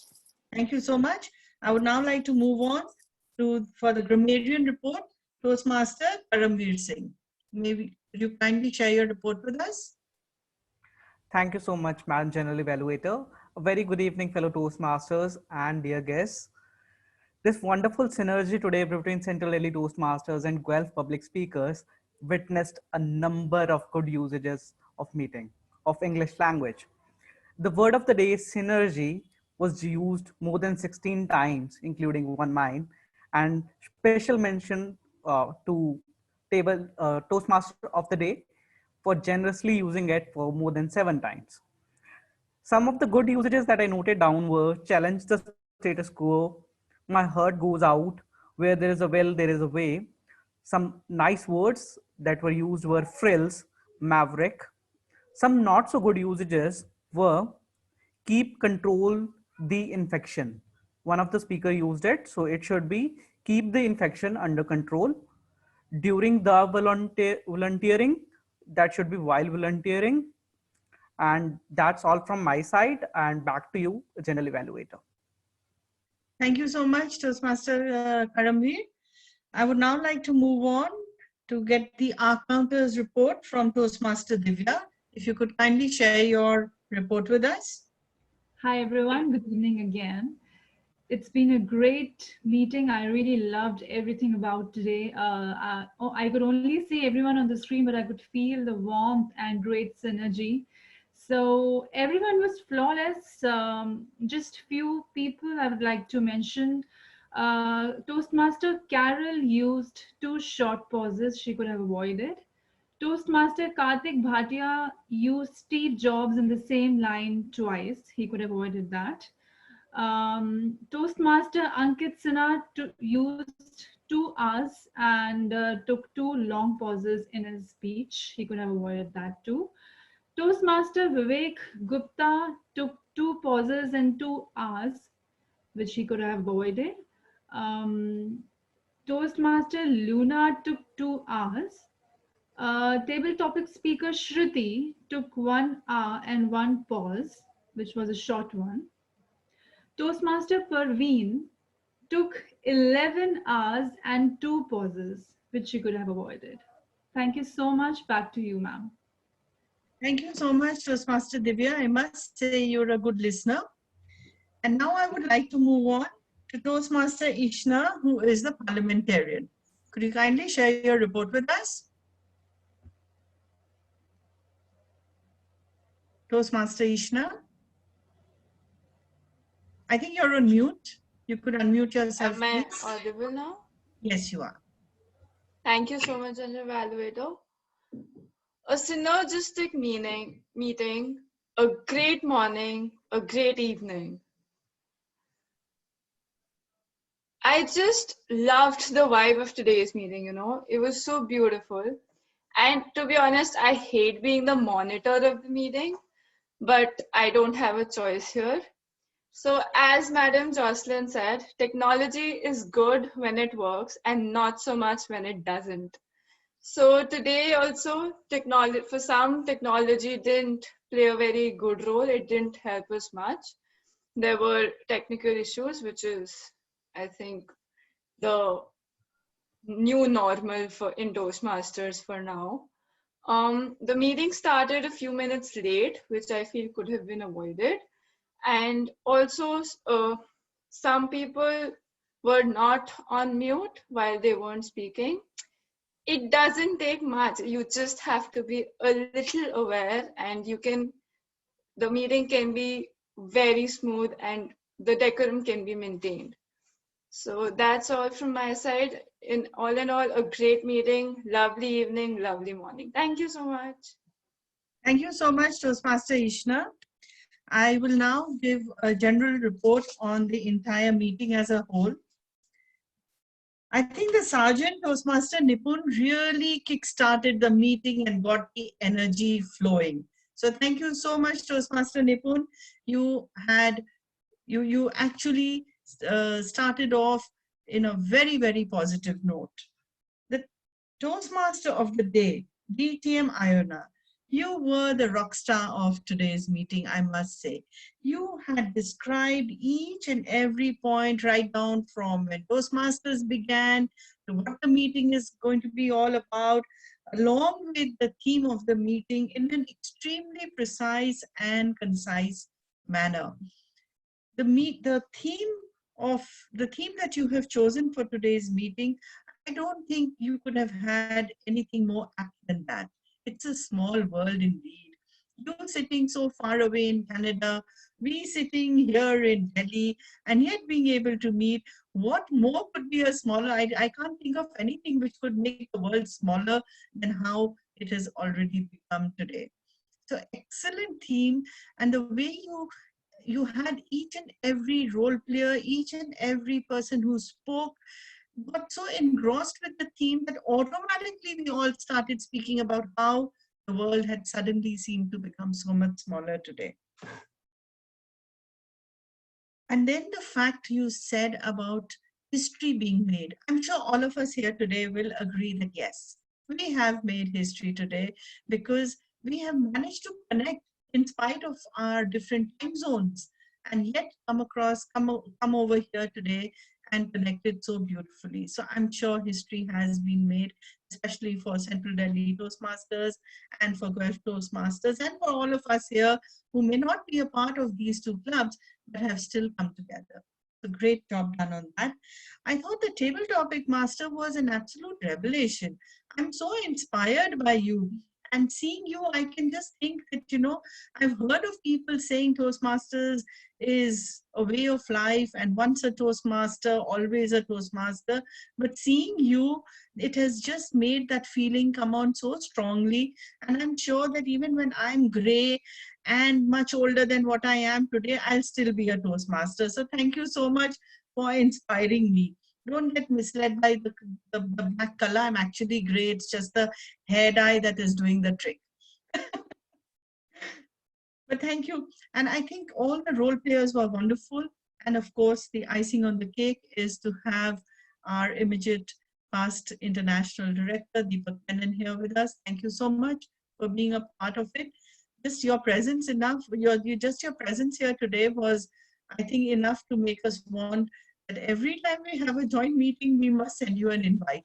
Speaker 21: Thank you so much. I would now like to move on for the grammarian report, Toastmaster Karamveer Singh. Maybe could you kindly share your report with us?
Speaker 18: Thank you so much, Madam General Evaluator. A very good evening, fellow Toastmasters and dear guests. This wonderful synergy today between Central Delhi Toastmasters and Guelph public speakers witnessed a number of good usages of meeting, of English language. The word of the day, synergy, was used more than 16 times, including one mine, and special mention to Toastmaster of the day for generously using it for more than 7 times. Some of the good usages that I noted down were challenge the status quo, my heart goes out, where there is a will, there is a way. Some nice words that were used were frills, maverick. Some not so good usages were keep control the infection. One of the speaker used it, so it should be keep the infection under control. During the volunteering, that should be while volunteering. And that's all from my side, and back to you, General Evaluator.
Speaker 21: Thank you so much, Toastmaster Karamveer. I would now like to move on to get the R-Counters report from Toastmaster Divya. If you could kindly share your report with us.
Speaker 4: Hi, everyone. Good evening again. It's been a great meeting. I really loved everything about today. I could only see everyone on the screen, but I could feel the warmth and great synergy. So everyone was flawless. Just few people I would like to mention. Toastmaster Carol used 2 short pauses she could have avoided. Toastmaster Karthik Bhatia used Steve Jobs in the same line twice. He could have avoided that. Toastmaster Ankit Sinha used 2 hours and took 2 long pauses in his speech. He could have avoided that too. Toastmaster Vivek Gupta took 2 pauses and 2 hours, which he could have avoided. Toastmaster Luna took 2 hours. Table topic speaker Shruti took 1 hour and 1 pause, which was a short one. Toastmaster Parveen took 11 hours and 2 pauses, which she could have avoided. Thank you so much. Back to you, ma'am.
Speaker 21: Thank you so much, Toastmaster Divya. I must say you're a good listener. And now I would like to move on to Toastmaster Ishna, who is the parliamentarian. Could you kindly share your report with us? Toastmaster Ishna? I think you're on mute. You could unmute yourself,
Speaker 19: Am I
Speaker 21: please.
Speaker 19: audible now?
Speaker 21: Yes, you are.
Speaker 19: Thank you so much, General Evaluator. A synergistic meeting, a great morning, a great evening. I just loved the vibe of today's meeting, It was so beautiful. And to be honest, I hate being the monitor of the meeting, but I don't have a choice here. So as Madam Jocelyn said, technology is good when it works and not so much when it doesn't. So today also, for some, technology didn't play a very good role. It didn't help us much. There were technical issues, which is, I think, the new normal in Toastmasters for now. The meeting started a few minutes late, which I feel could have been avoided. And also, some people were not on mute while they weren't speaking. It doesn't take much. You just have to be a little aware, and the meeting can be very smooth and the decorum can be maintained. So that's all from my side. In all, a great meeting, lovely evening, lovely morning. Thank you so much.
Speaker 21: Thank you so much, Toastmaster Ishna. I will now give a general report on the entire meeting as a whole. I think the Sergeant Toastmaster Nipun really kick-started the meeting and got the energy flowing. So thank you so much, Toastmaster Nipun. You actually started off in a very, very positive note. The Toastmaster of the day, DTM Iona, you were the rock star of today's meeting, I must say. You had described each and every point right down from when Toastmasters began to what the meeting is going to be all about, along with the theme of the meeting in an extremely precise and concise manner. The theme that you have chosen for today's meeting, I don't think you could have had anything more apt than that. It's a small world indeed. You sitting so far away in Canada, we sitting here in Delhi, and yet being able to meet. What more could be a smaller? I can't think of anything which could make the world smaller than how it has already become today. So excellent theme, and the way you had each and every role player, each and every person who spoke, got so engrossed with the theme that automatically we all started speaking about how the world had suddenly seemed to become so much smaller today. And then the fact you said about history being made. I'm sure all of us here today will agree that yes, we have made history today because we have managed to connect in spite of our different time zones, and yet come over here today and connected so beautifully. So I'm sure history has been made, especially for Central Delhi Toastmasters and for Guelph Toastmasters and for all of us here who may not be a part of these two clubs, but have still come together. So great job done on that. I thought the table topic master was an absolute revelation. I'm so inspired by you. And seeing you, I can just think that, you know, I've heard of people saying Toastmasters is a way of life, and once a Toastmaster, always a Toastmaster. But seeing you, it has just made that feeling come on so strongly. And I'm sure that even when I'm gray and much older than what I am today, I'll still be a Toastmaster. So thank you so much for inspiring me. Don't get misled by the black color. I'm actually gray. It's just the hair dye that is doing the trick. But thank you. And I think all the role players were wonderful. And of course, the icing on the cake is to have our immediate past international director, Deepak Menon, here with us. Thank you so much for being a part of it. Just your presence your presence here today was, I think, enough to make us want that every time we have a joint meeting, we must send you an invite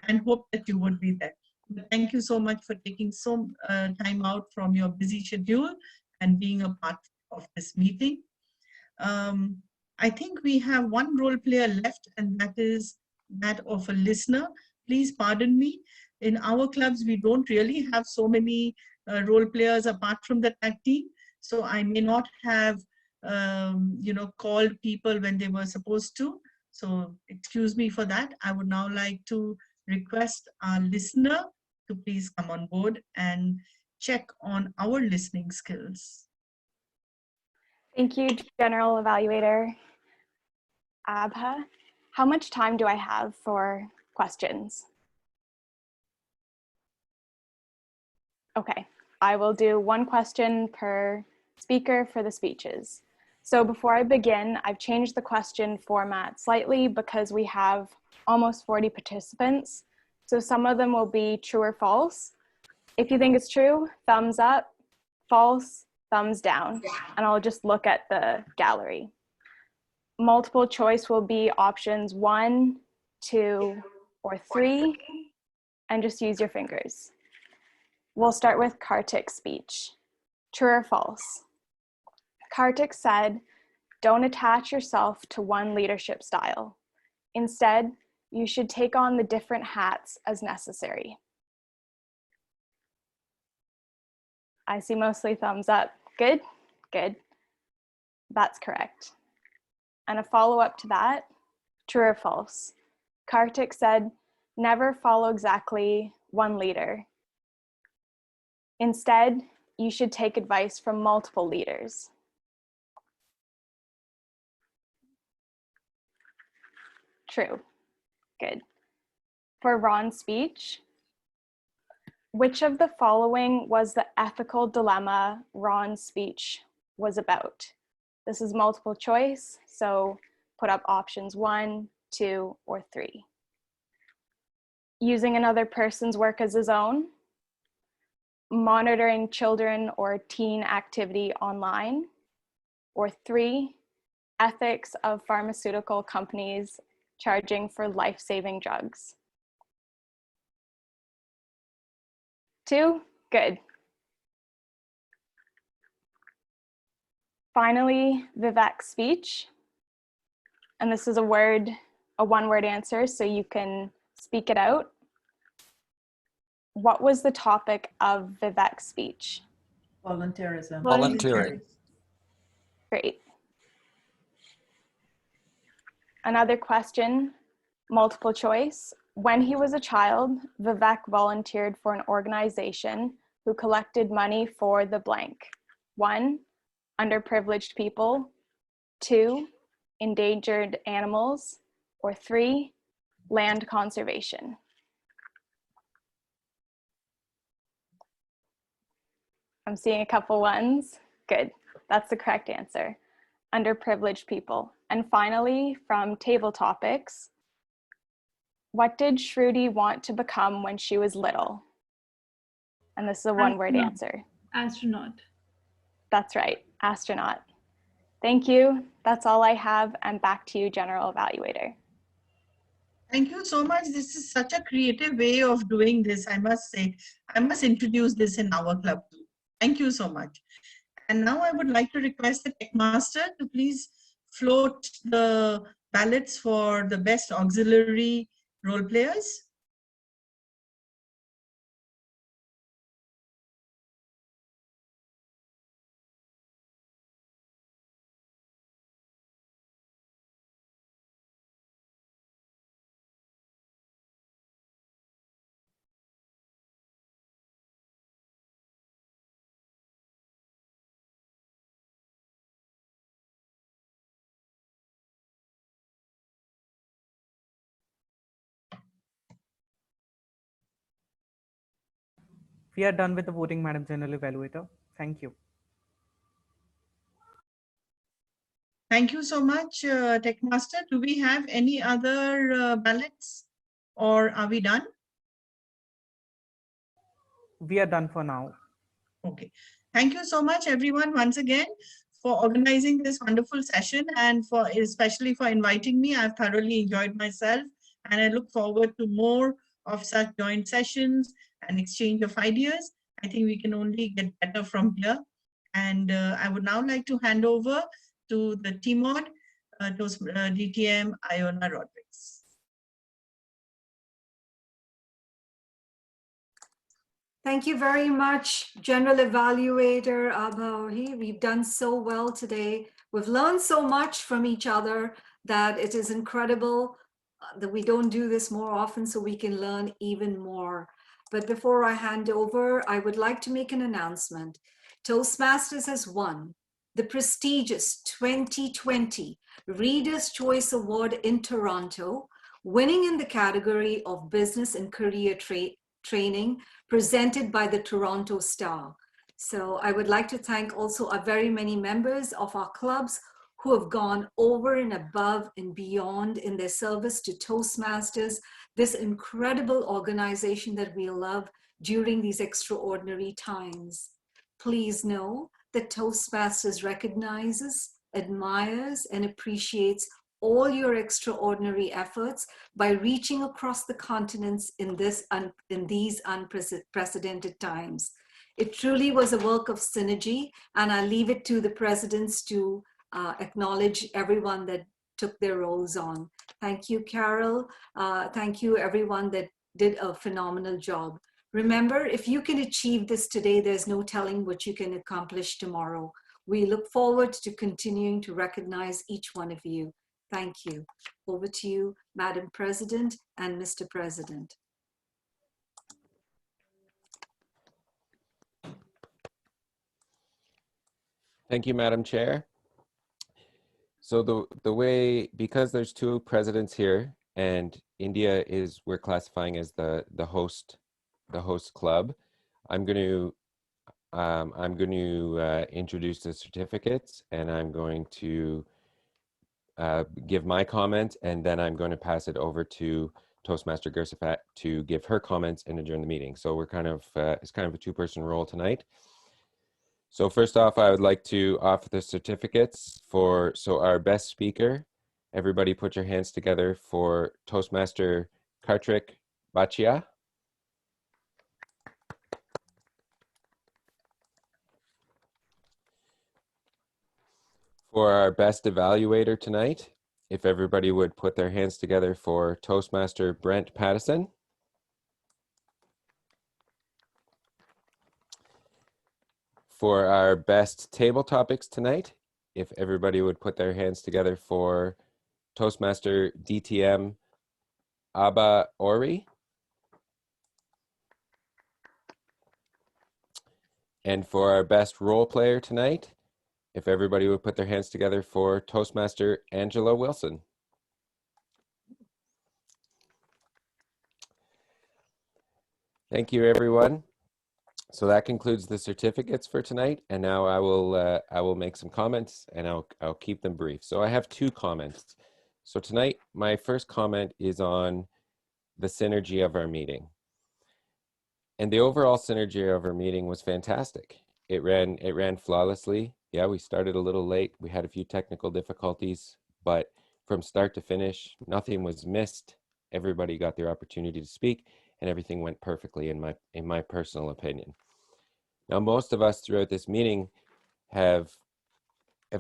Speaker 21: and hope that you would be there. But thank you so much for taking some time out from your busy schedule and being a part of this meeting. I think we have one role player left, and that is that of a listener. Please pardon me. In our clubs, we don't really have so many role players apart from the tag team. So I may not have called people when they were supposed to. So excuse me for that. I would now like to request our listener to please come on board and check on our listening skills.
Speaker 5: Thank you, General Evaluator Abha. How much time do I have for questions? Okay, I will do one question per speaker for the speeches. So before I begin, I've changed the question format slightly because we have almost 40 participants. So some of them will be true or false. If you think it's true, thumbs up, false, thumbs down, and I'll just look at the gallery. Multiple choice will be options 1, 2, or 3, and just use your fingers. We'll start with Kartik's speech. True or false? Kartik said, "Don't attach yourself to one leadership style. Instead, you should take on the different hats as necessary." I see mostly thumbs up. Good, good. That's correct. And a follow-up to that, true or false? Kartik said, "Never follow exactly one leader. Instead, you should take advice from multiple leaders." True. Good. For Ron's speech, which of the following was the ethical dilemma Ron's speech was about? This is multiple choice, so put up options 1, 2, or 3. Using another person's work as his own, monitoring children or teen activity online, or 3, ethics of pharmaceutical companies charging for life-saving drugs. 2, good. Finally, Vivek's speech. And this is a one-word answer, so you can speak it out. What was the topic of Vivek's speech?
Speaker 8: Volunteerism.
Speaker 20: Volunteering.
Speaker 5: Great. Another question, multiple choice. When he was a child, Vivek volunteered for an organization who collected money for the blank. 1, underprivileged people. 2, endangered animals. Or 3, land conservation. I'm seeing a couple ones. Good, that's the correct answer. Underprivileged people. And finally, from table topics, what did Shruti want to become when she was little? And this is a one-word answer.
Speaker 4: Astronaut.
Speaker 5: That's right, astronaut. Thank you. That's all I have. And back to you, General Evaluator.
Speaker 21: Thank you so much. This is such a creative way of doing this, I must say. I must introduce this in our club too. Thank you so much. And now I would like to request the tech master to please float the ballots for the best auxiliary role players.
Speaker 18: We are done with the voting, Madam General Evaluator. Thank you.
Speaker 21: Thank you so much, Tech Master. Do we have any other ballots or are we done?
Speaker 18: We are done for now.
Speaker 21: Okay. Thank you so much, everyone, once again, for organizing this wonderful session and especially for inviting me. I've thoroughly enjoyed myself and I look forward to more of such joint sessions and exchange of ideas. I think we can only get better from here. And I would now like to hand over to the TMOD, DTM Iona Rodriguez.
Speaker 1: Thank you very much, General Evaluator Abhauri. We've done so well today. We've learned so much from each other that it is incredible that we don't do this more often so we can learn even more. But before I hand over, I would like to make an announcement. Toastmasters has won the prestigious 2020 Reader's Choice Award in Toronto, winning in the category of Business and Career Training presented by the Toronto Star. So I would like to thank also our very many members of our clubs who have gone over and above and beyond in their service to Toastmasters, this incredible organization that we love during these extraordinary times. Please know that Toastmasters recognizes, admires, and appreciates all your extraordinary efforts by reaching across the continents in these unprecedented times. It truly was a work of synergy, and I leave it to the presidents to acknowledge everyone that took their roles on. Thank you, Carol. Thank you, everyone that did a phenomenal job. Remember, if you can achieve this today, there's no telling what you can accomplish tomorrow. We look forward to continuing to recognize each one of you. Thank you. Over to you, Madam President and Mr. President.
Speaker 17: Thank you, Madam Chair. So the way, because there's two presidents here and India is, we're classifying as the host club. I'm going to introduce the certificates, and I'm going to give my comments, and then I'm going to pass it over to Toastmaster Gursifat to give her comments and adjourn the meeting. So we're kind of, it's kind of a two-person role tonight. So first off, I would like to offer the certificates for, so our best speaker, everybody put your hands together for Toastmaster Karthik Bachia. For our best evaluator tonight, if everybody would put their hands together for Toastmaster Brent Pattison. For our best table topics tonight, if everybody would put their hands together for Toastmaster DTM Abba Ori. And for our best role player tonight, if everybody would put their hands together for Toastmaster Angela Wilson. Thank you, everyone. So that concludes the certificates for tonight, and now I will make some comments, and I'll keep them brief. So I have two comments. So tonight, my first comment is on the synergy of our meeting, and the overall synergy of our meeting was fantastic. It ran flawlessly. Yeah, we started a little late. We had a few technical difficulties, but from start to finish, nothing was missed. Everybody got their opportunity to speak, and everything went perfectly in my personal opinion. Now, most of us throughout this meeting have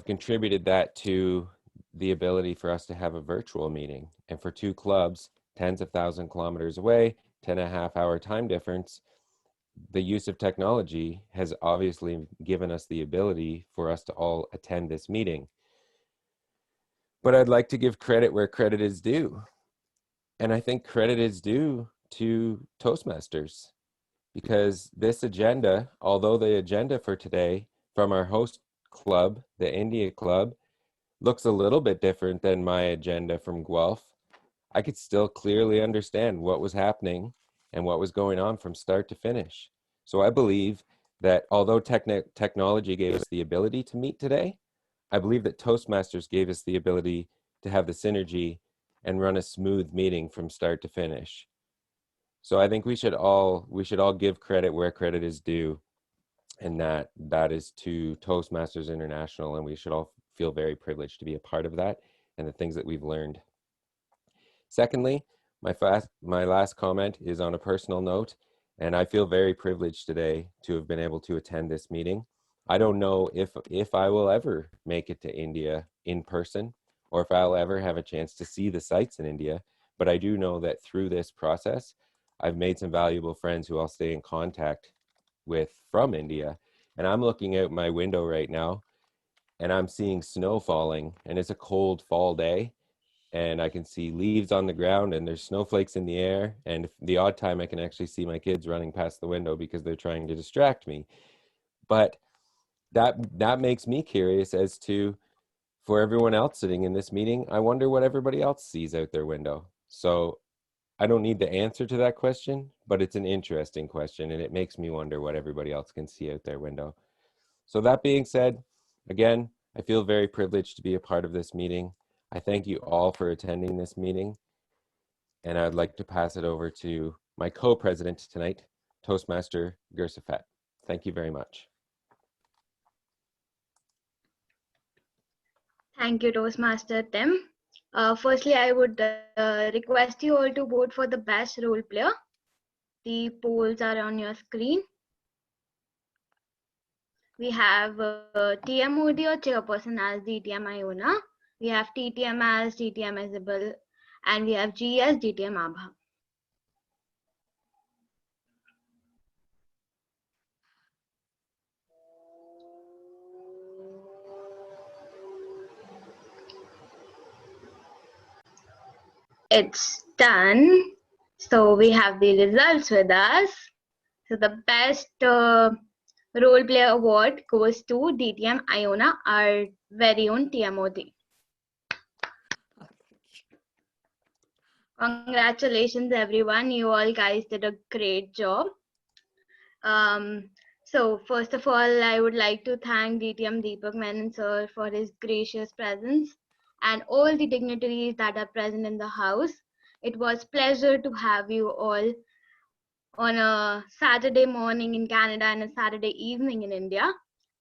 Speaker 17: contributed that to the ability for us to have a virtual meeting. And for two clubs, tens of thousand kilometers away, 10.5-hour time difference, the use of technology has obviously given us the ability for us to all attend this meeting. But I'd like to give credit where credit is due. And I think credit is due to Toastmasters, because this agenda, although the agenda for today from our host club, the India Club, looks a little bit different than my agenda from Guelph, I could still clearly understand what was happening and what was going on from start to finish. So I believe that although technology gave us the ability to meet today, I believe that Toastmasters gave us the ability to have the synergy and run a smooth meeting from start to finish. So I think we should all give credit where credit is due, and that is to Toastmasters International, and we should all feel very privileged to be a part of that and the things that we've learned. Secondly, my last comment is on a personal note, and I feel very privileged today to have been able to attend this meeting. I don't know if I will ever make it to India in person, or if I'll ever have a chance to see the sites in India, but I do know that through this process, I've made some valuable friends who I'll stay in contact with from India. And I'm looking out my window right now, and I'm seeing snow falling, and it's a cold fall day, and I can see leaves on the ground, and there's snowflakes in the air, and the odd time I can actually see my kids running past the window because they're trying to distract me. But that makes me curious as to, for everyone else sitting in this meeting, I wonder what everybody else sees out their window. So I don't need the answer to that question, but it's an interesting question, and it makes me wonder what everybody else can see out their window. So that being said, again, I feel very privileged to be a part of this meeting. I thank you all for attending this meeting, and I'd like to pass it over to my co-president tonight, Toastmaster Gursifat. Thank you very much.
Speaker 3: Thank you, Toastmaster Tim. Firstly, I would request you all to vote for the best role player. The polls are on your screen. We have TM Modi or chairperson as DTM Iona. We have TTM as DTM Isabel, and we have G as DTM Abha. It's done. So we have the results with us. So the best role player award goes to DTM Iona, our very own TM Modi. Congratulations, everyone. You all guys did a great job. So first of all, I would like to thank DTM Deepak Menon sir for his gracious presence and all the dignitaries that are present in the house. It was pleasure to have you all on a Saturday morning in Canada and a Saturday evening in India.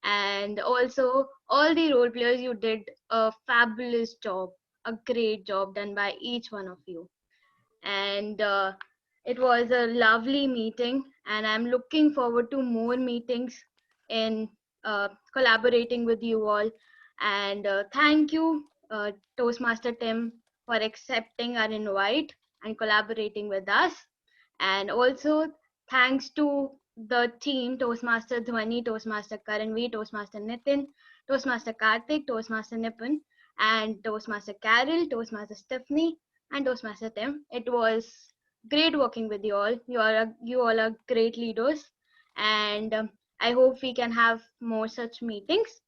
Speaker 3: And also all the role players, you did a fabulous job, a great job done by each one of you. And it was a lovely meeting, and I'm looking forward to more meetings in collaborating with you all. And thank you, Toastmaster Tim, for accepting our invite and collaborating with us. And also thanks to the team, Toastmaster Dhwani, Toastmaster Karanvi, Toastmaster Nitin, Toastmaster Karthik, Toastmaster Nipun, and Toastmaster Carol, Toastmaster Stephanie, and Toastmaster Tim. It was great working with you all. You all are great leaders, and I hope we can have more such meetings.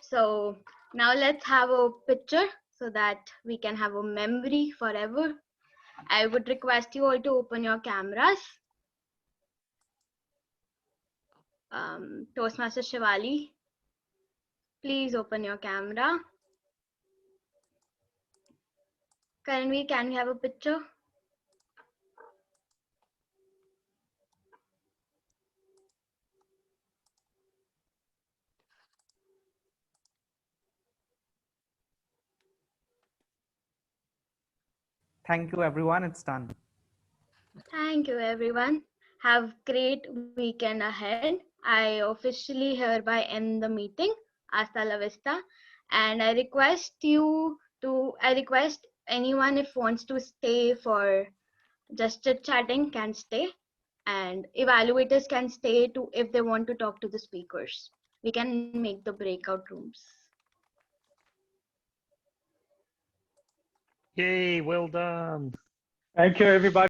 Speaker 3: So now let's have a picture so that we can have a memory forever. I would request you all to open your cameras. Toastmaster Shivali, please open your camera. Karanvi, can we have a picture?
Speaker 18: Thank you, everyone. It's done.
Speaker 3: Thank you, everyone. Have great weekend ahead. I officially hereby end the meeting. Hasta la vista. And I request anyone if wants to stay for just chit chatting can stay, and evaluators can stay to if they want to talk to the speakers. We can make the breakout rooms.
Speaker 7: Yay, well done.
Speaker 2: Thank you, everybody.